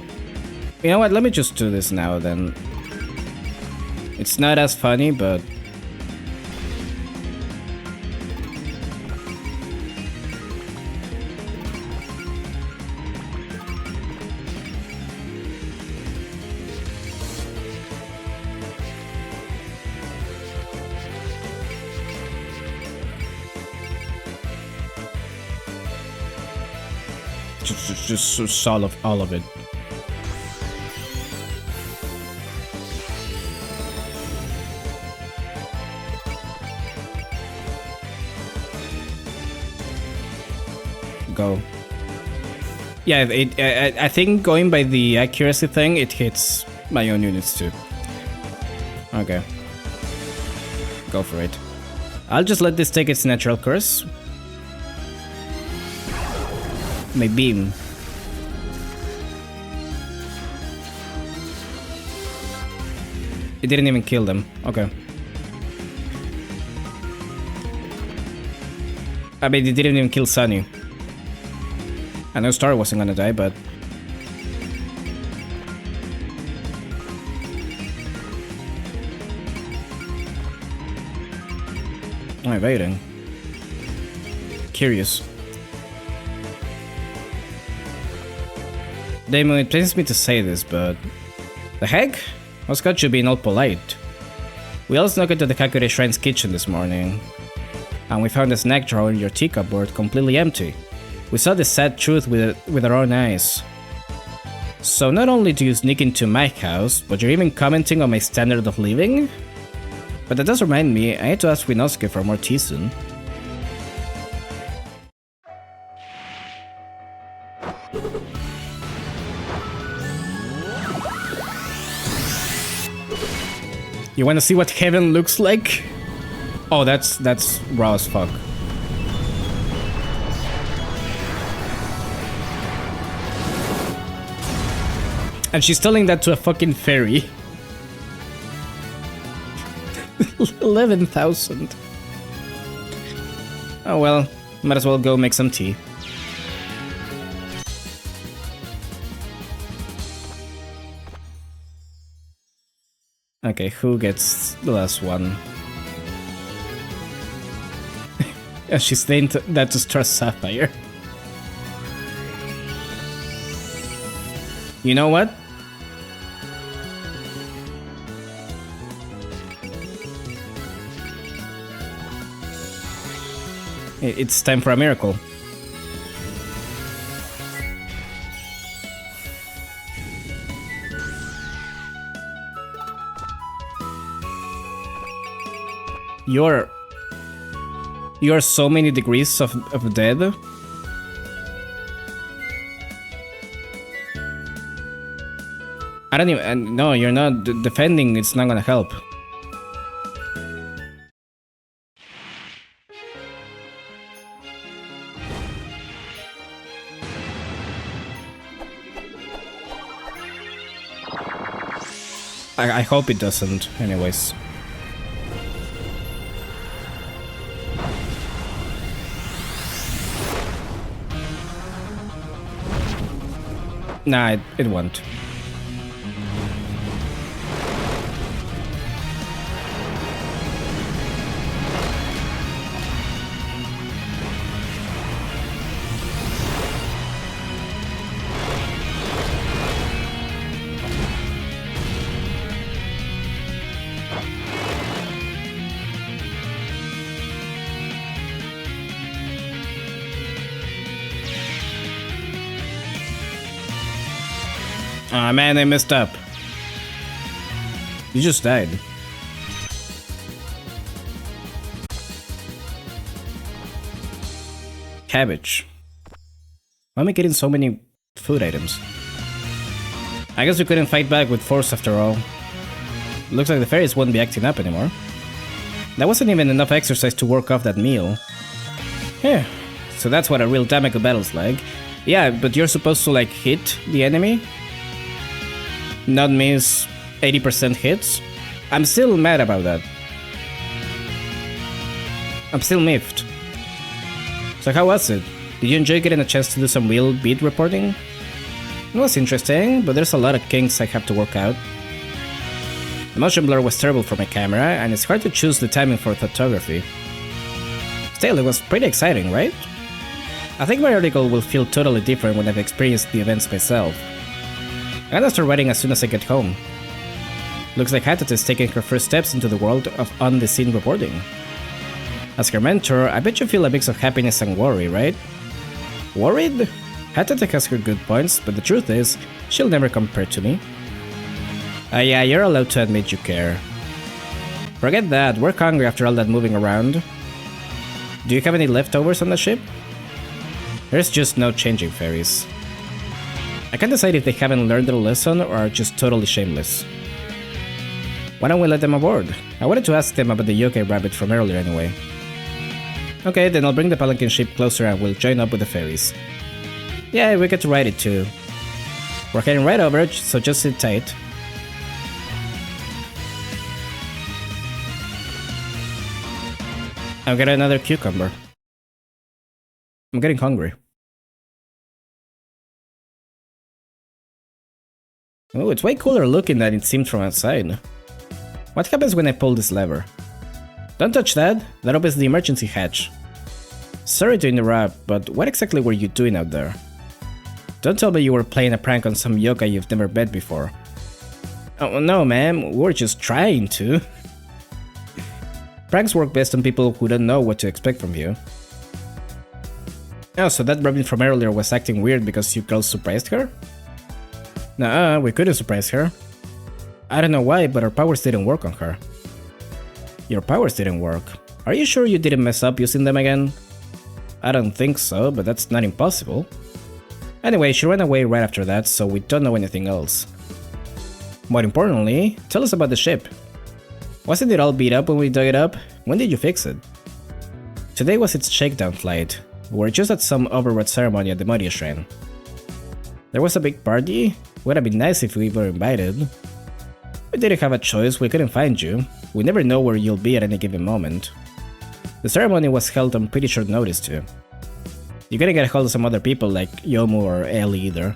S1: You know what, let me just do this now then. It's not as funny, but... Just solve all of it. Go. Yeah, I think going by the accuracy thing, it hits my own units too. Okay. Go for it. I'll just let this take its natural course. My beam. It didn't even kill them. Okay. I mean, it didn't even kill Sunny. I know Star wasn't gonna die, but... I'm evading. Curious. Damon, it pains me to say this, but... The heck? Oscar should be all polite. We all snuck into the Kakure Shrine's kitchen this morning, and we found a snack drawer in your teacup board completely empty. We saw the sad truth with our own eyes. So not only do you sneak into my house, but you're even commenting on my standard of living? But that does remind me, I need to ask Winosuke for more tea soon. You wanna see what heaven looks like? Oh, that's raw as fuck. And she's telling that to a fucking fairy. 11,000. Oh well, might as well go make some tea. Okay, who gets the last one? Yeah, she's saying that to Star Sapphire. You know what? It's time for a miracle. You're so many degrees of dead. I don't even... No, you're not defending, it's not gonna help. I hope it doesn't, anyways. Nah, it won't. Aw, man, I messed up. You just died. Cabbage. Why am I getting so many food items? I guess we couldn't fight back with force after all. Looks like the fairies won't be acting up anymore. That wasn't even enough exercise to work off that meal. Yeah, so that's what a real Tamako battle's like. Yeah, but you're supposed to like hit the enemy? Not miss 80% hits? I'm still mad about that. I'm still miffed. So how was it? Did you enjoy getting a chance to do some real beat reporting? It was interesting, but there's a lot of kinks I have to work out. The motion blur was terrible for my camera, and it's hard to choose the timing for photography. Still, it was pretty exciting, right? I think my article will feel totally different when I've experienced the events myself. I'm gonna start writing as soon as I get home. Looks like Hatat is taking her first steps into the world of on-the-scene reporting. As her mentor, I bet you feel a mix of happiness and worry, right? Worried? Hatat has her good points, but the truth is, she'll never compare to me. Yeah, you're allowed to admit you care. Forget that, we're hungry after all that moving around. Do you have any leftovers on the ship? There's just no changing fairies. I can't decide if they haven't learned their lesson or are just totally shameless. Why don't we let them aboard? I wanted to ask them about the yokai rabbit from earlier anyway. Okay, then I'll bring the palanquin ship closer and we'll join up with the fairies. Yeah, we get to ride it too. We're heading right over, so just sit tight. I'll get another cucumber. I'm getting hungry. Oh, it's way cooler looking than it seemed from outside. What happens when I pull this lever? Don't touch that, that opens the emergency hatch. Sorry to interrupt, but what exactly were you doing out there? Don't tell me you were playing a prank on some yokai you've never met before. Oh no, ma'am, we're just trying to. Pranks work best on people who don't know what to expect from you. Oh, so that rabbit from earlier was acting weird because you girls surprised her? Nah, we couldn't surprise her. I don't know why, but our powers didn't work on her. Your powers didn't work. Are you sure you didn't mess up using them again? I don't think so, but that's not impossible. Anyway, she ran away right after that, so we don't know anything else. More importantly, tell us about the ship. Wasn't it all beat up when we dug it up? When did you fix it? Today was its shakedown flight. We were just at some overwrought ceremony at the Moria Shrine. There was a big party? Would have been nice if we were invited. We didn't have a choice, we couldn't find you. We never know where you'll be at any given moment. The ceremony was held on pretty short notice too. You couldn't get a hold of some other people like Yomu or Ellie either.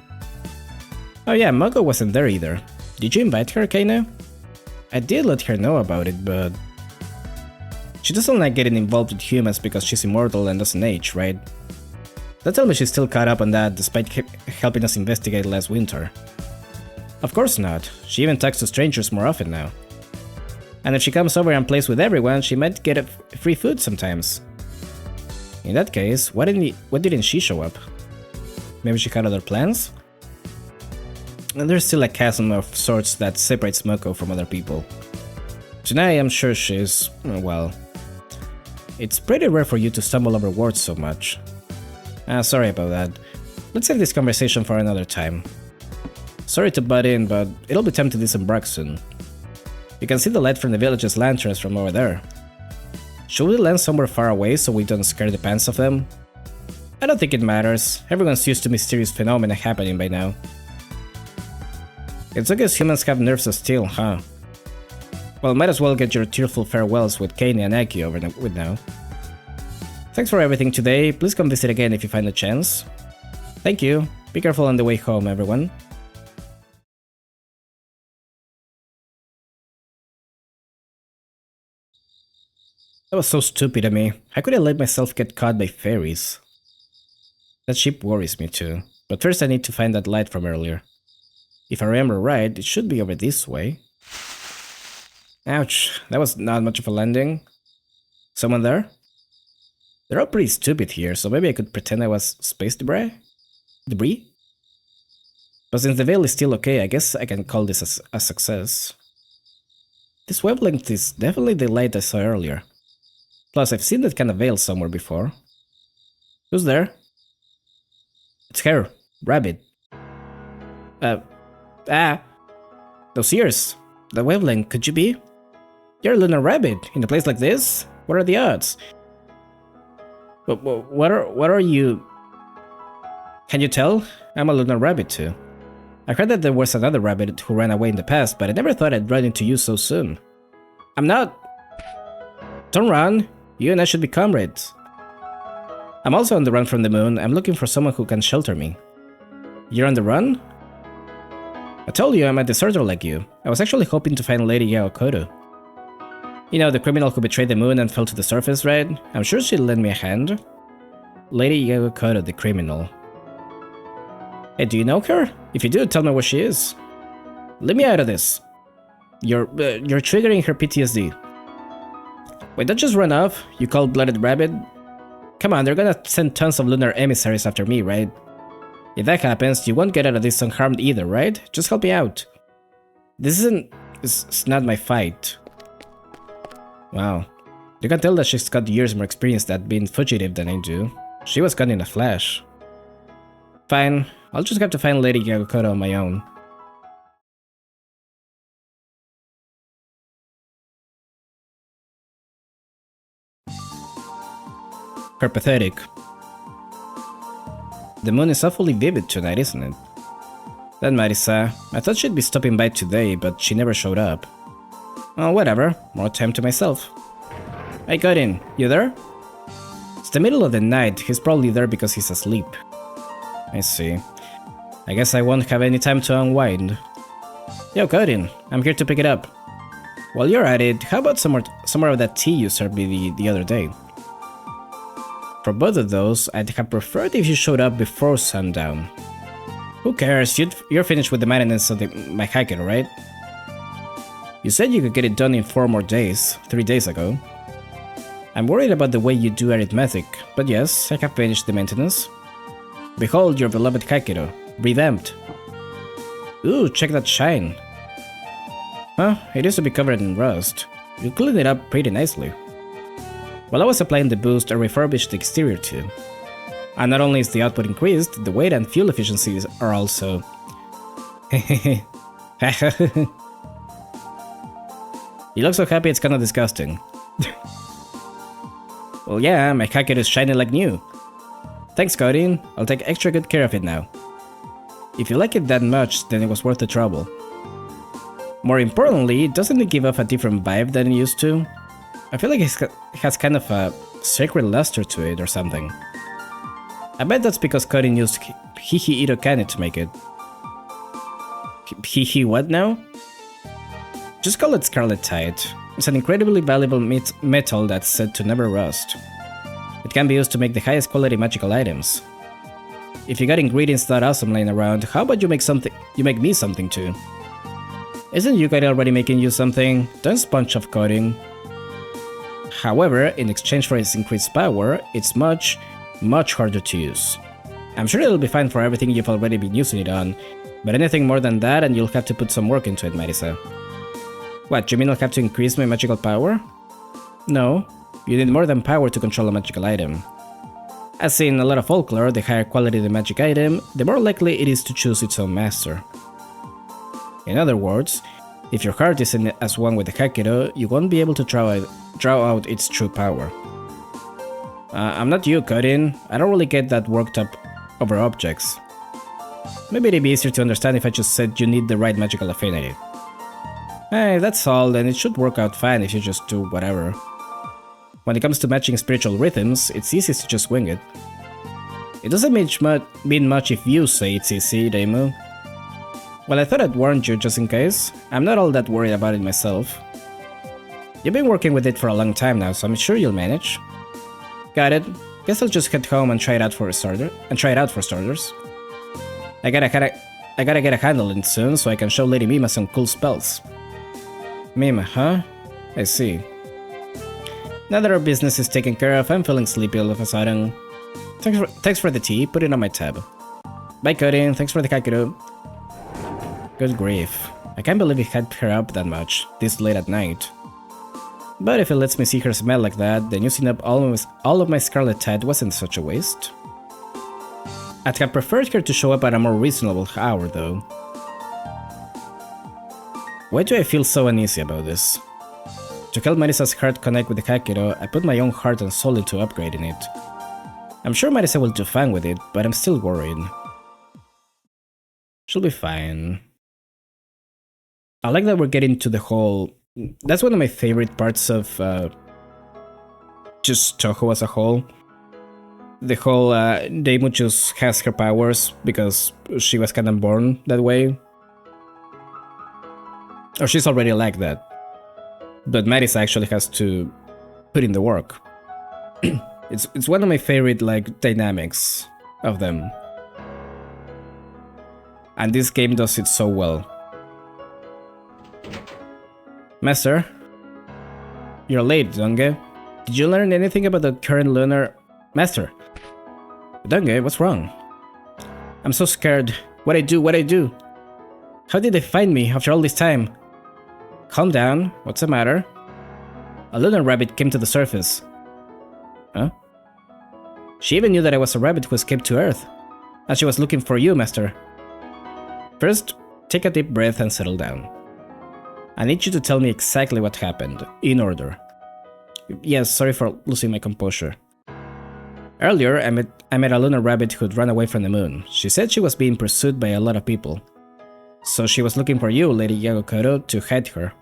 S1: Oh yeah, Moko wasn't there either. Did you invite her, Kaina? I did let her know about it, but... She doesn't like getting involved with humans because she's immortal and doesn't age, right? Don't tell me she's still caught up on that despite helping us investigate last winter. Of course not, she even talks to strangers more often now. And if she comes over and plays with everyone, she might get free food sometimes. In that case, why didn't she show up? Maybe she had other plans? And there's still a chasm of sorts that separates Moko from other people. Tonight I'm sure she's... well... It's pretty rare for you to stumble over words so much. Sorry about that. Let's save this conversation for another time. Sorry to butt in, but it'll be time to disembark soon. You can see the light from the village's lanterns from over there. Should we land somewhere far away so we don't scare the pants off them? I don't think it matters, everyone's used to mysterious phenomena happening by now. It's okay humans have nerves of steel, huh? Well, might as well get your tearful farewells with Kane and Aki over with now. Thanks for everything today, please come visit again if you find a chance. Thank you, be careful on the way home everyone. That was so stupid of me, how could I let myself get caught by fairies? That ship worries me too, but first I need to find that light from earlier. If I remember right, it should be over this way. Ouch, that was not much of a landing. Someone there? They're all pretty stupid here, so maybe I could pretend I was space debris? But since the veil is still okay, I guess I can call this a success. This wavelength is definitely the light I saw earlier. Plus, I've seen that kind of veil somewhere before. Who's there? It's her, Rabbit. Uh, ah, those ears. The wavelength, could you be? You're a lunar rabbit in a place like this? What are the odds? But what are you? Can you tell? I'm a lunar rabbit too. I heard that there was another rabbit who ran away in the past, but I never thought I'd run into you so soon. I'm not. Don't run. You and I should be comrades. I'm also on the run from the moon. I'm looking for someone who can shelter me. You're on the run? I told you I'm a deserter like you. I was actually hoping to find Lady Yaokoto. You know, the criminal who betrayed the moon and fell to the surface, right? I'm sure she'll lend me a hand. Lady Yaokoto, the criminal. Hey, do you know her? If you do, tell me where she is. Leave me out of this. You're triggering her PTSD. Wait, don't just run off, you cold-blooded rabbit. Come on, they're gonna send tons of lunar emissaries after me, right? If that happens, you won't get out of this unharmed either, right? Just help me out. This isn't... It's not my fight. Wow. You can tell that she's got years more experience at being fugitive than I do. She was gone in a flash. Fine, I'll just have to find Lady Yaokoto on my own. Her pathetic. The moon is awfully vivid tonight, isn't it? That Marisa. I thought she'd be stopping by today, but she never showed up. Oh, whatever. More time to myself. I got in. You there? It's the middle of the night. He's probably there because he's asleep. I see. I guess I won't have any time to unwind. Yo, Codin, I'm here to pick it up. While you're at it, how about some more of that tea you served me the other day? For both of those, I'd have preferred if you showed up before sundown. Who cares? You're finished with the maintenance of my hiker, right? You said you could get it done in 4 more days, 3 days ago. I'm worried about the way you do arithmetic, but yes, I have finished the maintenance. Behold your beloved Kakiro, revamped. Ooh, check that shine. Huh, it used to be covered in rust. You cleaned it up pretty nicely. While I was applying the boost, I refurbished the exterior too. And not only is the output increased, the weight and fuel efficiencies are also... You look so happy it's kinda disgusting. Well yeah, my Kakiro is shining like new. Thanks, Codin. I'll take extra good care of it now. If you like it that much, then it was worth the trouble. More importantly, doesn't it give off a different vibe than it used to? I feel like it has kind of a sacred luster to it or something. I bet that's because Codin used Hihi Irokane to make it. Hihi what now? Just call it Scarletite. It's an incredibly valuable metal that's said to never rust. It can be used to make the highest quality magical items. If you got ingredients that awesome laying around, how about you make me something too? Isn't Yukari already making you something? Don't sponge off Coding. However, in exchange for its increased power, it's much harder to use. I'm sure it'll be fine for everything you've already been using it on, but anything more than that and you'll have to put some work into it, Marisa. What, you mean I'll have to increase my magical power? No, you need more than power to control a magical item. As in a lot of folklore, the higher quality the magic item, the more likely it is to choose its own master. In other words, if your heart isn't as one with the Kakiro, you won't be able to draw out its true power. I'm not you, Codin. I don't really get that worked up over objects. Maybe it'd be easier to understand if I just said you need the right magical affinity. Hey, that's all, and it should work out fine if you just do whatever. When it comes to matching spiritual rhythms, it's easy to just wing it. It doesn't mean much if you say it's easy, Reimu. Well, I thought I'd warn you just in case. I'm not all that worried about it myself. You've been working with it for a long time now, so I'm sure you'll manage. Got it. Guess I'll just head home and try it out for starters. I gotta get a handle in soon so I can show Lady Mima some cool spells. Mima, huh? I see. Now that our business is taken care of, I'm feeling sleepy all of a sudden. Thanks for the tea, put it on my tab. Bye, Codin, thanks for the Kakiro. Good grief. I can't believe he had her up that much, this late at night. But if it lets me see her smell like that, then using up all of my Scarletite wasn't such a waste. I'd have preferred her to show up at a more reasonable hour, though. Why do I feel so uneasy about this? To help Marisa's heart connect with the Kakiro, I put my own heart and soul into upgrading it. I'm sure Marisa will do fine with it, but I'm still worried. She'll be fine. I like that we're getting to the whole... That's one of my favorite parts of just Touhou as a whole. The whole Daimu just has her powers because she was kind of born that way. Or she's already like that. But Marisa actually has to put in the work. It's one of my favorite like dynamics of them. And this game does it so well. Master, you're late, Donge. Did you learn anything about the current lunar... Master! Donge, what's wrong? I'm so scared. What'd I do? How did they find me after all this time? Calm down, what's the matter? A lunar rabbit came to the surface. Huh? She even knew that I was a rabbit who escaped to Earth. And she was looking for you, Master. First, take a deep breath and settle down. I need you to tell me exactly what happened, in order. Yes, sorry for losing my composure. Earlier, I met a lunar rabbit who'd run away from the moon. She said she was being pursued by a lot of people. So she was looking for you, Lady Yagokoro, to hide her.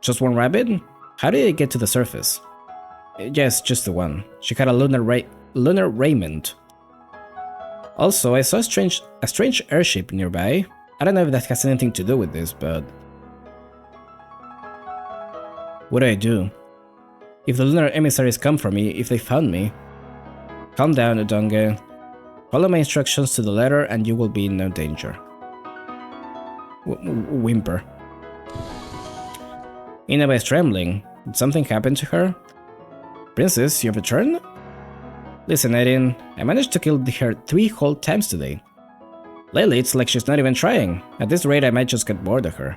S1: Just one rabbit? How did it get to the surface? Yes, just the one. She had a lunar raiment. Also, I saw a strange airship nearby. I don't know if that has anything to do with this, but... What do I do? If the lunar emissaries come for me, if they found me... Calm down, Udonge. Follow my instructions to the letter and you will be in no danger. Whimper. Inaba is trembling. Did something happen to her? Princess, you've returned? Listen, Aiden, I managed to kill her 3 whole times today. Lately, it's like she's not even trying. At this rate, I might just get bored of her.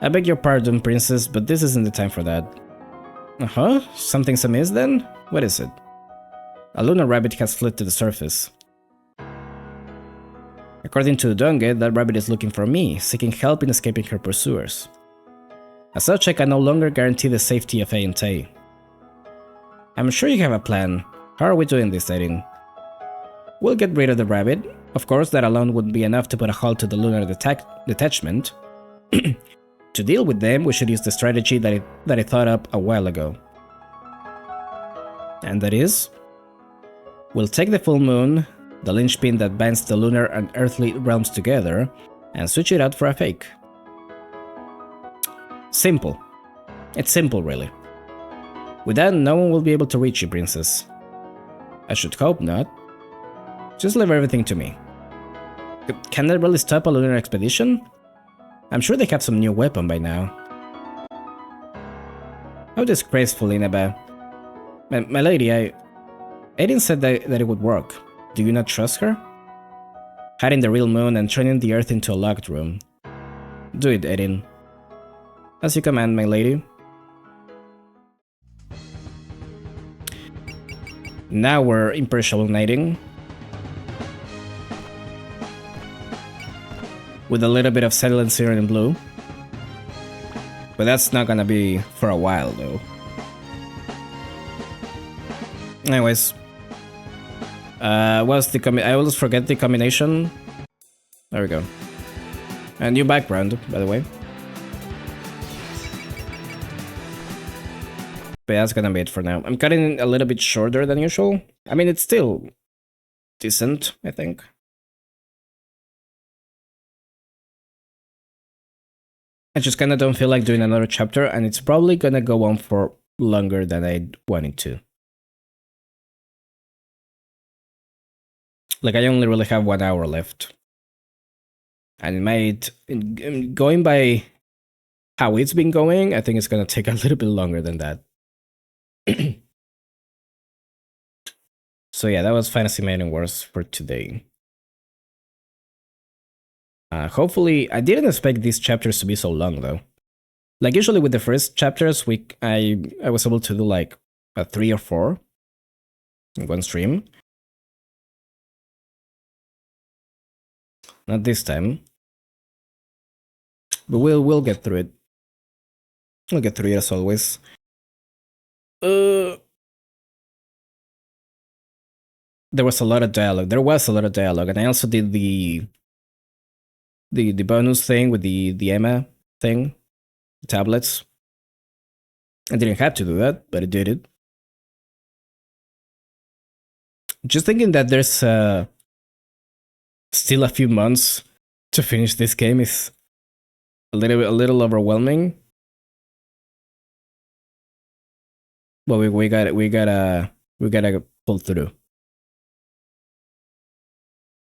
S1: I beg your pardon, Princess, but this isn't the time for that. Uh-huh? Something's amiss then? What is it? A lunar rabbit has fled to the surface. According to Udonge, that rabbit is looking for me, seeking help in escaping her pursuers. As such, I can no longer guarantee the safety of Ayentei. I'm sure you have a plan. How are we doing this, Aiden? We'll get rid of the rabbit. Of course, that alone wouldn't be enough to put a halt to the lunar detachment. To deal with them, we should use the strategy that I thought up a while ago. And that is? We'll take the full moon, the linchpin that binds the lunar and earthly realms together, and switch it out for a fake. Simple. It's simple, really. With that, no one will be able to reach you, Princess. I should hope not. Just leave everything to me. Can that really stop a lunar expedition? I'm sure they have some new weapon by now. How disgraceful, Inaba. My lady, Aiden said that it would work. Do you not trust her? Hiding the real moon and turning the earth into a locked room. Do it, Aiden. As you command, my lady. Now we're impressionating. With a little bit of silence here in blue. But that's not gonna be for a while, though. Anyways. What's the I always forget the combination. There we go. A new background, by the way. But that's gonna be it for now. I'm cutting a little bit shorter than usual. I mean, it's still decent, I think. I just kinda don't feel like doing another chapter, and it's probably gonna go on for longer than I wanted to. Like, I only really have 1 hour left. And it might, going by how it's been going, I think it's gonna take a little bit longer than that. So yeah, that was Fantasy Maiden Wars for today. Hopefully, I didn't expect these chapters to be so long though. Like usually with the first chapters, I was able to do like 3 or 4 in one stream. Not this time. But we'll get through it. We'll get through it as always. There was a lot of dialogue. There was a lot of dialogue, and I also did the bonus thing with the Emma thing, the tablets. I didn't have to do that, but I did it. Just thinking that there's still a few months to finish this game is a little overwhelming. But we gotta pull through.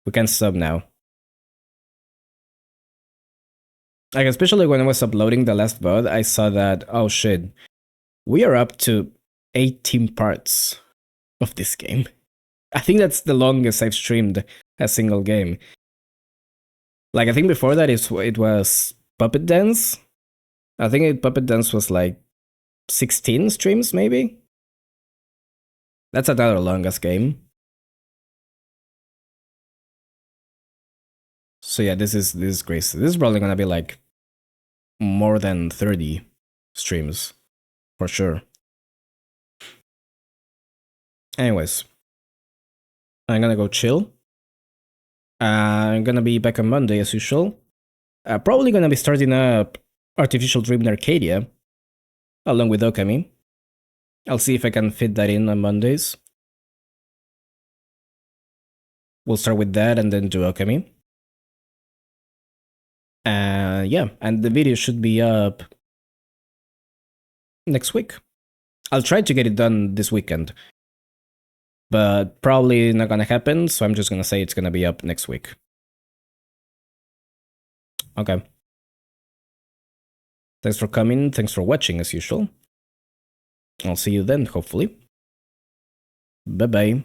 S1: We can't stop now. Like, especially when I was uploading the last VOD, I saw that, oh shit, we are up to 18 parts of this game. I think that's the longest I've streamed a single game. Like, I think before that it was Puppet Dance. I think Puppet Dance was like 16 streams, maybe? That's another longest game. So yeah, this is crazy. This is probably gonna be like more than 30 streams, for sure. Anyways, I'm gonna go chill. I'm gonna be back on Monday as usual. Probably gonna be starting up Artificial Dream in Arcadia, along with Okami. I'll see if I can fit that in on Mondays. We'll start with that and then do Okami. Yeah, and the video should be up next week. I'll try to get it done this weekend, but probably not gonna happen, so I'm just gonna say it's gonna be up next week. Okay. Thanks for coming, thanks for watching as usual. I'll see you then, hopefully. Bye bye.